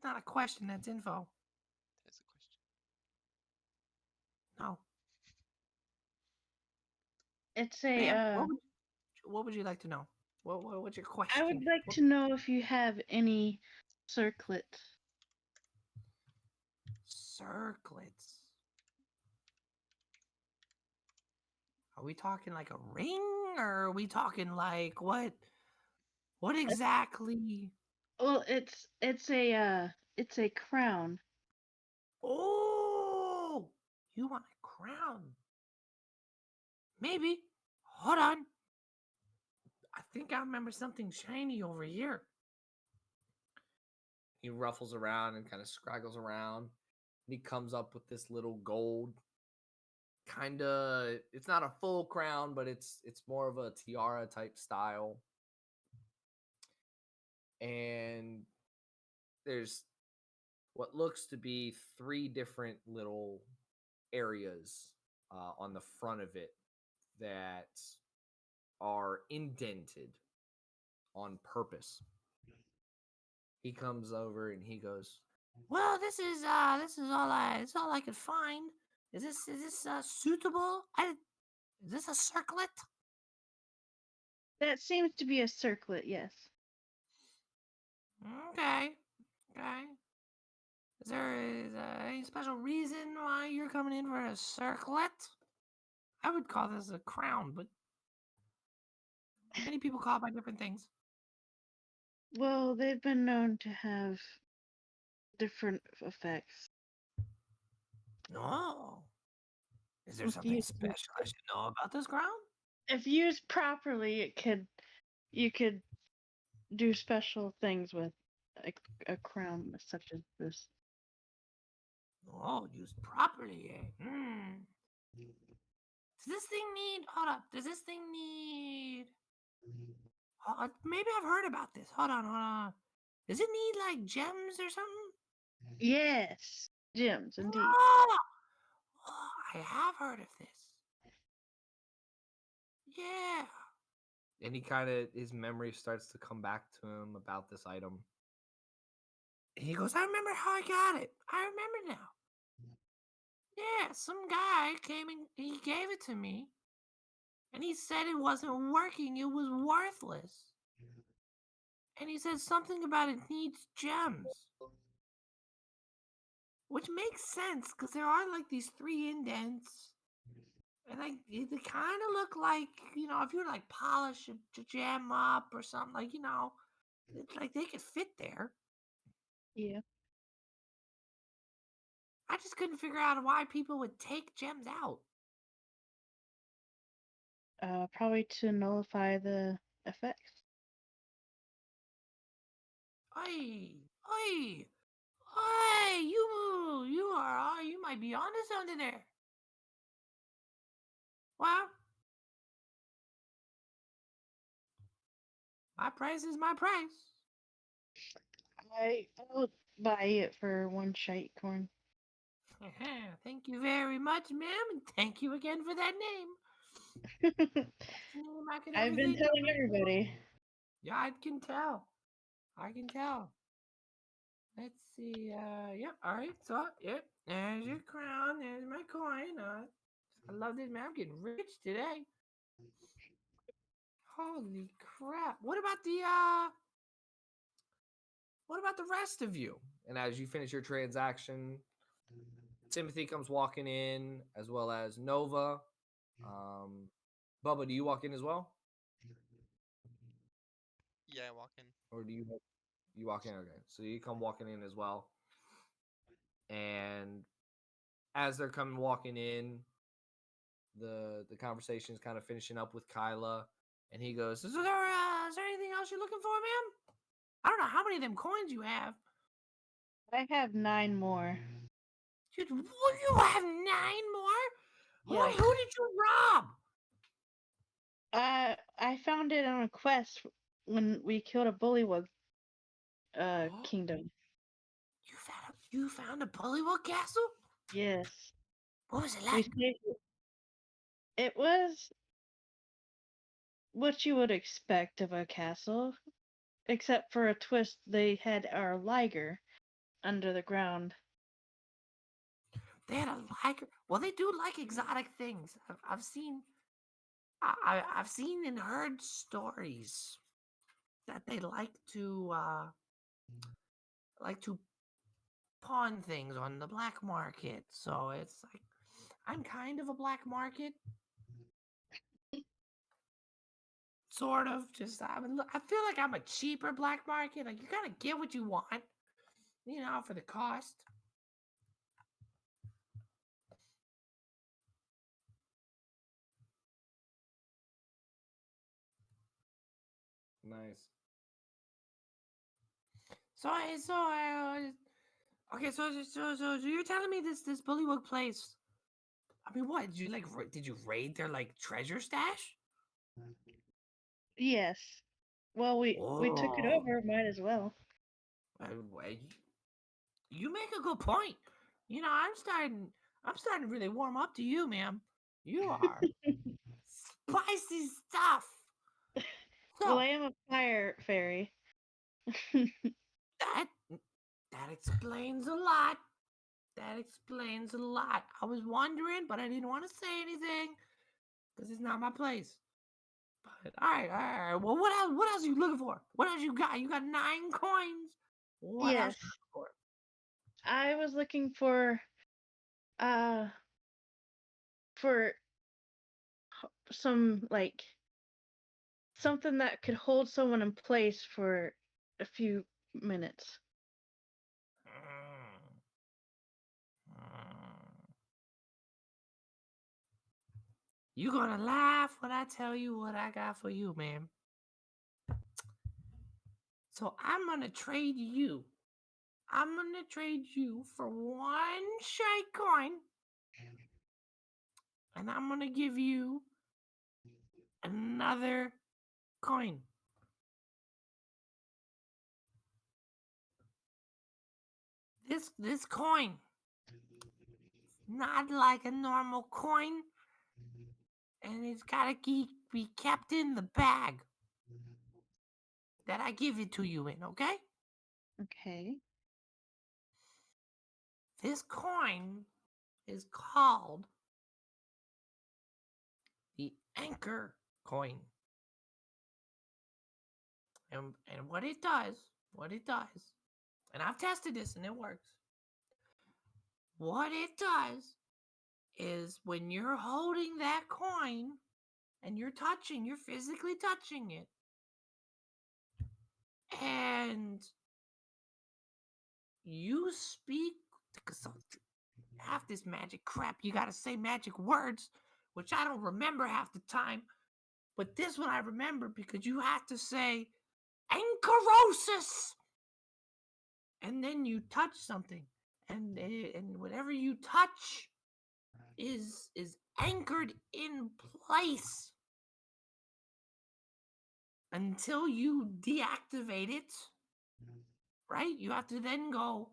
A: not a question. That's info.
B: That's a question.
A: No.
E: It's a
A: Ma'am, what would you like to know? What's your question?
E: I would like to know if you have any circlets.
A: Circlets. Are we talking like a ring, or are we talking like what? What exactly?
E: Well, it's a crown.
A: Oh, you want a crown? Maybe. Hold on. I think I remember something shiny over here. He ruffles around and kind of scraggles around. And he comes up with this little gold kind of, it's not a full crown, but it's more of a tiara type style. And there's what looks to be 3 different little areas on the front of it that are indented on purpose. He comes over and he goes, "Well, this is all I could find. Is this suitable? Is this a circlet?"
E: That seems to be a circlet, yes.
A: Okay. Is there any special reason why you're coming in for a circlet? I would call this a crown, but many people call it by different things.
E: Well, they've been known to have different effects.
A: No. Is there
E: If
A: something
E: used-
A: special I should know about this crown?
E: If used properly, you could do special things with a crown such as this.
A: Oh, used properly, eh? Does this thing need? Hold up. Does this thing need? Maybe I've heard about this. Hold on. Does it need like gems or something?
E: Yes, gems indeed.
A: Oh, I have heard of this. Yeah. And he kind of, his memory starts to come back to him about this item. And he goes, "I remember how I got it. I remember now. Yeah, some guy came and he gave it to me. And he said it wasn't working. It was worthless. And he said something about it needs gems. Which makes sense, because there are like these 3 indents. And like they kind of look like, if you were like polish a gem up or something, like, it's like they could fit there.
E: Yeah.
A: I just couldn't figure out why people would take gems out.
E: Probably to nullify the effects.
A: Oi, you might be onto something there. Well, my price is my price.
E: I'll buy it for 1 shite corn.
A: Thank you very much, ma'am, and thank you again for that name. That's the name I could ever
E: I've been
A: think of.
E: telling everybody.
A: Yeah, I can tell. Let's see. Yeah. All right. So, yep. There's your crown. There's my coin.
K: I love this, man. I'm getting rich today. Holy crap. What about the rest of you? And as you finish your transaction, Timothy comes walking in, as well as Nova. Bubba, do you walk in as well?
B: Yeah, I walk in.
K: Or do you walk in? Okay. So you come walking in as well. And as they're coming walking in, the conversation is kind of finishing up with Kyla. And he goes, is there anything else you're looking for, ma'am? I don't know how many of them coins you have.
E: I have 9 more.
K: You have 9 more? Boy,
E: Yes.
K: who did you rob?
E: I found it on a quest when we killed a bullywug kingdom.
K: You found a bullywug castle?
E: Yes.
K: What was it
E: We
K: like?
E: saved it. It was what you would expect of a castle, except for a twist. They had our liger under the ground.
K: They had a liger. Well, they do like exotic things. I've seen and heard stories that they like to pawn things on the black market. So it's like I'm kind of a black market. Sort of. Just I feel like I'm a cheaper black market. Like you gotta get what you want, for the cost. Nice. Okay, so you're telling me this bullywug place? I mean, what did you did you raid their treasure stash?
E: Yes. Well, we took it over. Might as well.
K: You make a good point. I'm starting to really warm up to you, ma'am. You are spicy stuff. So,
E: well, I am a fire fairy.
K: that explains a lot. That explains a lot. I was wondering, but I didn't want to say anything because it's not my place. But all right. Well, what else are you looking for? What else you got? You got 9 coins. What
E: Yes.
K: else you looking for?
E: I was looking for some something that could hold someone in place for a few minutes.
K: You gonna laugh when I tell you what I got for you, man. So I'm gonna trade you. For 1 Shiite coin. And I'm gonna give you another coin. This coin, not like a normal coin, and it's gotta be kept in the bag that I give it to you in, okay?
E: Okay.
K: This coin is called the anchor coin. And what it does, and I've tested this and it works. What it does is when you're holding that coin and you're physically touching it, and you speak, because half this magic crap, you gotta say magic words, which I don't remember half the time, but this one I remember because you have to say Ankyrosis, and then you touch something, and whatever you touch is anchored in place until you deactivate it. Right? You have to then go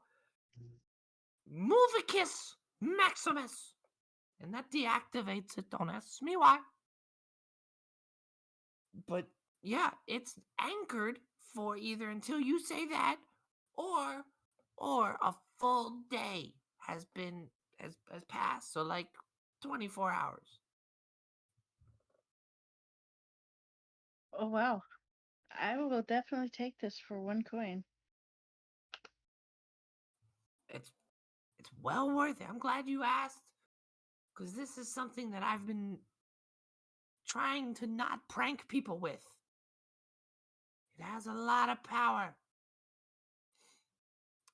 K: Movicus Maximus, and that deactivates it. Don't ask me why. But yeah, it's anchored for either until you say that, or a full day has passed. So 24 hours.
E: Oh wow. I will definitely take this for 1 coin.
K: It's well worth it. I'm glad you asked, because this is something that I've been trying to not prank people with. It has a lot of power.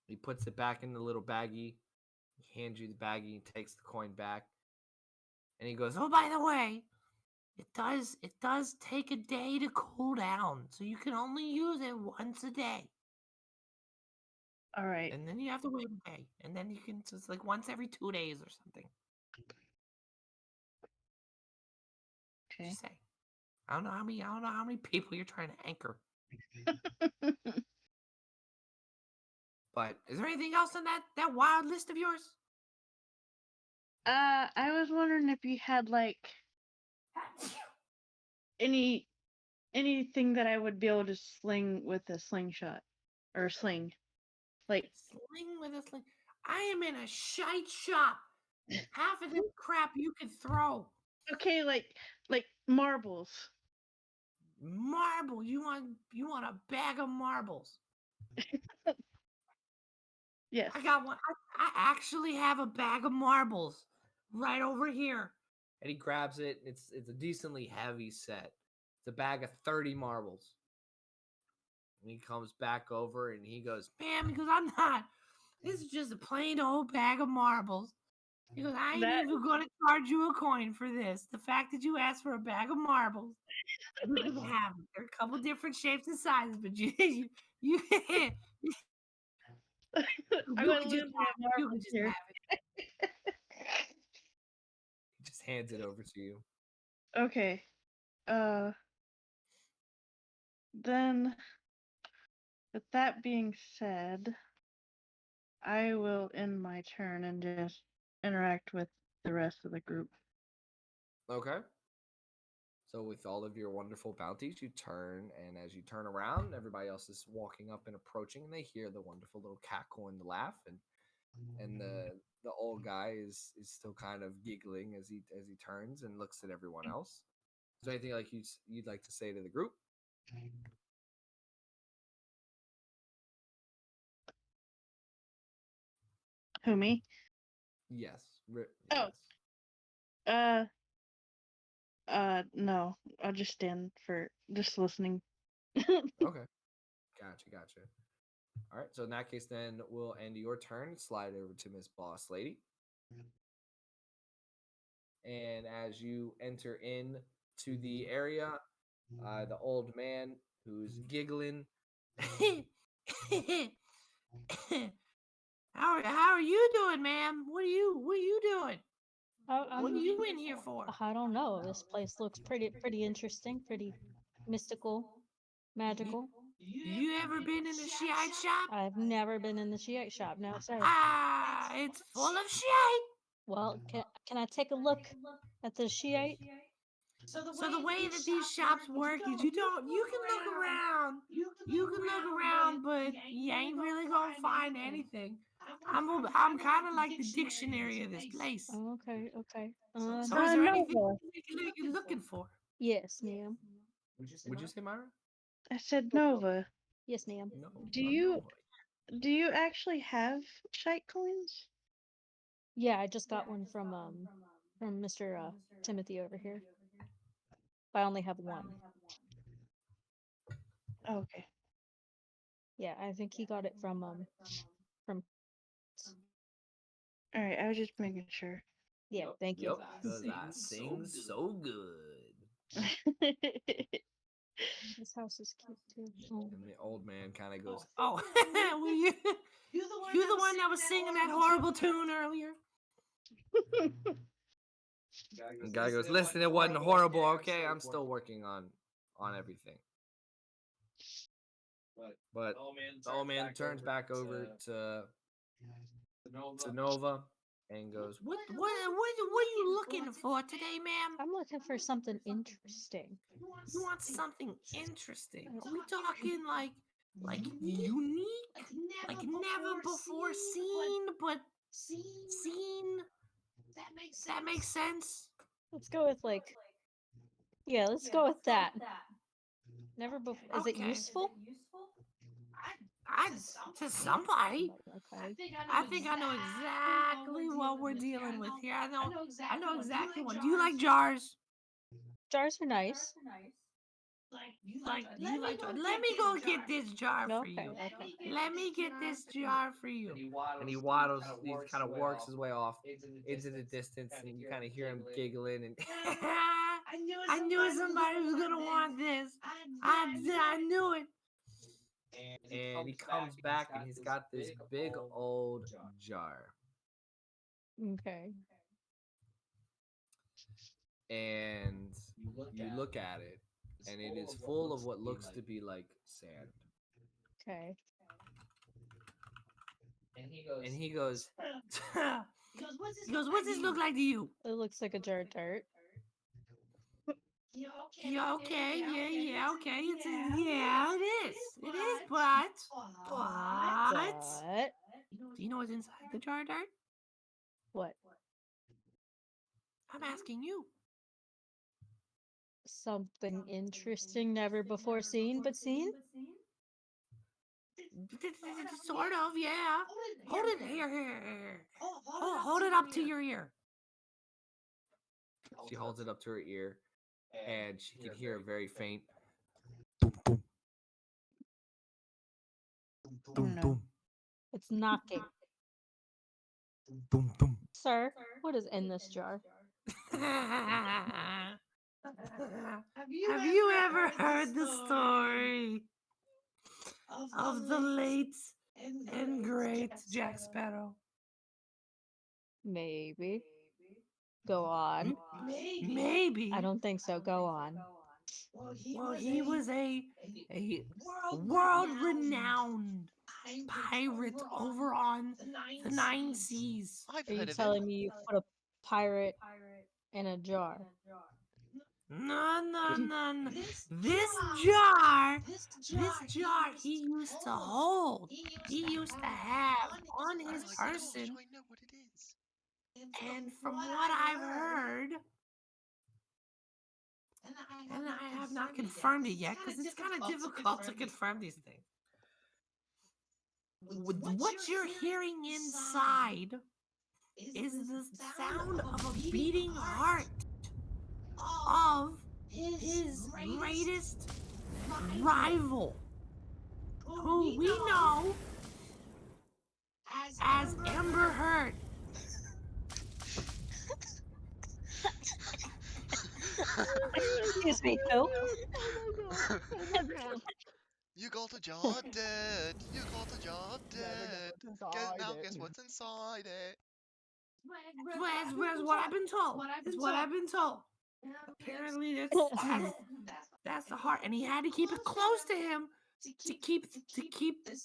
K: He puts it back in the little baggie. He hands you the baggie, takes the coin back, and he goes, "Oh, by the way, it does take a day to cool down, so you can only use it once a day,
E: All right.
K: and then you have to wait a day, and then you can just like once every 2 days or something."
E: Okay.
K: Just say, I don't know how many people you're trying to anchor. But is there anything else on that wild list of yours?
E: I was wondering if you had like anything that I would be able to sling with a slingshot or a sling. Like
K: Sling with a sling. I am in a shite shop. Half of this crap you can throw.
E: okay, like marbles.
K: Marble. You want a bag of marbles?
E: Yes.
K: I got one. I actually have a bag of marbles right over here. And he grabs it. It's a decently heavy set. It's a bag of 30 marbles. And he comes back over and he goes, "Man," because I'm not. This is just a plain old bag of marbles. He goes, "I ain't even going to charge you a coin for this. The fact that you asked for a bag of marbles, you can have them. They're a couple different shapes and sizes, but you
E: I'm gonna lose my marbles here.
K: He just hands it over to you.
E: Okay. Then, with that being said, I will end my turn and just interact with the rest of the group.
K: Okay. So with all of your wonderful bounties, you turn, and as you turn around, everybody else is walking up and approaching, and they hear the wonderful little cackle and the laugh, and the old guy is still kind of giggling as he turns and looks at everyone else. Is there anything like you'd like to say to the group?
E: Who, me?
K: Yes.
E: Oh. No. I'll just stand for just listening.
K: Okay. Gotcha. All right. So in that case, then we'll end your turn. Slide over to Miss Boss Lady. And as you enter in to the area, the old man who's giggling. How are you doing, ma'am? What are you doing? What are you in here for?
G: I don't know. This place looks pretty interesting, pretty mystical, magical.
K: You ever been in the Shiite shop?
G: I've never been in the Shiite shop, no sir.
K: It's full of Shiite.
G: Well, can I take a look at the Shiite?
K: So the way that these shops work is you can look around. You can look around, but you ain't really gonna find anything. I'm kind of like the dictionary of this place.
G: Oh, okay.
K: So is there anything you're looking for?
G: Yes, ma'am.
K: Would you say, Myra?
E: I said Nova.
G: Yes, ma'am.
K: No.
E: Do you actually have shite coins?
G: Yeah, I just got one from Mr. Timothy over here. But I only have one.
E: Oh, okay.
G: Yeah, I think he got it from
E: All right, I was just making sure.
G: Yeah, thank you.
K: Yep, because I sing so good.
G: This house is cute too.
K: And the old man kind of goes, "Oh, well, you the one that was singing that horrible tune earlier?" The guy goes, "Listen, it wasn't horrible. Okay, I'm still working on everything." But the old man turns back over to Nova and goes, "What are you looking for today, ma'am?"
G: I'm looking for something interesting.
K: You want something interesting? Are we talking like unique, like never before seen, but seen That makes sense.
G: Let's go with like. Yeah, let's go with that. Never before. Is it
K: Okay.
G: useful?
K: To somebody.
G: Okay.
K: I think I know exactly what we're dealing with here. I know exactly what. Do you like jars?
G: Jars are nice.
K: You like jars? Let me go get this jar for
G: Okay,
K: you.
G: okay.
K: Let me get this jar for you.
A: And he waddles, he kind of works his way off into the distance, and you kind of hear him giggling. And
K: I knew somebody was gonna want this. I knew it.
A: and he comes back, and he's got this big old jar,
G: Okay.
A: and you look at it, and it is full of what looks to be like sand.
G: Okay.
A: And he goes,
K: What's this look like to you?
G: It looks like a jar of dirt.
K: Yeah, okay, yeah, okay. Yeah, it is. It is, but do you know what's inside the jar of dirt?
G: What?
K: I'm asking you.
G: Something interesting, never before seen, but seen?
K: Sort of, yeah. Hold it here. Hold it up to your ear.
A: she holds it up to her ear, and she can hear a very faint.
G: It's knocking. Sir, what is in this jar?
K: Have you ever heard the story of the late and great Jack Sparrow?
G: Maybe. Go on.
K: Maybe.
G: I don't think so. Go on.
K: Well, he was a world-renowned pirate over on the Nine Seas.
B: I've
G: Are you
B: heard of
G: telling
B: him.
G: me you put a pirate in a jar?
K: No. This jar he used to hold. He used to have on his
B: Oh my gosh,
K: person.
B: I know what it is.
K: And from what I've heard, and I have not confirmed it yet, because it's kind of difficult to confirm these things. What you're hearing inside is the sound of a beating heart of his greatest rival, who we know as Amber Heard.
G: Excuse me, who?
C: Oh my god.
B: You got a jar dead. You got a jar dead. Guess what's inside it.
K: Where's what I've been told. It's what I've been told. Apparently, that's the heart, and he had to keep it close to him to keep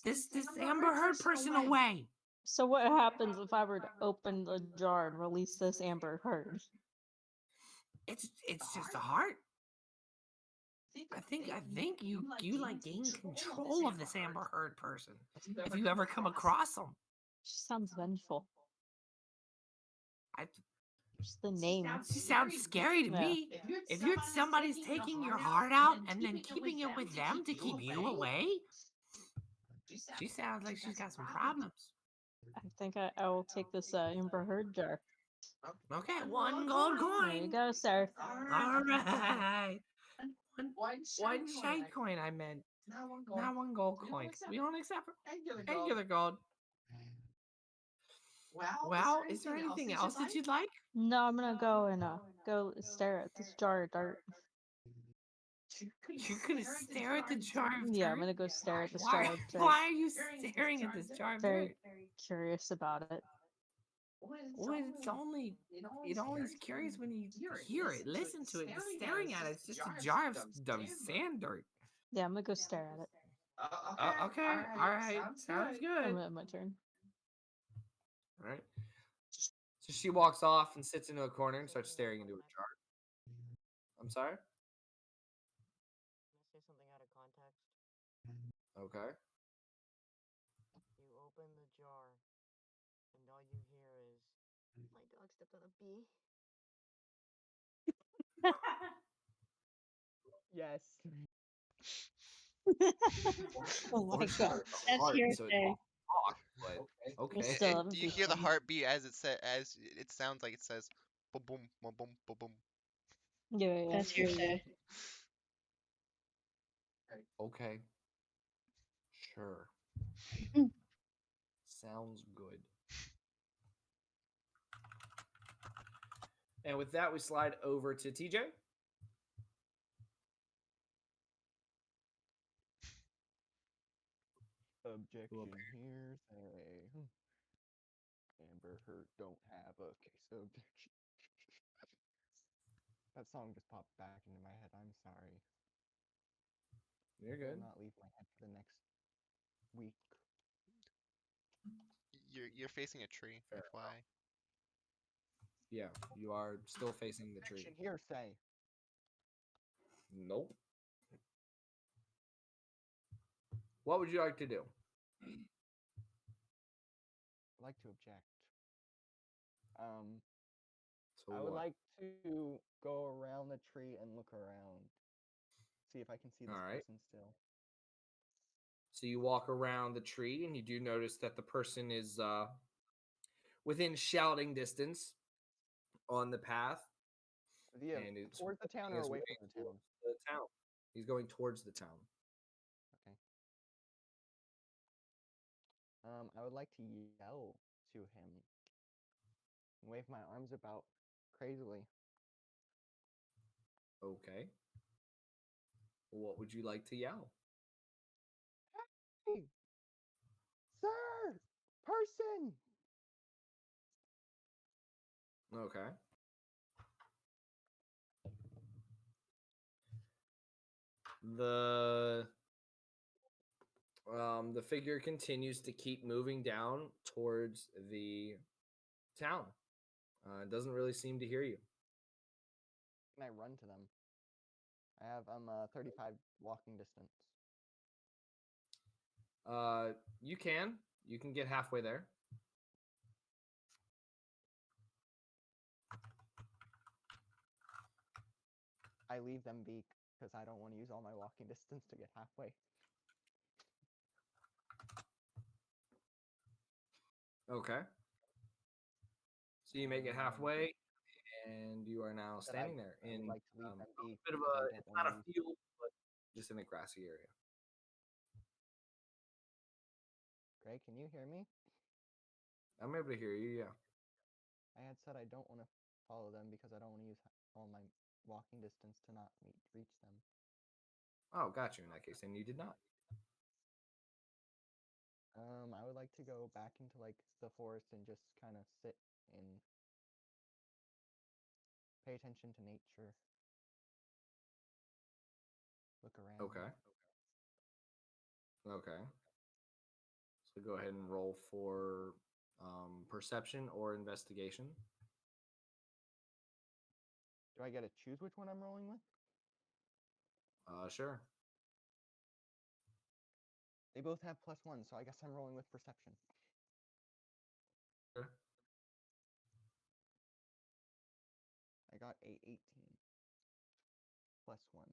K: this Amber Heard person away.
G: So what happens if I were to open the jar and release this Amber Heard?
K: It's just a heart. I think you like gain control of this Amber Heard person if you ever come across them.
G: She sounds vengeful.
K: I
G: Just the name.
K: She sounds scary to me. If you're somebody's taking your heart out and then keeping it with them to keep you away, she sounds like she's got some problems.
G: I think I will take this Amber Heard jar.
K: Okay, 1 gold coin.
G: There you go, sir.
K: All right. One shite coin, I meant. Not 1 gold coin. We don't accept regular gold. Well, is there anything else that you'd like?
G: No, I'm gonna go and go stare at this jar of dirt.
K: You're gonna stare at the jar of dirt?
G: Yeah, I'm gonna go stare at this jar of dirt.
K: Why are you staring at this jar of
G: Very
K: dirt?
G: curious about it.
K: Well, it only is curious when you hear it, listen to it. Staring at it, it's just a jar of sand dirt.
G: Yeah, I'm gonna go stare at it.
K: Okay, all right, sounds good.
G: My turn.
A: All right. So she walks off and sits into a corner and starts staring into a jar. I'm sorry?
C: Can I say something out of context?
A: Okay.
C: You open the jar, and all you hear is, my dog's stepped on a bee. Yes.
G: Oh my
A: Fortunately,
G: god.
A: it's a
E: That's
A: heart,
E: hearsay.
A: so it can't talk, but
G: We'll
A: okay.
G: still
B: And do you
G: be
B: hear the
G: fun.
B: heartbeat as it sounds like it says boom boom boom boom boom boom.
G: Yeah.
E: That's hearsay.
A: Okay. Sure.
E: Hmm.
A: Sounds good. And with that, we slide over to TJ.
C: Objection hearsay. Amber Heard don't have a case of objection. That song just popped back into my head. I'm sorry.
A: You're
C: It
A: good.
C: will not leave my head for the next week.
B: You're facing a tree.
A: Fair
B: FYI.
A: Yeah, you are still facing the tree.
C: Objection hearsay.
A: Nope. What would you like to do?
C: I'd like to object.
A: So
C: I would
A: what?
C: like to go around the tree and look around. See if I can see this
A: All right.
C: person still.
A: So you walk around the tree and you do notice that the person is within shouting distance on the path.
C: Yeah,
A: And it's
C: towards the town
A: working
C: or
A: his
C: away
A: way
C: from the town?
A: towards the town. He's going towards the town.
C: Okay. I would like to yell to him. And wave my arms about crazily.
A: Okay. What would you like to yell?
C: Hey! Sir! Person!
A: Okay. The figure continues to keep moving down towards the town. It doesn't really seem to hear you.
C: Can I run to them? I have 35 walking distance.
A: You can. You can get halfway there.
C: I leave them be because I don't want to use all my walking distance to get halfway.
A: Okay. So you make it halfway, and you are now
C: Said
A: standing there
C: I would
A: in
C: like to leave them
A: a
C: be
A: bit of
C: because I
A: a.
C: don't
A: It's
C: want
A: not
C: to
A: a
C: use.
A: field, but just in a grassy area.
C: Gray, can you hear me?
A: I'm able to hear you. Yeah.
C: I had said I don't want to follow them because I don't want to use all my walking distance to not reach them.
A: Oh, got you. In that case, then you did not.
C: I would like to go back into like the forest and just kind of sit and pay attention to nature. Look around.
A: Okay. Okay. So go ahead and roll for perception or investigation.
C: Do I get to choose which one I'm rolling with?
A: Sure.
C: They both have +1, so I guess I'm rolling with perception.
A: Sure.
C: I got a 18 +1.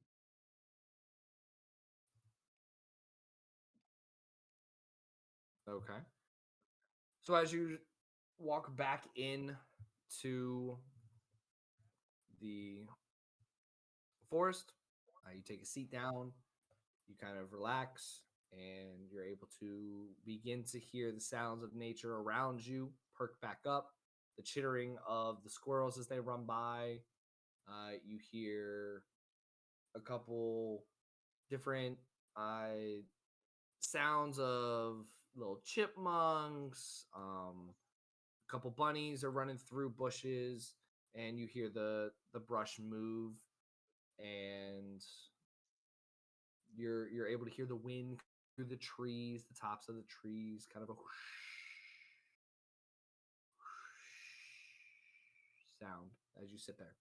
A: Okay. So as you walk back in to the forest, you take a seat down, you kind of relax, and you're able to begin to hear the sounds of nature around you perk back up. The chittering of the squirrels as they run by. You hear a couple different sounds of little chipmunks. A couple bunnies are running through bushes, and you hear the brush move, and you're able to hear the wind through the trees, the tops of the trees, kind of a whoosh, whoosh sound as you sit there.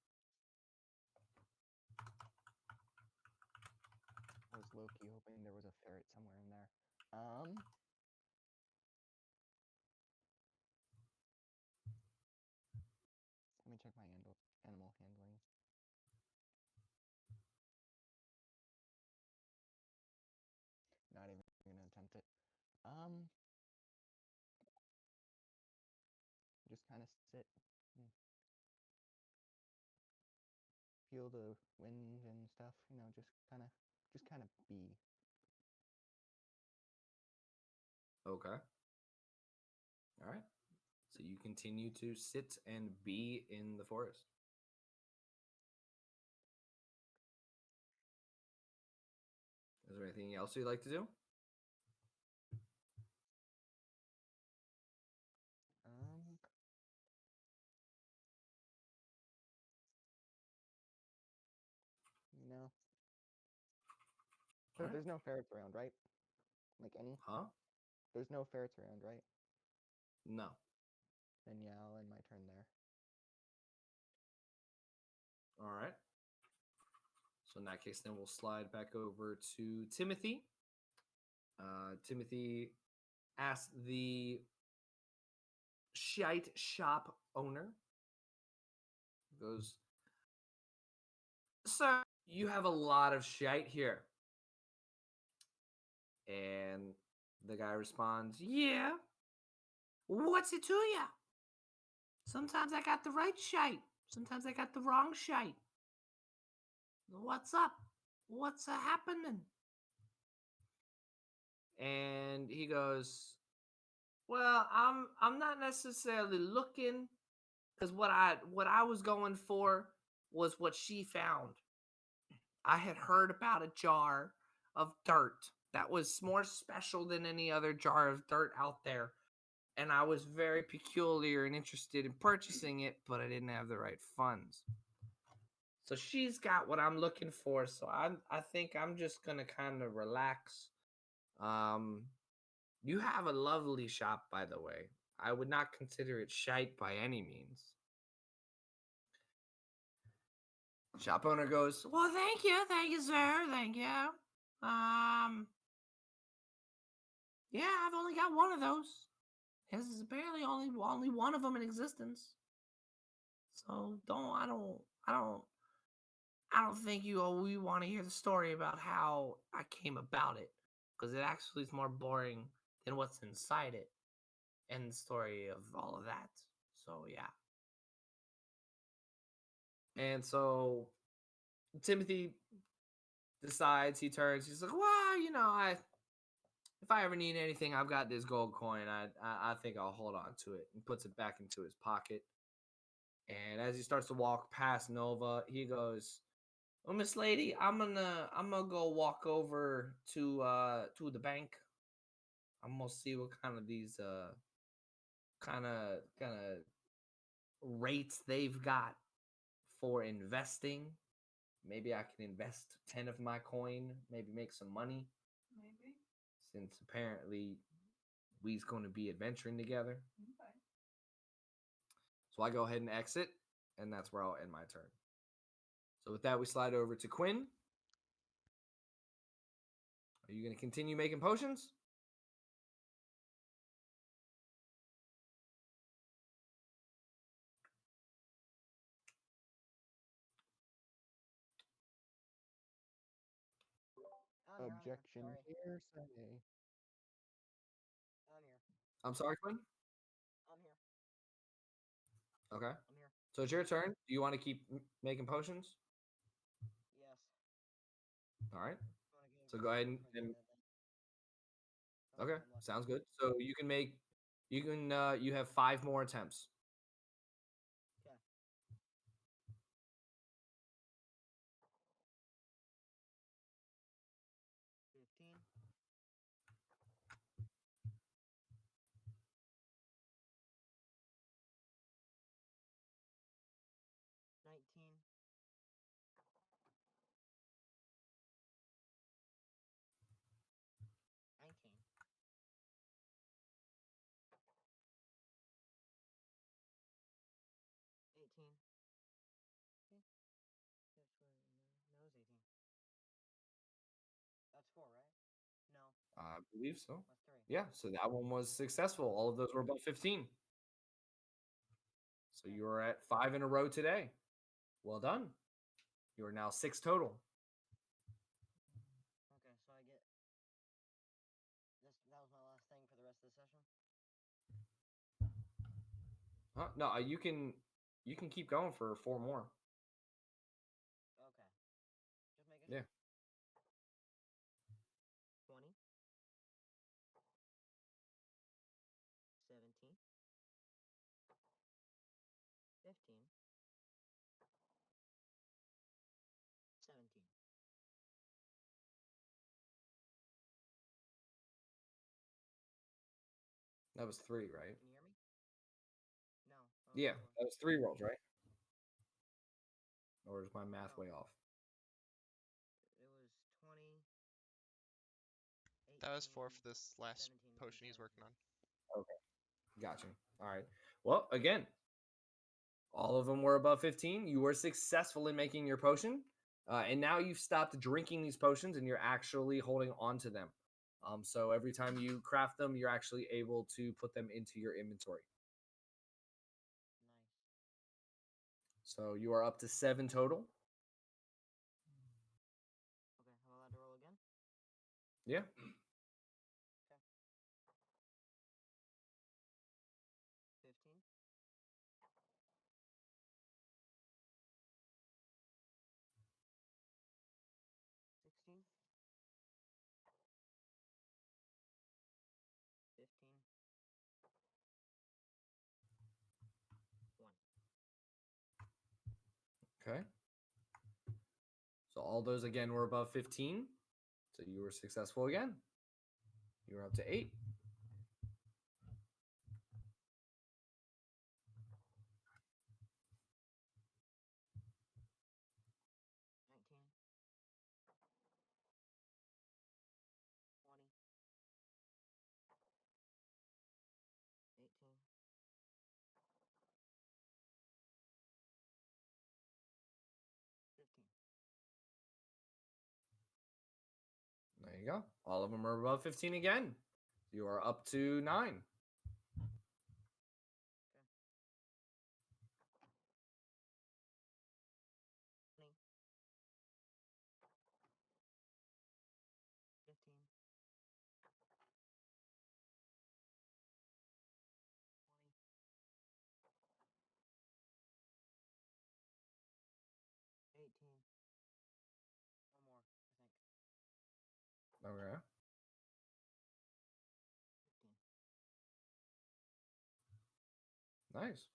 C: I was low-key hoping there was a ferret somewhere in there. check my animal handling. Not even gonna attempt it. Just kind of sit and feel the wind and stuff. You know, just kind of be.
A: Okay. All right. So you continue to sit and be in the forest. Is there anything else you'd like to do?
C: No. So
A: Alright.
C: there's no ferrets around, right? Like any?
A: Huh?
C: There's no ferrets around, right?
A: No.
C: Then yeah, I'll end my turn there.
A: All right. So in that case, then we'll slide back over to Timothy. Timothy asked the Shiite shop owner, goes, "Sir, you have a lot of Shiite here." And the guy responds, "Yeah.
K: What's it to ya? Sometimes I got the right shite. Sometimes I got the wrong shite. What's up? What's happening?"
A: And he goes, "Well, I'm not necessarily looking, because what I was going for was what she found. I had heard about a jar of dirt that was more special than any other jar of dirt out there, and I was very peculiar and interested in purchasing it, but I didn't have the right funds. So she's got what I'm looking for, so I think I'm just gonna kind of relax. You have a lovely shop, by the way. I would not consider it shite by any means." Shop owner goes,
K: Well, thank you, sir, thank you. Yeah, I've only got one of those. This is apparently only one of them in existence. So I don't think we want to hear the story about how I came about it, because it actually is more boring than what's inside it and the story of all of that. So yeah.
A: And so Timothy decides, he turns, he's like, "Well, if I ever need anything, I've got this gold coin. I think I'll hold on to it," and puts it back into his pocket. And as he starts to walk past Nova, he goes, "Oh, Miss Lady, I'm gonna go walk over to the bank. I'm gonna see what kind of these kind of rates they've got for investing. Maybe I can invest 10 of my coin, maybe make some money.
F: Maybe.
A: Since apparently we's going to be adventuring together."
F: Okay.
A: So I go ahead and exit, and that's where I'll end my turn. So with that, we slide over to Quinn. Are you going to continue making potions?
C: Objection here, say.
J: On here.
A: I'm sorry, Quinn?
J: On here.
A: Okay.
J: I'm here.
A: So it's your turn. Do you want to keep making potions?
J: Yes.
A: All right.
J: Wanna get
A: So go ahead and okay, sounds good. So you have 5 more attempts.
J: Okay. 15. 19. 19. 18. Okay. That's what, no, it's 18. That's 4, right? No.
A: I believe so.
J: That's 3.
A: Yeah, so that one was successful. All of those were above 15. So you are at 5 in a row today. Well done. You are now 6 total.
C: Okay, so I get this. That was my last thing for the rest of the session.
A: No, you can keep going for 4 more.
C: Okay, just making
A: Yeah.
C: sure. 20, 17, 15, 17.
A: That was 3, right?
C: Can you hear me? No.
A: Yeah,
C: 4.
A: that was 3 rolls, right? Or is my math
C: No.
A: way off?
C: It was 20.
B: That was 4 for
C: 18,
B: this last
C: 17,
B: potion he's
C: 17.
B: working on.
A: Okay. Gotcha. All right. Well, again, all of them were above 15. You were successful in making your potion. And now you've stopped drinking these potions and you're actually holding on to them. So every time you craft them, you're actually able to put them into your inventory.
C: Nice.
A: So you are up to 7 total.
C: Okay, I'm allowed to roll again?
A: Yeah.
C: Okay. 15. 16. 15. 1.
A: Okay. So all those again were above 15. So you were successful again. You were up to 8.
C: 19. 20. 18. 15.
A: There you go. All of them are above 15 again. You are up to 9.
C: Okay. 20. 15. 20. 18. One more, I think.
A: Okay.
C: 15.
A: Nice.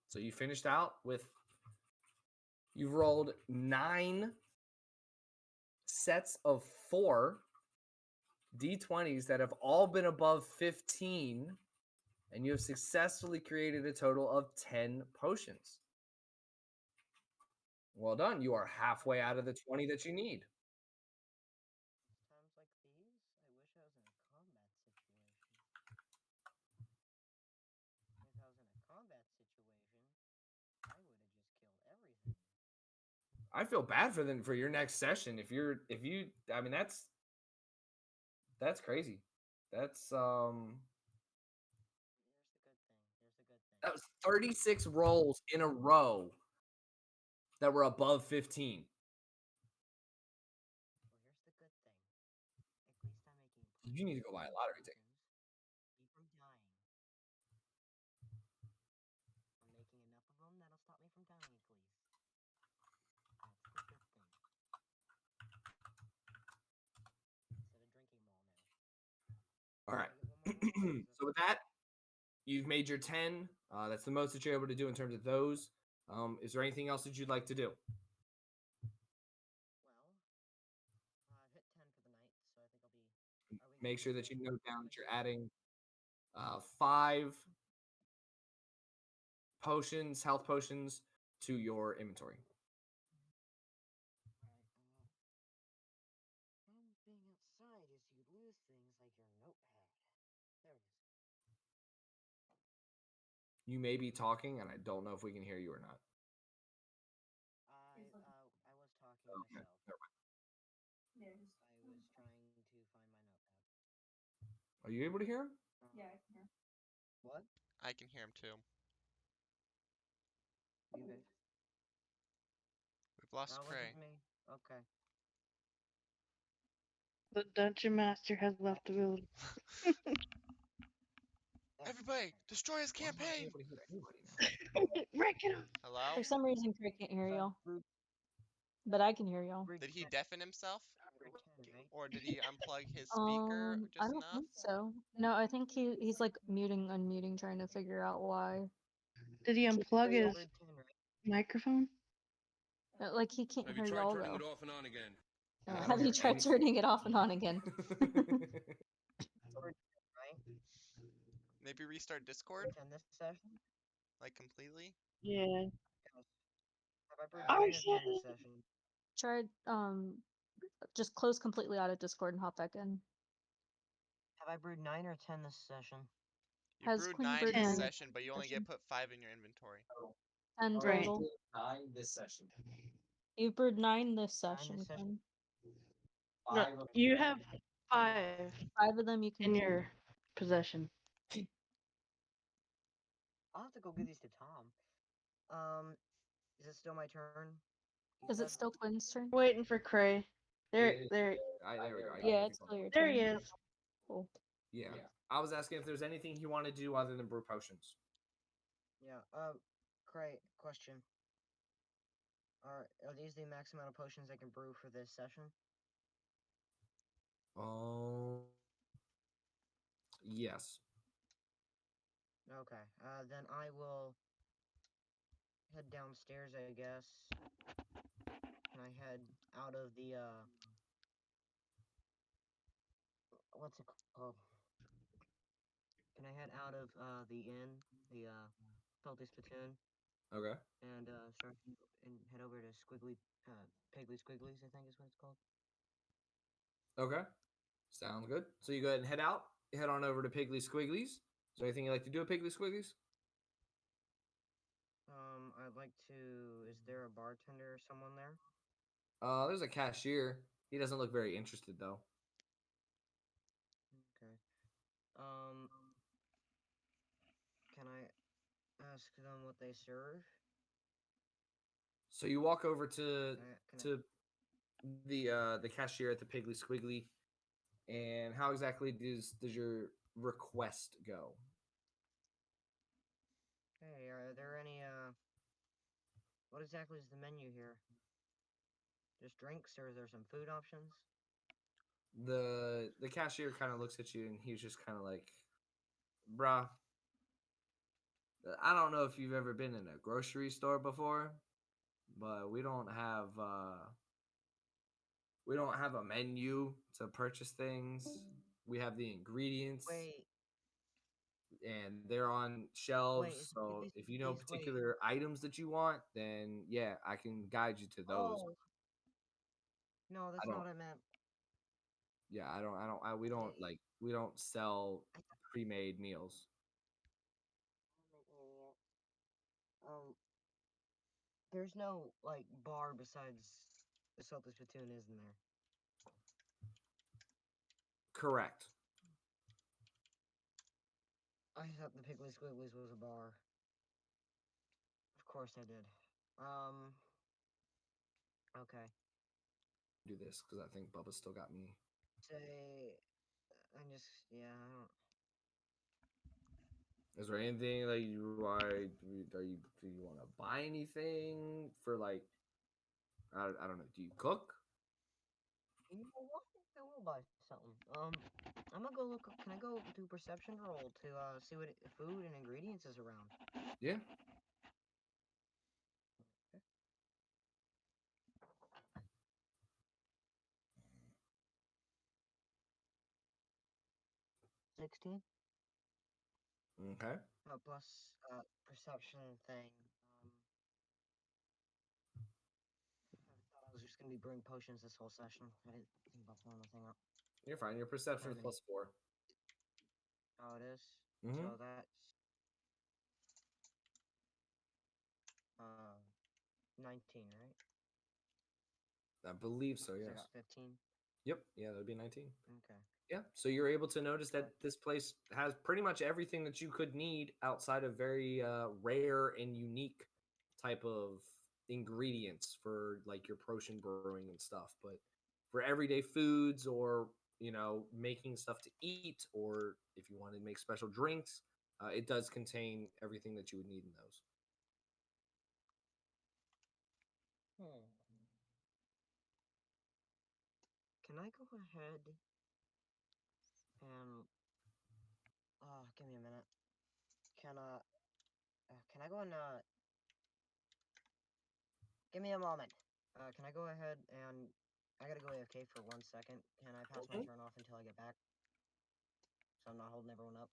A: So you finished out with, you've rolled 9 sets of 4 D20s that have all been above 15, and you have successfully created a total of 10 potions. Well done. You are halfway out of the 20 that you need.
C: It's times like these, I wish I was in a combat situation. If I was in a combat situation, I would have just killed everything.
A: I feel bad for them for your next session. If you, I mean, that's crazy. That's
C: Here's the good thing. Here's the good thing.
A: that was 36 rolls in a row that were above 15.
C: Well, here's the good thing. At least I'm making
A: You need to go buy a lottery ticket.
C: me from dying. I'm making enough of them that'll stop me from dying at least. That's the good thing. Instead of drinking them all now.
A: All right.
C: Can I get one more roll?
A: So with that, you've made your 10. That's the most that you're able to do in terms of those. Is there anything else that you'd like to do?
C: Well, I've hit 10 for the night, so I think I'll be.
A: Make sure that you note down that you're adding 5 potions, health potions, to your inventory.
C: Alright, being outside is you lose things like your notepad. There it is.
A: You may be talking, and I don't know if we can hear you or not.
C: I was talking
A: Okay.
C: myself.
A: Never mind.
F: There.
C: I was trying to find my notepad.
A: Are you able to hear him?
F: Yeah, I can hear.
C: What?
B: I can hear him too.
L: You guys.
B: We've lost
L: That
B: Cray.
L: wasn't me. Okay.
E: The dungeon master has left the building.
B: Everybody, destroy his
A: Why am I
B: campaign.
A: able to hear anybody now?
E: Break it up.
B: Hello?
G: For some reason, Craig can't hear y'all, but I can hear y'all.
B: Did he deafen himself?
L: Bridge 10, right?
B: Or did he unplug his speaker
G: I
B: just
G: don't
B: enough?
G: think so. No, I think he's like muting, unmuting, trying to figure out why.
E: Did he unplug his
L: Bridge 10, right?
E: microphone?
G: Like he can't
I: Have you
G: hear
I: tried
G: y'all
I: turning
G: though.
I: it off and on again?
A: Yeah, I don't
G: Have you
A: hear
G: tried
A: anything.
G: turning it off and on again?
L: Bridge 10, right?
B: Maybe restart Discord?
L: Bridge 10 this session?
B: Like completely?
E: Yeah.
L: Yes. Have I brewed
E: Oh
L: 9 or 10
E: shit.
L: this session?
G: Tried just close completely out of Discord and hop back in.
L: Have I brewed 9 or 10 this session?
B: You
G: Has
B: brewed
G: Quinn
B: 9
G: brewed
B: this
E: 10.
B: session, but you only
G: session?
B: get put 5 in your inventory.
G: 10
E: Right.
G: total.
M: 9 this session.
G: You brewed 9 this
L: 9
G: session,
L: this session?
G: Quinn.
E: No,
M: 5 of
E: you have 5
G: 5 of them you can
E: in
G: keep.
E: your possession.
L: I'll have to go give these to Tom. Is it still my turn? You
G: Is it
L: said?
G: still Quinn's turn?
E: Waiting for Cray. There,
A: Yeah,
E: there,
A: there we go. I got
G: Yeah,
A: it.
G: it's still your
E: there
G: turn.
E: he is.
G: Cool.
A: Yeah. I was asking if there's anything you want to do other than brew potions.
L: Yeah. Cray, question. Are these the max amount of potions I can brew for this session?
A: Oh. Yes.
L: Okay. Then I will head downstairs, I guess. Can I head out of the what's it called? Can I head out of the inn, the Salty Spittoon,
A: Okay.
L: and start and head over to Piggly Squigglies, I think is what it's called.
A: Okay. Sounds good. So you go ahead and head out. Head on over to Piggly Squigglies. Is there anything you like to do at Piggly Squigglies?
L: I'd like to. Is there a bartender or someone there?
A: There's a cashier. He doesn't look very interested though.
L: Okay. Can I ask them what they serve?
A: So you walk over to
L: Can
A: the cashier at the Piggly Squiggly, and how exactly does your request go?
L: Hey, are there any what exactly is the menu here? Just drinks, or is there some food options?
A: The cashier kind of looks at you, and he's just kind of like, "Bruh, I don't know if you've ever been in a grocery store before, but we don't have a menu to purchase things. We have the ingredients,
L: Wait,
A: and they're on shelves.
L: Wait, is it
A: So
L: Piggly
A: if you know
L: Squigglies? Wait.
A: particular items that you want, then yeah, I can guide you to those.
L: Oh. No, that's
A: don't-
L: not what I meant.
A: Yeah, we don't sell pre-made meals.
L: There's no like bar besides the Salty Spittoon, isn't there?
A: Correct.
L: I thought the Piggly Squigglies was a bar. Of course I did. Okay.
A: Do this because I think Bubba still got me.
L: Say, I don't.
A: Is there anything like you are? Do you want to buy anything for like? I don't know. Do you cook?
L: You know what? I will buy something. I'm gonna go look. Can I go do a perception roll to see what food and ingredients is around?
A: Yeah.
L: $16.
A: Okay.
L: Plus perception thing. I thought I was just gonna be brewing potions this whole session. I didn't think about pulling the thing up.
A: You're fine. Your perception is
L: Okay.
A: +4.
L: Oh, it is.
A: Mhm.
L: So that's 19, right?
A: I believe so.
L: 'Cause I
A: Yes.
L: got 15.
A: Yep. Yeah, that'd be 19.
L: Okay.
A: Yeah. So you're able to notice that this place has pretty much everything that you could need outside of very rare and unique
M: type of ingredients for like your potion brewing and stuff, but for everyday foods or making stuff to eat, or if you want to make special drinks, it does contain everything that you would need in those.
L: Can I go ahead and give me a minute. Can I go and give me a moment. Can I go ahead and I gotta go AFK for 1 second. Can I pass my turn off until I get back? So I'm not holding everyone up.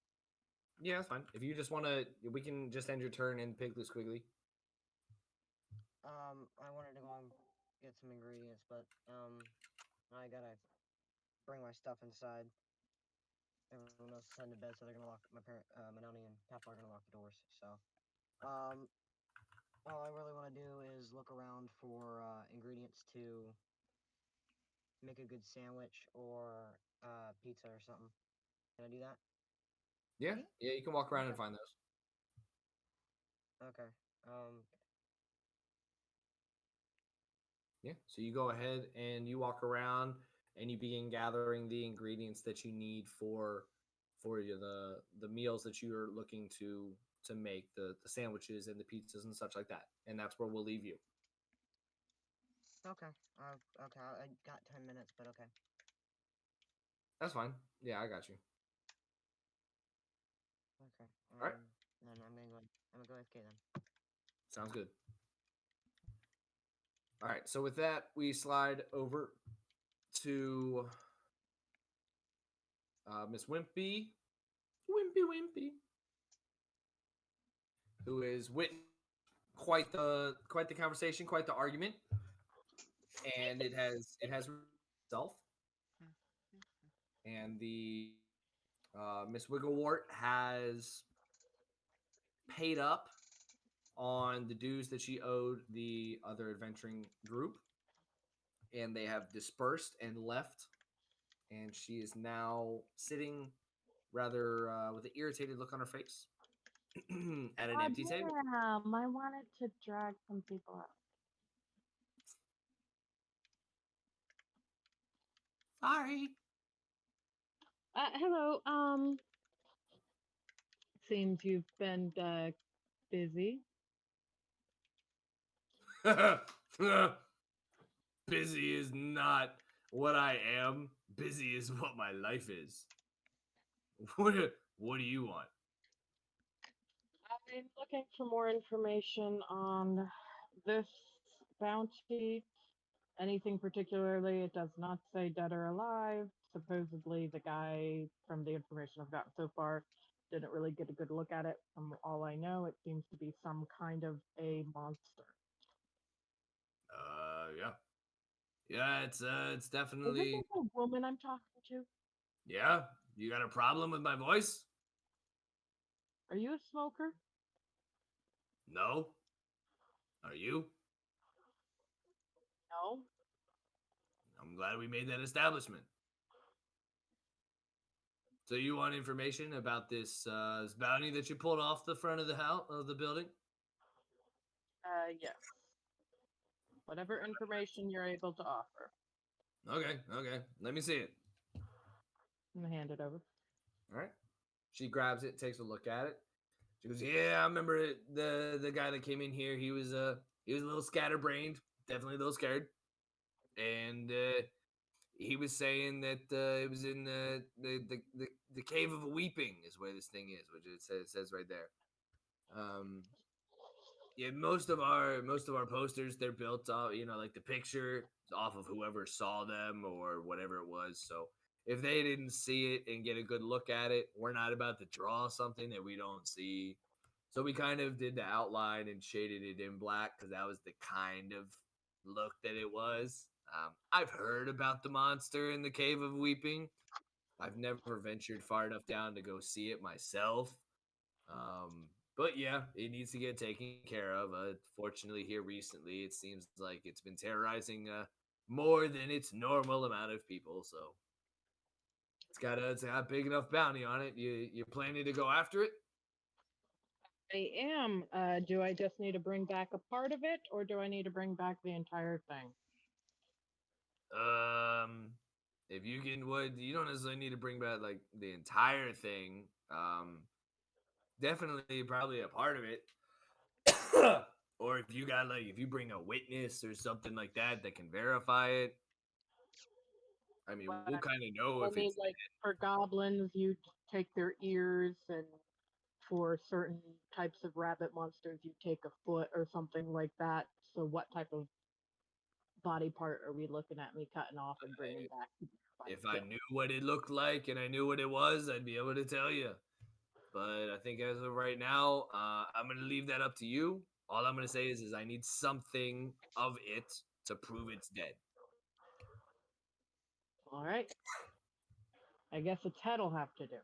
M: Yeah, that's fine. If you just want to, we can just end your turn in Piglet Squiggly.
L: I wanted to go and get some ingredients, but I gotta bring my stuff inside. Everyone else is heading to bed, so they're gonna lock Manoni and Papa are gonna lock the doors. So, all I really want to do is look around for ingredients to make a good sandwich or pizza or something. Can I do that?
M: Yeah, you can walk around and find those.
L: Okay.
M: Yeah, so you go ahead and you walk around and you begin gathering the ingredients that you need for the meals that you are looking to make, the sandwiches and the pizzas and such like that. And that's where we'll leave you.
L: Okay. Okay. I got 10 minutes, but okay.
M: That's fine. Yeah, I got you.
L: Okay.
M: All right.
L: Then I'm gonna go AFK then.
M: Sounds good. All right. So with that, we slide over to Miss Wimpy, who is witnessing quite the conversation, quite the argument, and it has itself. And the Miss Wigglewort has paid up on the dues that she owed the other adventuring group, and they have dispersed and left. And she is now sitting rather with an irritated look on her face at an empty table.
E: I wanted to drag some people out.
K: Sorry.
E: Hello.
D: Seems you've been busy.
M: Busy is not what I am. Busy is what my life is. What do you want?
E: I'm looking for more information on this bounty. Anything particularly, it does not say dead or alive. Supposedly, the guy, from the information I've gotten so far, didn't really get a good look at it. From all I know, it seems to be some kind of a monster.
M: Yeah. Yeah, it's definitely.
E: Is this a woman I'm talking to?
M: Yeah, you got a problem with my voice?
E: Are you a smoker?
M: No. Are you?
E: No.
M: I'm glad we made that establishment. So you want information about this bounty that you pulled off the front of the house of the building?
E: Yes. Whatever information you're able to offer.
M: Okay. Let me see it.
D: I'm gonna hand it over.
M: All right. She grabs it, takes a look at it. She goes, "Yeah, I remember it. The guy that came in here. He was a little scatterbrained, definitely a little scared, and he was saying that it was in the cave of weeping is where this thing is, which it says right there. Yeah, most of our posters, they're built off, like the picture is off of whoever saw them or whatever it was. So if they didn't see it and get a good look at it, we're not about to draw something that we don't see. So we kind of did the outline and shaded it in black because that was the kind of look that it was. I've heard about the monster in the Cave of Weeping. I've never ventured far enough down to go see it myself. But yeah, it needs to get taken care of. Fortunately, here recently, it seems like it's been terrorizing more than its normal amount of people. So it's got a big enough bounty on it. You planning to go after it?
E: I am. Do I just need to bring back a part of it, or do I need to bring back the entire thing?
M: If you can, you don't necessarily need to bring back like the entire thing. Definitely probably a part of it. Or if you got like if you bring a witness or something like that that can verify it. I mean, we'll kind of know
E: I
M: if
E: mean,
M: it's
E: like for goblins, you take their ears, and for certain types of rabbit monsters, you take a foot or something like that. So, what type of body part are we looking at me cutting off and bringing back?
M: if I knew what it looked like and I knew what it was, I'd be able to tell you. But I think as of right now, I'm gonna leave that up to you. All I'm gonna say is I need something of it to prove it's dead.
E: All right. I guess its head will have to do.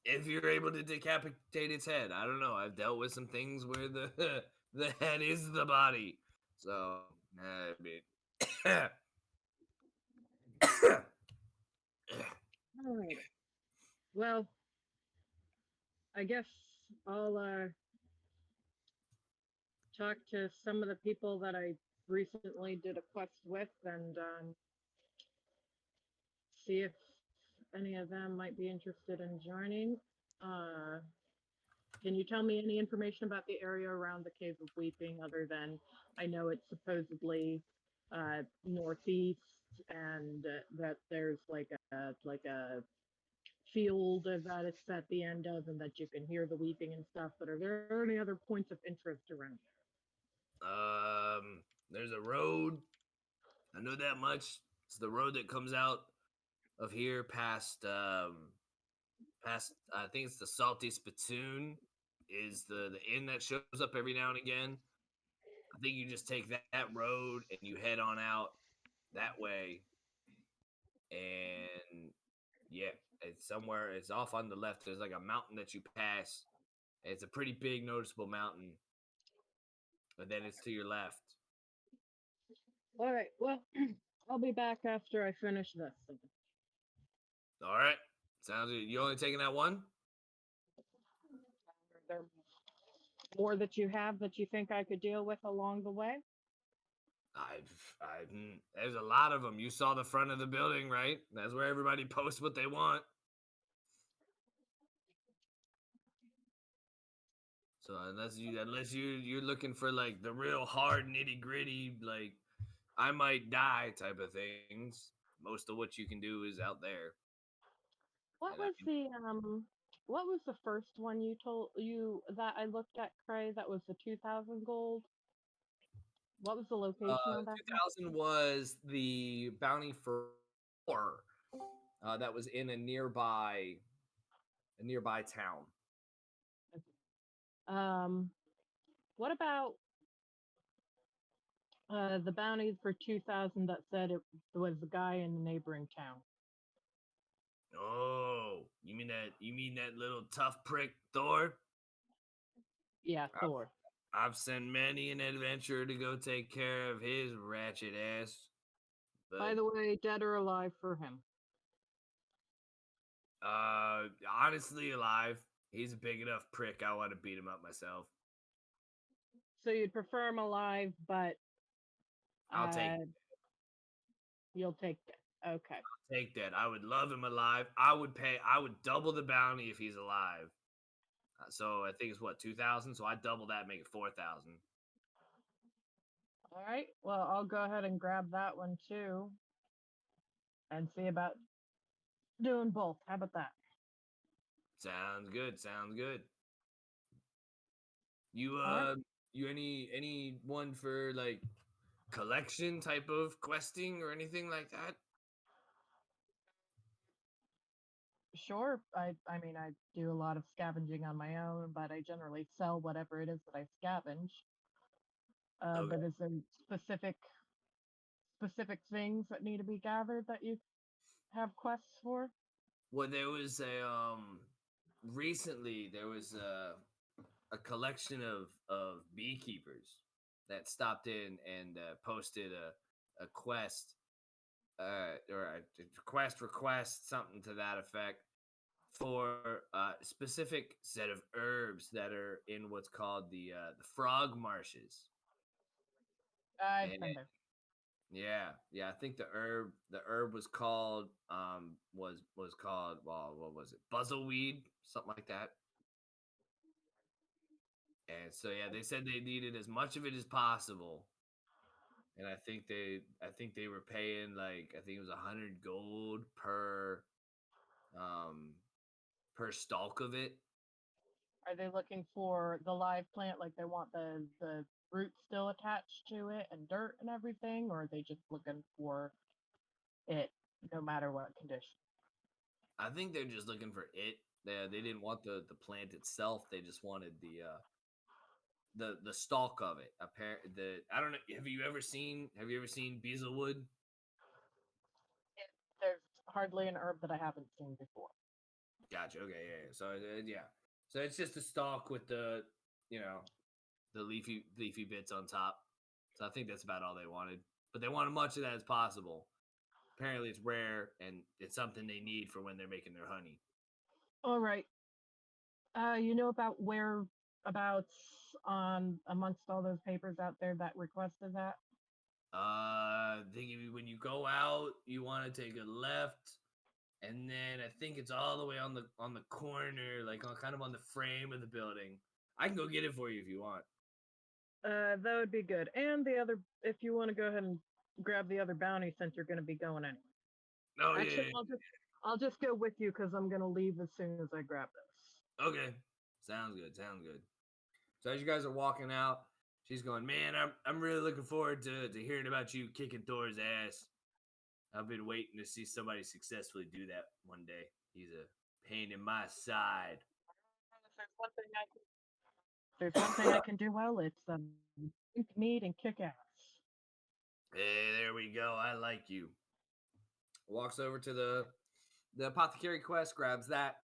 M: If you're able to decapitate its head, I don't know. I've dealt with some things where the the head is the body. So I mean,
E: All right. Well, I guess I'll talk to some of the people that I recently did a quest with and see if any of them might be interested in joining. Uh, can you tell me any information about the area around the Cave of Weeping other than I know it's supposedly northeast and that there's like a field that it's at the end of and that you can hear the weeping and stuff, but are there any other points of interest around
M: there's a road. I know that much. It's the road that comes out of here past I think it's the Salty Spittoon is the inn that shows up every now and again. I think you just take that road and you head on out that way. And yeah, it's somewhere. It's off on the left. There's like a mountain that you pass. It's a pretty big, noticeable mountain. But then it's to your left.
E: All right, well, I'll be back after I finish this.
M: All right. Sounds good. You only taking that one?
E: Are there more that you have that you think I could deal with along the way?
M: There's a lot of them. You saw the front of the building, right? That's where everybody posts what they want. So unless you're looking for like the real hard nitty gritty, like I might die type of things, most of what you can do is out there.
E: What was the first one you told you that I looked at, Cray? That was the 2,000 gold. What was the location on that?
M: 2000 was the bounty for 4. That was in a nearby town.
E: What about the bounty for 2,000 that said it was the guy in the neighboring town?
M: Oh, you mean that little tough prick Thor?
E: Yeah, Thor.
M: I've sent many an adventurer to go take care of his ratchet ass. But
E: By the way, dead or alive for him?
M: honestly, alive. He's a big enough prick. I want to beat him up myself.
E: So you'd prefer him alive, but
M: I'll take.
E: You'll take that. Okay.
M: I'll take that. I would love him alive. I would double the bounty if he's alive. So I think it's what 2,000. So I double that, make it 4,000.
E: All right. Well, I'll go ahead and grab that one too, and see about doing both. How about that?
M: Sounds good. Sounds good. You
E: right.
M: you any one for like collection type of questing or anything like that?
E: Sure. I mean, I do a lot of scavenging on my own, but I generally sell whatever it is that I scavenge.
M: Okay.
E: But is there specific things that need to be gathered that you have quests for?
M: Well, there was a recently there was a collection of beekeepers that stopped in and posted a quest or a quest request, something to that effect, for a specific set of herbs that are in what's called the frog marshes.
E: I've
M: And
E: been there.
M: yeah, I think the herb was called was called, well, what was it? Buzzleweed, something like that. And so yeah, they said they needed as much of it as possible. And I think they were paying, like, I think it was 100 gold um per stalk of it.
E: Are they looking for the live plant, like they want the roots still attached to it and dirt and everything, or are they just looking for it no matter what condition?
M: I think they're just looking for it. They didn't want the plant itself. They just wanted the stalk of it. I don't know. Have you ever seen Beezlewood?
E: There's hardly an herb that I haven't seen before.
M: Gotcha. Okay. Yeah. So yeah. So it's just a stalk with you know, the leafy bits on top. So I think that's about all they wanted. But they wanted much of that as possible. Apparently, it's rare and it's something they need for when they're making their honey.
E: All right. You know about whereabouts on amongst all those papers out there that requested that?
M: When you go out, you want to take a left, and then I think it's all the way on the corner, like kind of on the frame of the building. I can go get it for you if you want.
E: That would be good. And the other, if you want to go ahead and grab the other bounty since you're going to be going anyway.
M: Oh
E: Actually,
M: yeah.
E: I'll just go with you because I'm going to leave as soon as I grab this.
M: Okay. Sounds good. Sounds good. So as you guys are walking out, she's going, "Man, I'm really looking forward to hearing about you kicking Thor's ass. I've been waiting to see somebody successfully do that one day. He's a pain in my side."
E: There's one thing I can do well. It's eat meat and kick ass.
M: Hey, there we go. I like you. Walks over to the apothecary quest, grabs that,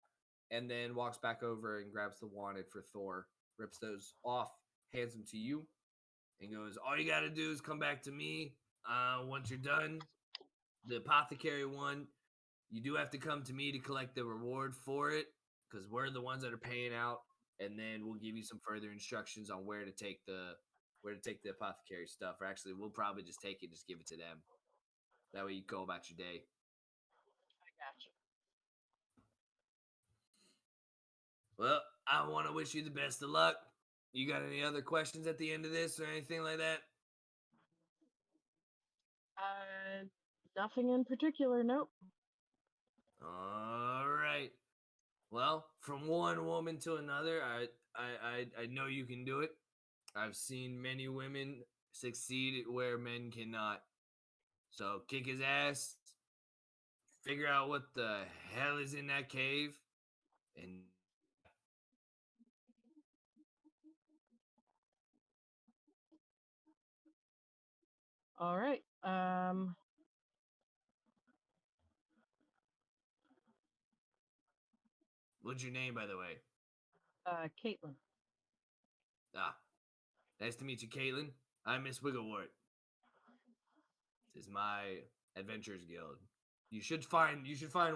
M: and then walks back over and grabs the wanted for Thor. Rips those off, hands them to you, and goes, "All you got to do is come back to me once you're done. The apothecary one, you do have to come to me to collect the reward for it, because we're the ones that are paying out, and then we'll give you some further instructions on where to take the apothecary stuff. Or actually, we'll probably just take it, just give it to them. That way you go about your day."
E: I gotcha.
M: Well, I want to wish you the best of luck. You got any other questions at the end of this or anything like that?
E: Nothing in particular. Nope.
M: All right. Well, from one woman to another, I know you can do it. I've seen many women succeed where men cannot. So kick his ass, figure out what the hell is in that cave, and
E: All right.
M: what's your name, by the way?
E: Kaitlyn.
M: Ah, nice to meet you, Kaitlyn. I'm Miss Wigglewort. This is my Adventurers Guild. You should find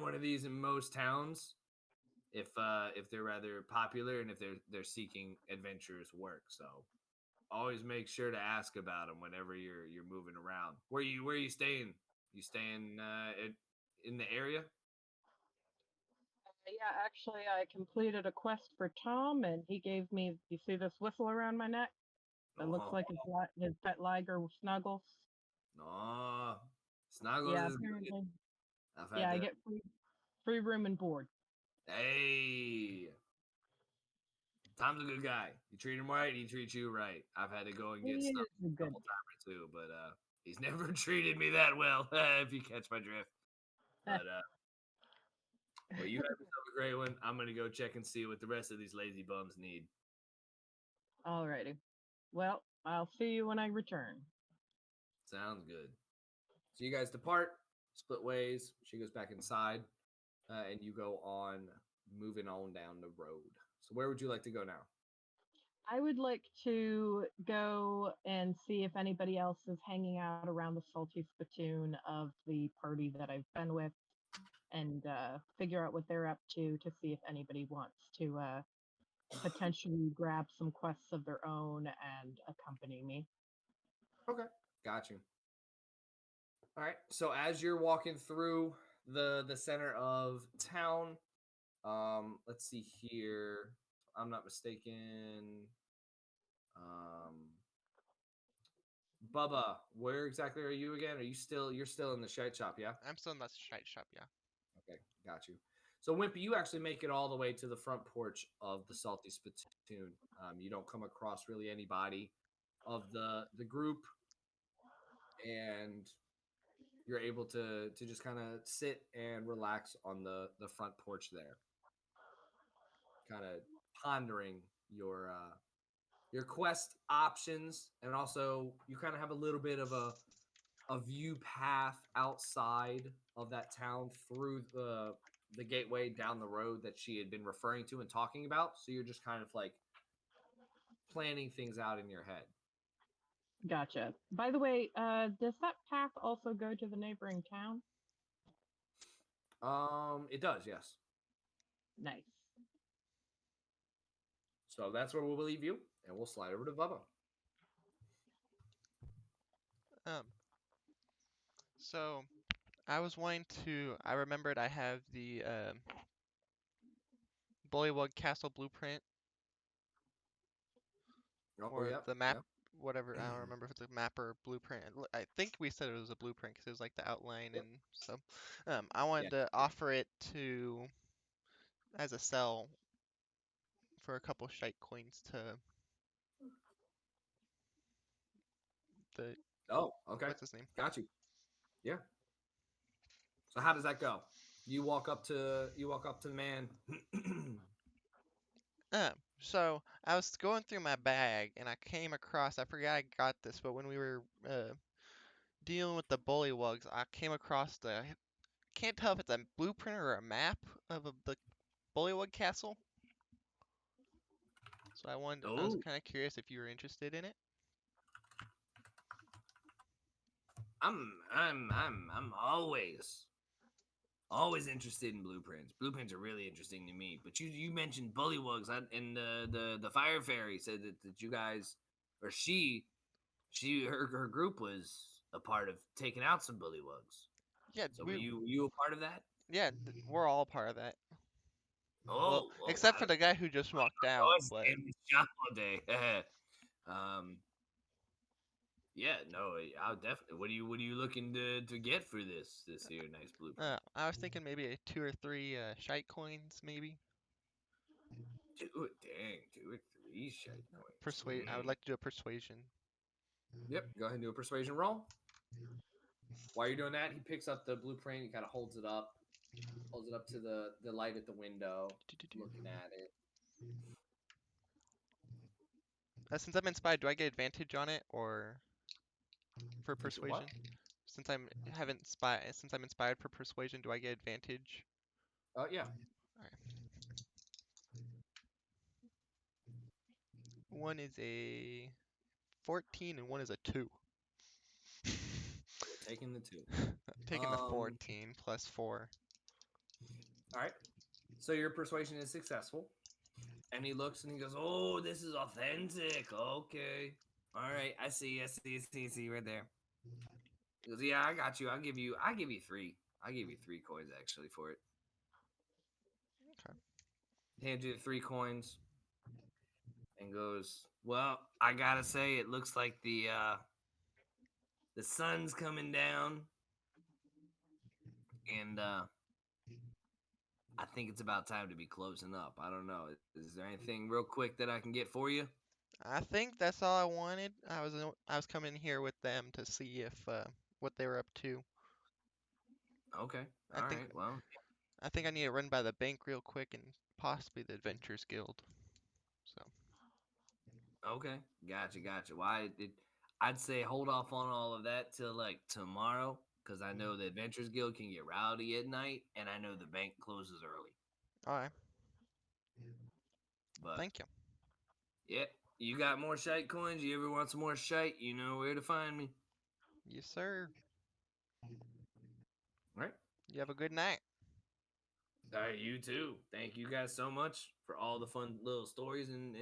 M: one of these in most towns if they're rather popular and if they're seeking adventurers work. So always make sure to ask about them whenever you're moving around. Where are you staying? You staying in the area?
E: Yeah, actually, I completed a quest for Tom, and he gave me. You see this whistle around my neck? That looks like his pet liger Snuggles.
M: No, Snuggles
E: Yeah,
M: is good.
E: apparently.
M: I've had
E: Yeah, I
M: that.
E: get free room and board.
M: Hey, Tom's a good guy. You treat him right, he treats you right. I've had to go and get
E: He
M: stuff
E: is a
M: a
E: good
M: couple times or two, but he's never treated me that well, if you catch my drift. But well, you have yourself a great one. I'm gonna go check and see what the rest of these lazy bums need.
E: Alrighty. Well, I'll see you when I return.
M: Sounds good. So you guys depart, split ways. She goes back inside, and you go on moving on down the road. So where would you like to go now?
E: I would like to go and see if anybody else is hanging out around the salty spittoon of the party that I've been with,
D: and figure out what they're up to see if anybody wants to potentially grab some quests of their own and accompany me.
M: Okay, got you. All right. So as you're walking through the center of town, let's see here. If I'm not mistaken. Bubba, where exactly are you again? You're still in the Shite Shop, yeah?
B: I'm still in that Shite Shop, yeah.
M: Okay, got you. So Wimpy, you actually make it all the way to the front porch of the Salty Spittoon. You don't come across really anybody of the group, and you're able to just kind of sit and relax on the front porch there, kind of pondering your quest options, and also you kind of have a little bit of a view path outside of that town through the gateway down the road that she had been referring to and talking about. So you're just kind of like planning things out in your head.
D: Gotcha. By the way, does that path also go to the neighboring town?
M: It does, yes.
D: Nice.
M: So that's where we'll leave you, and we'll slide over to Bubba.
B: So I was wanting to. I remembered I have the Bullywug Castle blueprint. Or
M: yeah,
B: the map, whatever. I don't remember if it's a map or a blueprint. I think we said it was a blueprint because it was like the outline and stuff. I wanted to offer it to as a sell for a couple shite coins to the.
M: Oh, okay.
B: What's his name?
M: Got you. Yeah. So how does that go? You walk up to the man.
B: So I was going through my bag and I came across. I forgot I got this, but when we were dealing with the bullywugs, I came across the. Can't tell if it's a blueprint or a map of the Bullywug Castle. So I was kind of curious if you were interested in it.
M: I'm always interested in blueprints. Blueprints are really interesting to me. But you mentioned bullywugs, and the fire fairy said that you guys, or her group was a part of taking out some bullywugs.
B: Yeah.
M: So were you a part of that?
B: Yeah, we're all part of that.
M: Oh,
B: well, except for the guy who just walked out. But
M: in the shop all day. Yeah, no, I'll definitely. What are you looking to get for this here nice blueprint?
B: I was thinking maybe 2 or 3 shite coins, maybe.
M: 2 or 3 shite coins.
B: I would like to do a persuasion.
M: Yep, go ahead and do a persuasion roll. While you're doing that, he picks up the blueprint. He kind of holds it up to the light at the window, looking at it.
B: Since I'm inspired, do I get advantage on it or for persuasion? Since I'm inspired for persuasion, do I get advantage?
M: Yeah.
B: All right. One is a 14 and one is a 2.
M: Taking the 2.
B: Taking the 14 plus 4.
M: All right. So your persuasion is successful. And he looks and he goes, "Oh, this is authentic. Okay. All right. I see right there." He goes, "Yeah, I got you. I'll give you 3. I'll give you 3 coins actually for it."
B: Okay.
M: Hands you 3 coins and goes, "Well, I gotta say, it looks like the sun's coming down, and I think it's about time to be closing up. I don't know. Is there anything real quick that I can get for you?"
B: I think that's all I wanted. I was coming here with them to see if what they were up to.
M: Okay. All right. Well,
B: I think I need to run by the bank real quick and possibly the Adventurers Guild. So.
M: Okay. Gotcha. Well, I'd say hold off on all of that till like tomorrow, because I know the Adventurers Guild can get rowdy at night, and I know the bank closes early.
B: All right.
M: But
B: thank you.
M: Yeah. You got more shite coins? You ever want some more shite? You know where to find me.
B: Yes, sir.
M: All right.
B: You have a good night.
M: All right, you too. Thank you guys so much for all the fun little stories and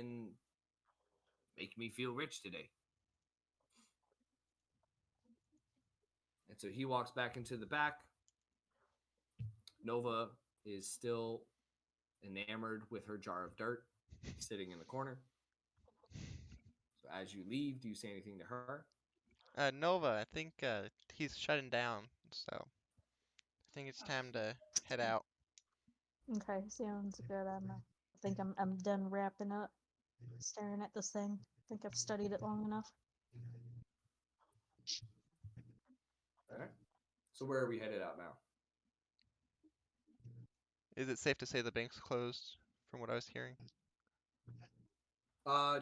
M: making me feel rich today. And so he walks back into the back. Nova is still enamored with her jar of dirt sitting in the corner. So as you leave, do you say anything to her?
B: Nova, I think he's shutting down, so I think it's time to head out.
G: Okay, sounds good. I think I'm done wrapping up, staring at this thing. I think I've studied it long enough.
A: All right. So where are we headed out now?
B: Is it safe to say the bank's closed, from what I was hearing?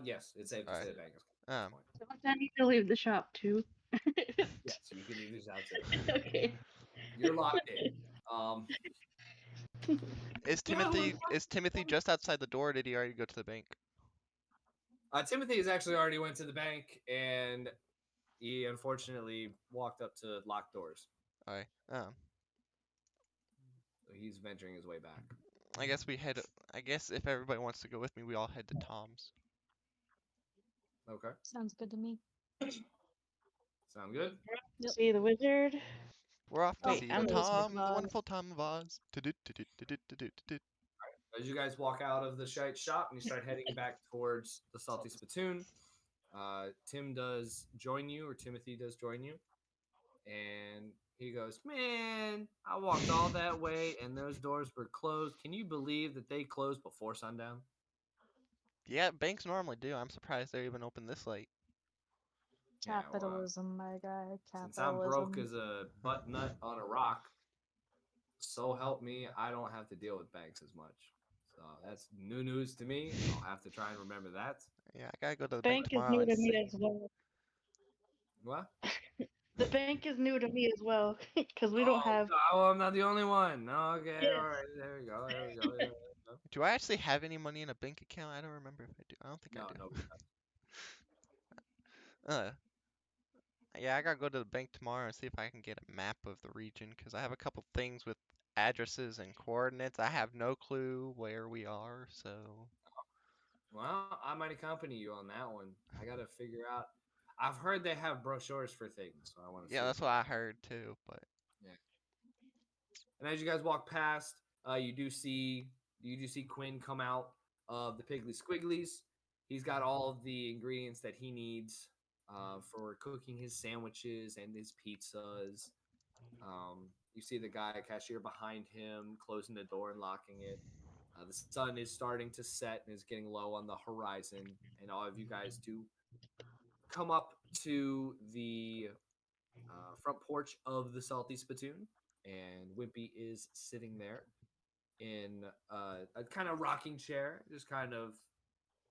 A: Yes, it's safe to say the bank is closed at this point.
D: Don't I need to leave the shop too?
A: Yes, you can leave this out too.
D: Okay.
A: You're locked in.
B: Is Timothy just outside the door, or did he already go to the bank?
A: Timothy has actually already went to the bank, and he unfortunately walked up to locked doors.
B: Alright.
A: So he's venturing his way back.
B: I guess if everybody wants to go with me, we all head to Tom's.
A: Okay.
G: Sounds good to me.
A: Sound good?
G: Yep.
E: See the wizard.
B: We're off to
E: Wait,
B: see
E: I'm
B: the
E: the
B: Tom, the
G: Oz.
B: wonderful Tom of Oz.
A: As you guys walk out of the Shiite shop and you start heading back towards the Salty Spittoon, Tim does join you, or Timothy does join you, and he goes, "Man, I walked all that way and those doors were closed. Can you believe that they closed before sundown?"
B: Yeah, banks normally do. I'm surprised they're even open this late.
G: Capitalism, my guy.
A: Since I'm broke
G: Capitalism.
A: as a butt nut on a rock, so help me, I don't have to deal with banks as much. So that's new news to me. I'll have to try and remember that.
B: Yeah, I gotta go to the
E: Bank
B: bank
E: is
B: tomorrow
E: new
B: and
E: to me
B: save.
E: as well.
A: What?
E: The bank is new to me as well because we don't have.
A: Oh, I'm not the only one. Okay,
E: Yes.
A: all right. There we go. There we go. There we go.
B: Do I actually have any money in a bank account? I don't remember if I do. I don't think I do.
A: No.
B: Yeah, I gotta go to the bank tomorrow and see if I can get a map of the region, because I have a couple things with addresses and coordinates. I have no clue where we are, so.
A: Well, I might accompany you on that one. I gotta figure out. I've heard they have brochures for things, so I want to.
B: Yeah, that's what I heard too. But
A: yeah. And as you guys walk past, you do see Quinn come out of the Piggly Squigglies. He's got all of the ingredients that he needs for cooking his sandwiches and his pizzas. You see the guy cashier behind him closing the door and locking it. The sun is starting to set and is getting low on the horizon, and all of you guys do come up to the front porch of the Salty Spittoon, and Wimpy is sitting there in a kind of rocking chair, just kind of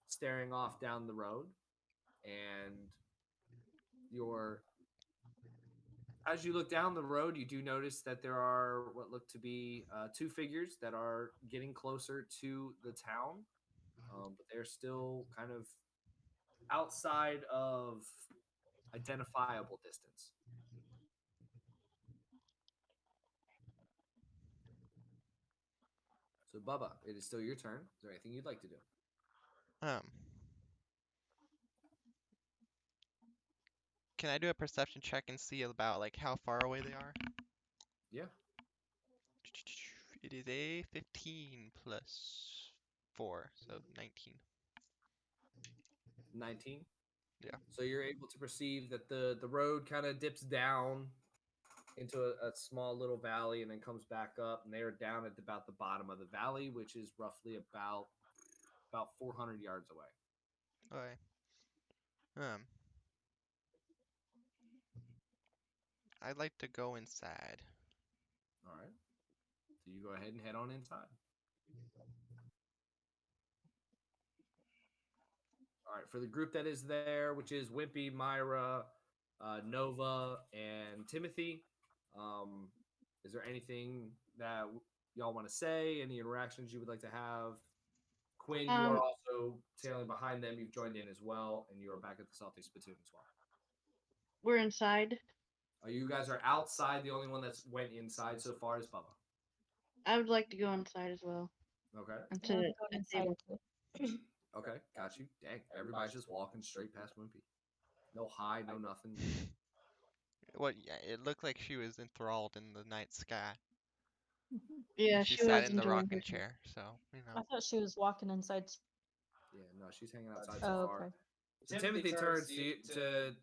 A: staring off down the road. And as you look down the road, you do notice that there are what look to be two figures that are getting closer to the town, but they're still kind of outside of identifiable distance. So, Bubba, it is still your turn. Is there anything you'd like to do?
B: Can I do a perception check and see about like how far away they are?
A: Yeah.
B: It is a 15 plus 4, so 19.
A: 19?
B: Yeah.
A: So you're able to perceive that the road kind of dips down into a small little valley and then comes back up, and they're down at about the bottom of the valley, which is roughly about 400 yards away.
B: Okay. I'd like to go inside.
A: All right. So you go ahead and head on inside. All right. For the group that is there, which is Wimpy, Myra, Nova, and Timothy, is there anything that y'all want to say? Any interactions you would like to have? Quinn, you are also tailing behind them. You've joined in as well, and you are back at the Salty Spittoon as well.
E: We're inside.
A: You guys are outside. The only one that's went inside so far is Bubba.
N: I would like to go inside as well.
A: Okay.
G: I
N: Into
G: wanna go
N: a
G: inside
N: table.
G: too.
A: Okay, got you. Dang, everybody's just walking straight past Wimpy. No high, no nothing.
B: What? Yeah, it looked like she was enthralled in the night sky.
N: Yeah,
B: She
N: she
B: sat
N: was
B: in the
N: enjoying
B: rocking
N: herself.
B: chair, so you
G: I
B: know.
G: thought she was walking inside.
A: Yeah, no, she's hanging outside so
G: Oh,
A: far.
G: okay.
M: So Timothy turns to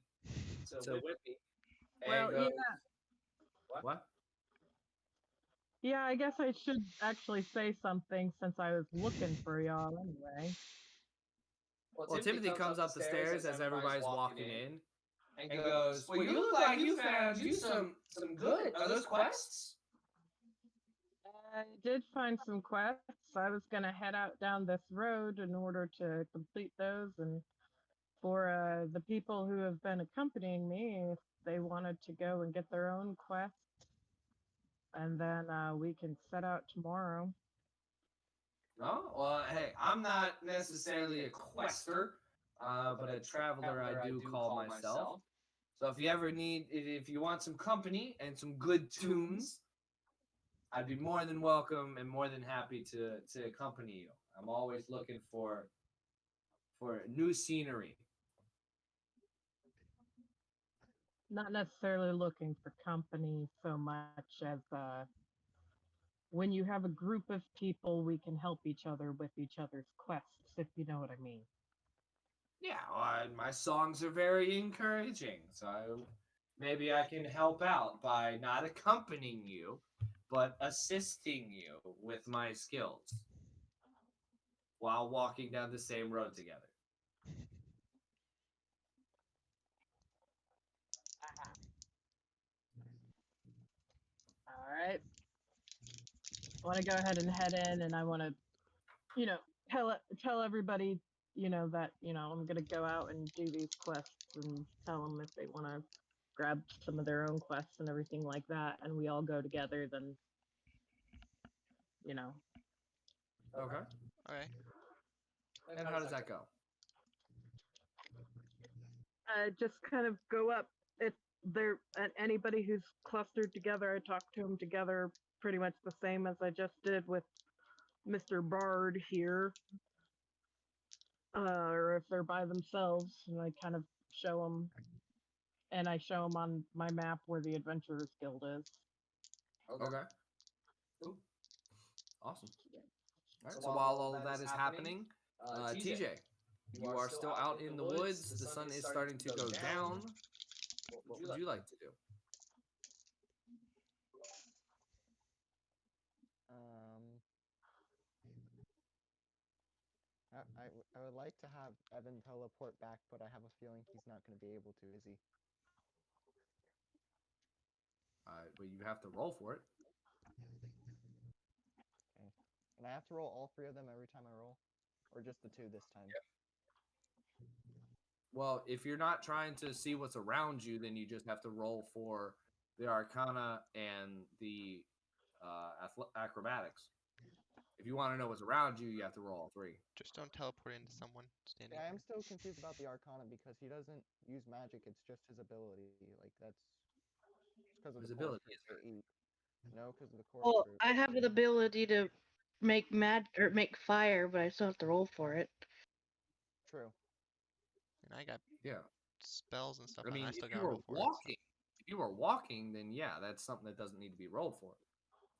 M: Whippy
D: Well,
M: and goes, "What?
D: yeah, I guess I should actually say something since I was looking for y'all anyway.
M: Well, Timothy comes up the stairs as everybody's walking in and goes, "Well, you look like you found you some good. Are those quests?"
D: I did find some quests. I was gonna head out down this road in order to complete those, and for the people who have been accompanying me, if they wanted to go and get their own quests, and then we can set out tomorrow.
M: Oh, well, hey, I'm not necessarily a quester, but a traveler I do call myself. So if you ever if you want some company and some good tunes, I'd be more than welcome and more than happy to accompany you. I'm always looking for new scenery.
D: Not necessarily looking for company so much as when you have a group of people, we can help each other with each other's quests, if you know what I mean.
M: Yeah, well, my songs are very encouraging, so maybe I can help out by not accompanying you, but assisting you with my skills while walking down the same road together.
D: All right. I want to go ahead and head in, and I want to, you know, tell everybody, that I'm gonna go out and do these quests, and tell them if they want to grab some of their own quests and everything like that, and we all go together. Then, you know,
M: Okay.
B: Okay.
M: And how does that go?
D: just kind of go up. If they're anybody who's clustered together, I talk to them together pretty much the same as I just did with Mr. Bard here. Or if they're by themselves, and I kind of show them, and I show them on my map where the Adventurers Guild is.
M: Okay. Cool. Awesome. All right. So while all of that is happening, TJ, you are still out in the woods. The sun is starting to go down. What would you like to do?
C: I would like to have Evan teleport back, but I have a feeling he's not going to be able to, is he?
M: But you have to roll for it.
C: Okay. And I have to roll all three of them every time I roll? Or just the two this time?
M: Yeah. Well, if you're not trying to see what's around you, then you just have to roll for the Arcana and the Acrobatics. If you want to know what's around you, you have to roll all three.
B: Just don't teleport into someone standing.
C: Yeah, I'm still confused about the Arcana because he doesn't use magic. It's just his ability. Like that's because of
M: his
C: the
M: ability.
C: No, because of the core.
N: Well, I have the ability to make make fire, but I still have to roll for it.
C: True.
B: And I got
M: Yeah
B: spells and stuff.
M: I mean,
B: and I still
M: if you
B: got
M: were
B: roll for
M: walking,
B: it, so.
M: if you were walking, then yeah, that's something that doesn't need to be rolled for.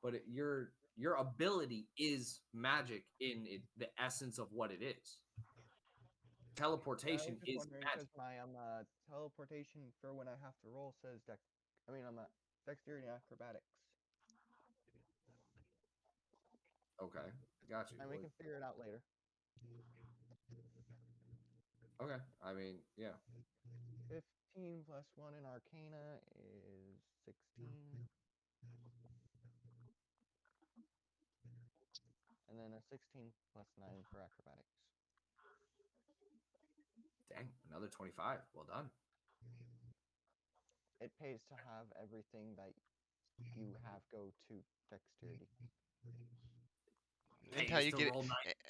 M: But your ability is magic in the essence of what it is. Teleportation is magic.
C: My teleportation for when I have to roll says dexterity and acrobatics.
M: Okay, got you.
C: And we can figure it out later.
M: Okay, I mean, yeah.
C: 15 plus 1 in Arcana is 16. And then a 16 plus 9 for acrobatics.
M: Dang, another 25. Well done.
C: It pays to have everything that you have go to dexterity.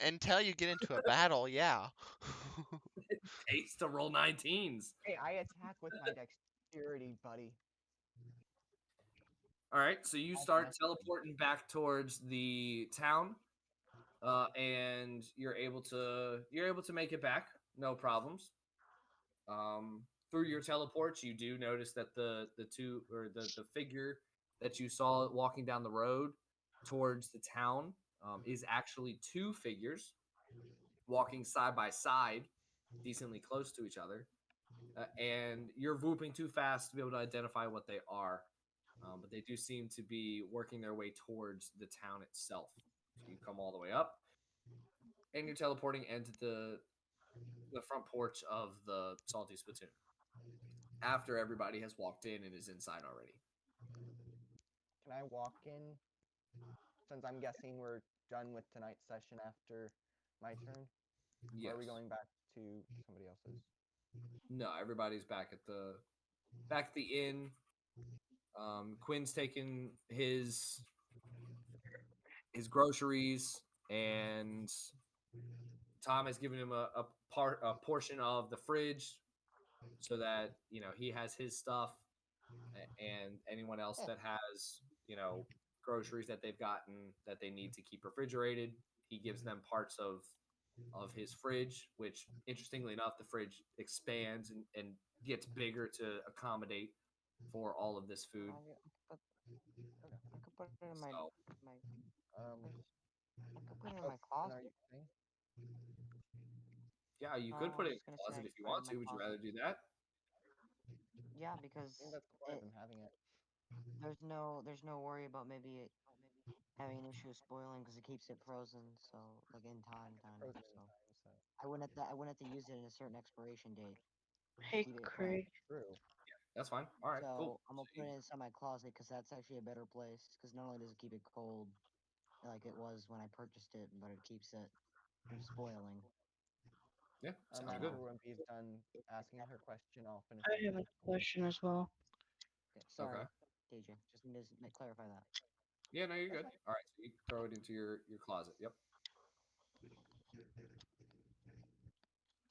B: Until you get into a battle, yeah.
M: It pays to roll 19s.
C: Hey, I attack with my dexterity, buddy.
M: All right, so you start teleporting back towards the town, and you're able to make it back, no problems. Through your teleports, you do notice that the two or the figure that you saw walking down the road towards the town is actually two figures walking side by side, decently close to each other. And you're whooping too fast to be able to identify what they are. But they do seem to be working their way towards the town itself. So you come all the way up, and you're teleporting into the front porch of the Salty Spittoon after everybody has walked in and is inside already.
C: Can I walk in? Since I'm guessing we're done with tonight's session after my turn?
M: Yes.
C: Or are we going back to somebody else's?
M: No, everybody's back at the inn. Quinn's taking his groceries, and Tom has given him a portion of the fridge so that he has his stuff, and anyone else that has groceries that they've gotten that they need to keep refrigerated, he gives them parts of his fridge, which interestingly enough the fridge expands and gets bigger to accommodate for all of this food.
L: I could put it in my
M: So,
L: I could put it in
C: Oh,
L: my closet.
C: are you saying?
M: yeah, you could
L: I
M: put it
L: was
M: in
L: just
M: the
L: gonna say
M: closet
L: I
M: if
L: could
M: you
L: put it
M: want
L: in
M: to.
L: my
M: Would you
L: closet.
M: rather do that?
L: Yeah,
C: I
L: because
C: think that's the point of him having it.
L: there's no worry about maybe it having an issue with spoiling because it keeps it frozen, so like in time, kind of.
C: Frozen in
L: So
C: time, so.
L: I wouldn't have to use it in a certain expiration date.
N: Hey,
L: Keep it
N: Crayz.
L: fresh.
C: True.
M: That's fine. All right, cool.
L: So I'm gonna put it inside my closet because that's actually a better place. Because not only does it keep it cold, like it was when I purchased it, but it keeps it from spoiling.
M: Yeah, sounds
C: After
M: good.
C: Wimpy's done asking her question, I'll finish.
N: I have a question as well.
L: Okay, sorry,
M: Okay.
L: DJ. Just need to clarify that.
M: Yeah, no, you're good. All right, so you throw it into your closet. Yep.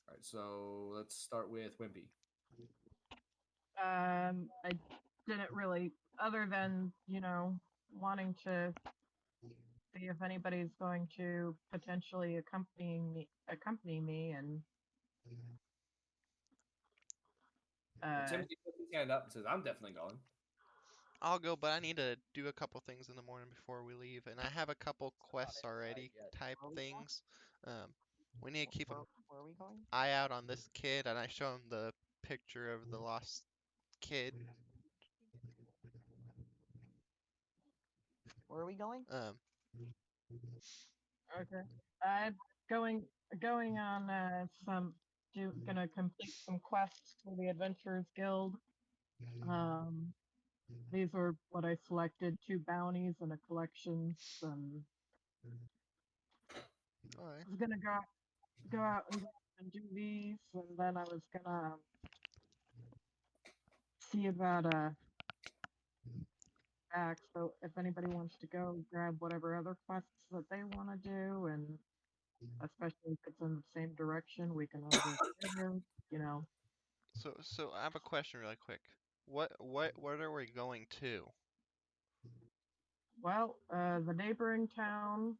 M: All right, so let's start with Wimpy.
D: I didn't really, other than wanting to see if anybody's going to potentially accompany me, and
M: Timothy puts his hand up and says, "I'm definitely going."
B: I'll go, but I need to do a couple things in the morning before we leave, and I have a couple quests already type things. We need to keep an
L: Where are we going?
B: eye out on this kid, and I show him the picture of the lost kid.
L: Where are we going?
D: okay, I'm going on gonna complete some quests for the Adventurers Guild. These were what I selected: 2 bounties and a collection. And
B: Alright.
D: I was gonna go out and do these, and then I was gonna see about back. So if anybody wants to go, grab whatever other quests that they want to do, and especially if it's in the same direction, we can all go together.
B: So I have a question really quick. What are we going to?
D: Well, the neighboring town,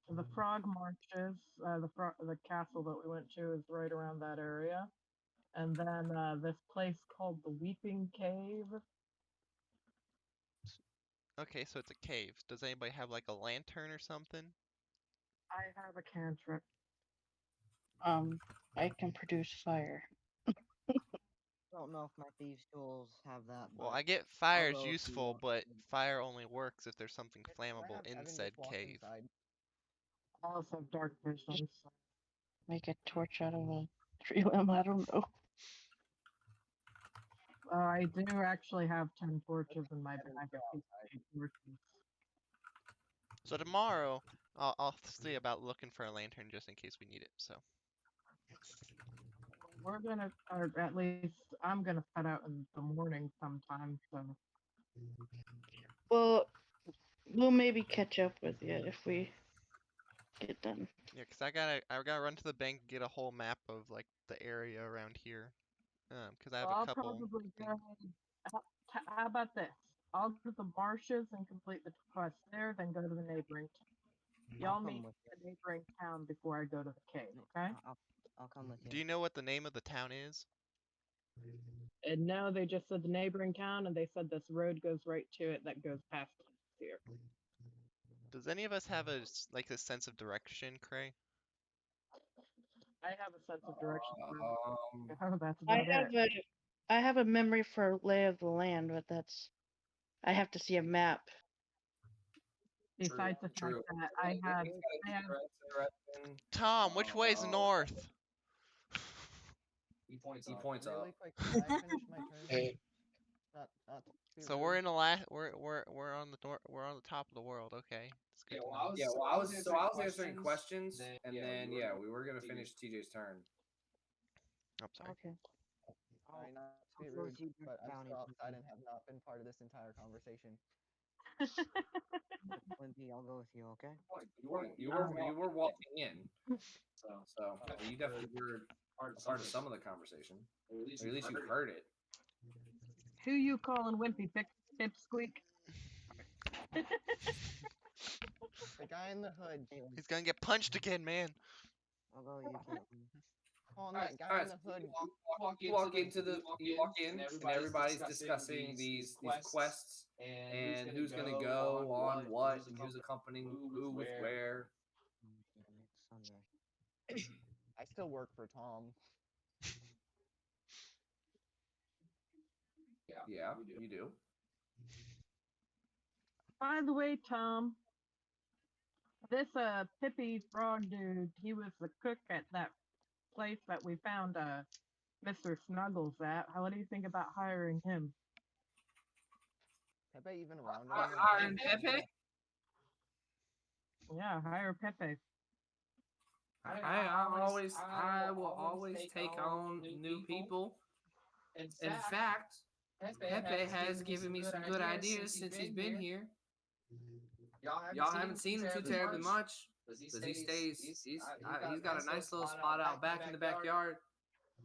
D: the Frog Marshes, the castle that we went to is right around that area, and then this place called the Weeping Cave.
B: Okay, so it's a cave. Does anybody have like a lantern or something?
D: I have a cantrip.
N: I can produce fire.
L: Don't know if my thieves' tools have that.
B: Well,
L: But
B: I get fire's
L: go if you
B: useful,
L: want.
B: but fire only works if there's something flammable
C: Evan
B: in
C: just
B: said
C: walked
B: cave.
C: inside.
D: I also have dark vision. So.
N: Make a torch out of a tree limb. I don't know.
D: I do actually have 10 torches in my bag.
B: So tomorrow, I'll see about looking for a lantern just in case we need it. So.
D: We're gonna, or at least I'm gonna head out in the morning sometime. So.
N: Well, we'll maybe catch up with you if we get done.
B: Yeah, 'cause I gotta run to the bank and get a whole map of like the area around here. 'Cause I have
D: I'll
B: a couple.
D: probably go ahead. How about this?
E: I'll go to the marshes and complete the quest there, then go to the neighboring town. Y'all
L: I'll come
E: meet
L: with
E: in the neighboring town before I go to the cave, okay?
L: I'll come with you.
B: Do you know what the name of the town is?
E: And no, they just said the neighboring town, and they said this road goes right to it that goes past here.
B: Does any of us have a like a sense of direction, Cray?
E: I have a sense of direction. That's
N: I
E: about
N: have
E: it.
N: I have a memory for lay of the land, but that's I have to see a map.
E: Besides the fact that I have
B: Tom, which way is north?
A: He points up.
C: Really quick, can I finish my turn? Not to be
B: So
C: rude.
B: we're in the we're on the top of the world. Okay, it's good to know.
A: Yeah, well, I was answering questions, and then we were gonna finish TJ's turn.
B: I'm sorry.
N: Okay.
C: Sorry, not to be rude, but I'm still outside and have not been part of this entire conversation.
L: Wimpy, I'll go with you, okay?
A: You were walking in, so you definitely were part of some of the conversation. Or at least you heard it.
E: Who you calling Wimpy Pipsqueak?
C: The guy in the hood.
B: He's gonna get punched again, man.
L: I'll go with you, Kaitlyn.
C: Calling that guy in the hood.
A: You walk in, and everybody's discussing these quests and who's gonna go on what, and who's accompanying who with where.
C: I still work for Tom.
A: Yeah, you do.
E: By the way, Tom, this Pippi Frog dude, he was the cook at that place that we found Mr. Snuggles at. What do you think about hiring him?
C: Pepe even around
K: Hiring Pepe?
E: Yeah, hire Pepe.
K: I will always take on new people. In fact, Pepe has given me some good ideas since he's been here. Y'all haven't seen him too terribly much, because he's got a nice little spot out back in the backyard.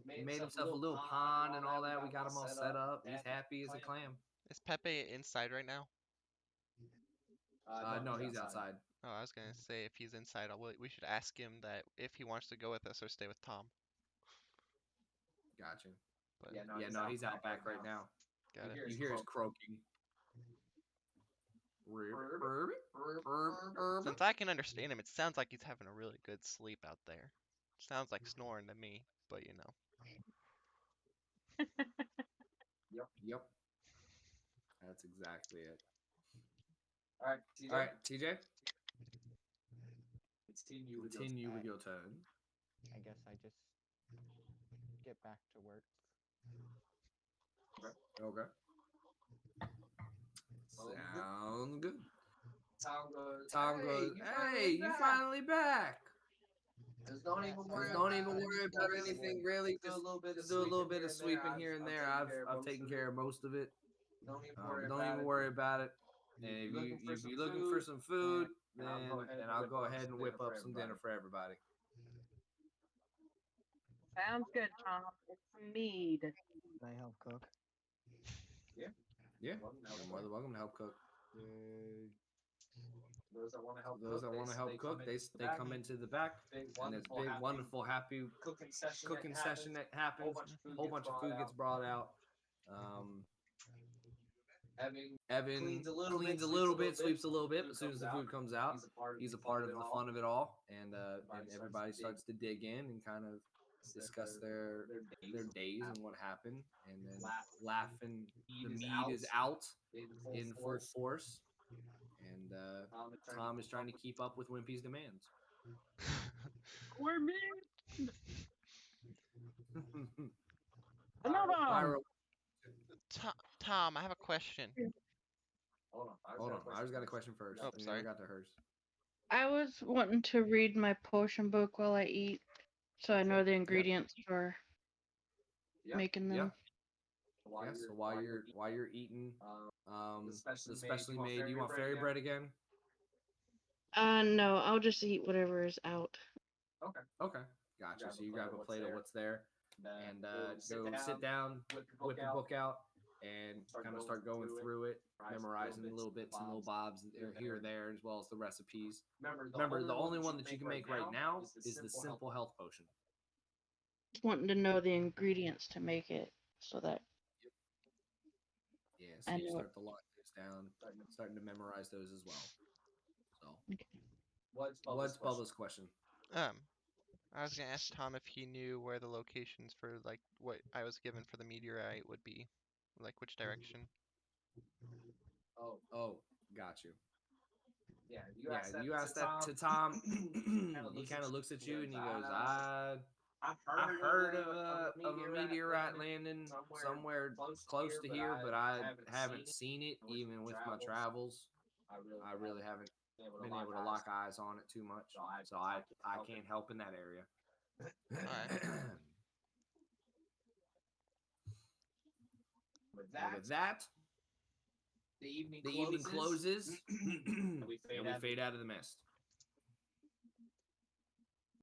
K: He made himself a little pond and all that. We got him all set up. He's happy as a clam.
B: Is Pepe inside right now?
A: No, he's outside.
B: Oh, I was gonna say if he's inside, we should ask him that if he wants to go with us or stay with Tom.
A: Gotcha.
B: But
A: No, he's out back right now.
B: Got it.
A: You hear his croaking.
B: Since I can understand him, it sounds like he's having a really good sleep out there. Sounds like snoring to me, but you know.
A: Yep. That's exactly it. All right, TJ. Continue with your turn.
C: I guess I just get back to work.
A: Okay. Sounds good. Tom goes, hey, you finally back. Just don't even worry about anything really. Just do a little bit of sweeping here and there. I've taken care of most of it. Don't even worry about it. And if you're looking for some food, then I'll go ahead and whip up some dinner for everybody.
E: Sounds good, Tom. It's mead.
L: Can I help cook?
A: Yeah. You're more than welcome to help cook. Those that want to help cook, they come into the back, and it's big, wonderful, happy cooking session that happens. A whole bunch of food gets brought out. Evan cleans a little bit, sweeps a little bit, but as soon as the food comes out, he's a part of the fun of it all, and everybody starts to dig in and kind of discuss their days and what happened, and then laughing. The mead is out in full force, and Tom is trying to keep up with Wimpy's demands.
E: We're mead. Another.
B: Tom, I have a question.
A: Hold on. I just got a question first.
B: Oh, sorry.
A: I got to hers.
N: I was wanting to read my potion book while I eat, so I know the ingredients for making them.
A: Yeah. So while you're eating, the specially made. You want fairy bread again?
N: No, I'll just eat whatever is out.
A: Okay. Gotcha. So you grab a plate of what's there, and go sit down, whip your book out,
M: and kind of start going through it, memorizing little bits and little bobs here or there, as well as the recipes. Remember, the only one that you can make right now is the simple health potion.
N: Just wanting to know the ingredients to make it so that.
M: Yeah, so you start to lock those down, starting to memorize those as well. So, what's Bubba's question?
B: I was gonna ask Tom if he knew where the locations for like what I was given for the meteorite would be, like which direction.
M: Oh, got you. Yeah, you asked that to Tom. He kind of looks at you and he goes, I heard of a meteorite landing somewhere close to here, but I haven't seen it even with my travels. I really haven't been able to lock eyes on it too much, so I can't help in that area. With that, the evening closes, and we fade out of the mist.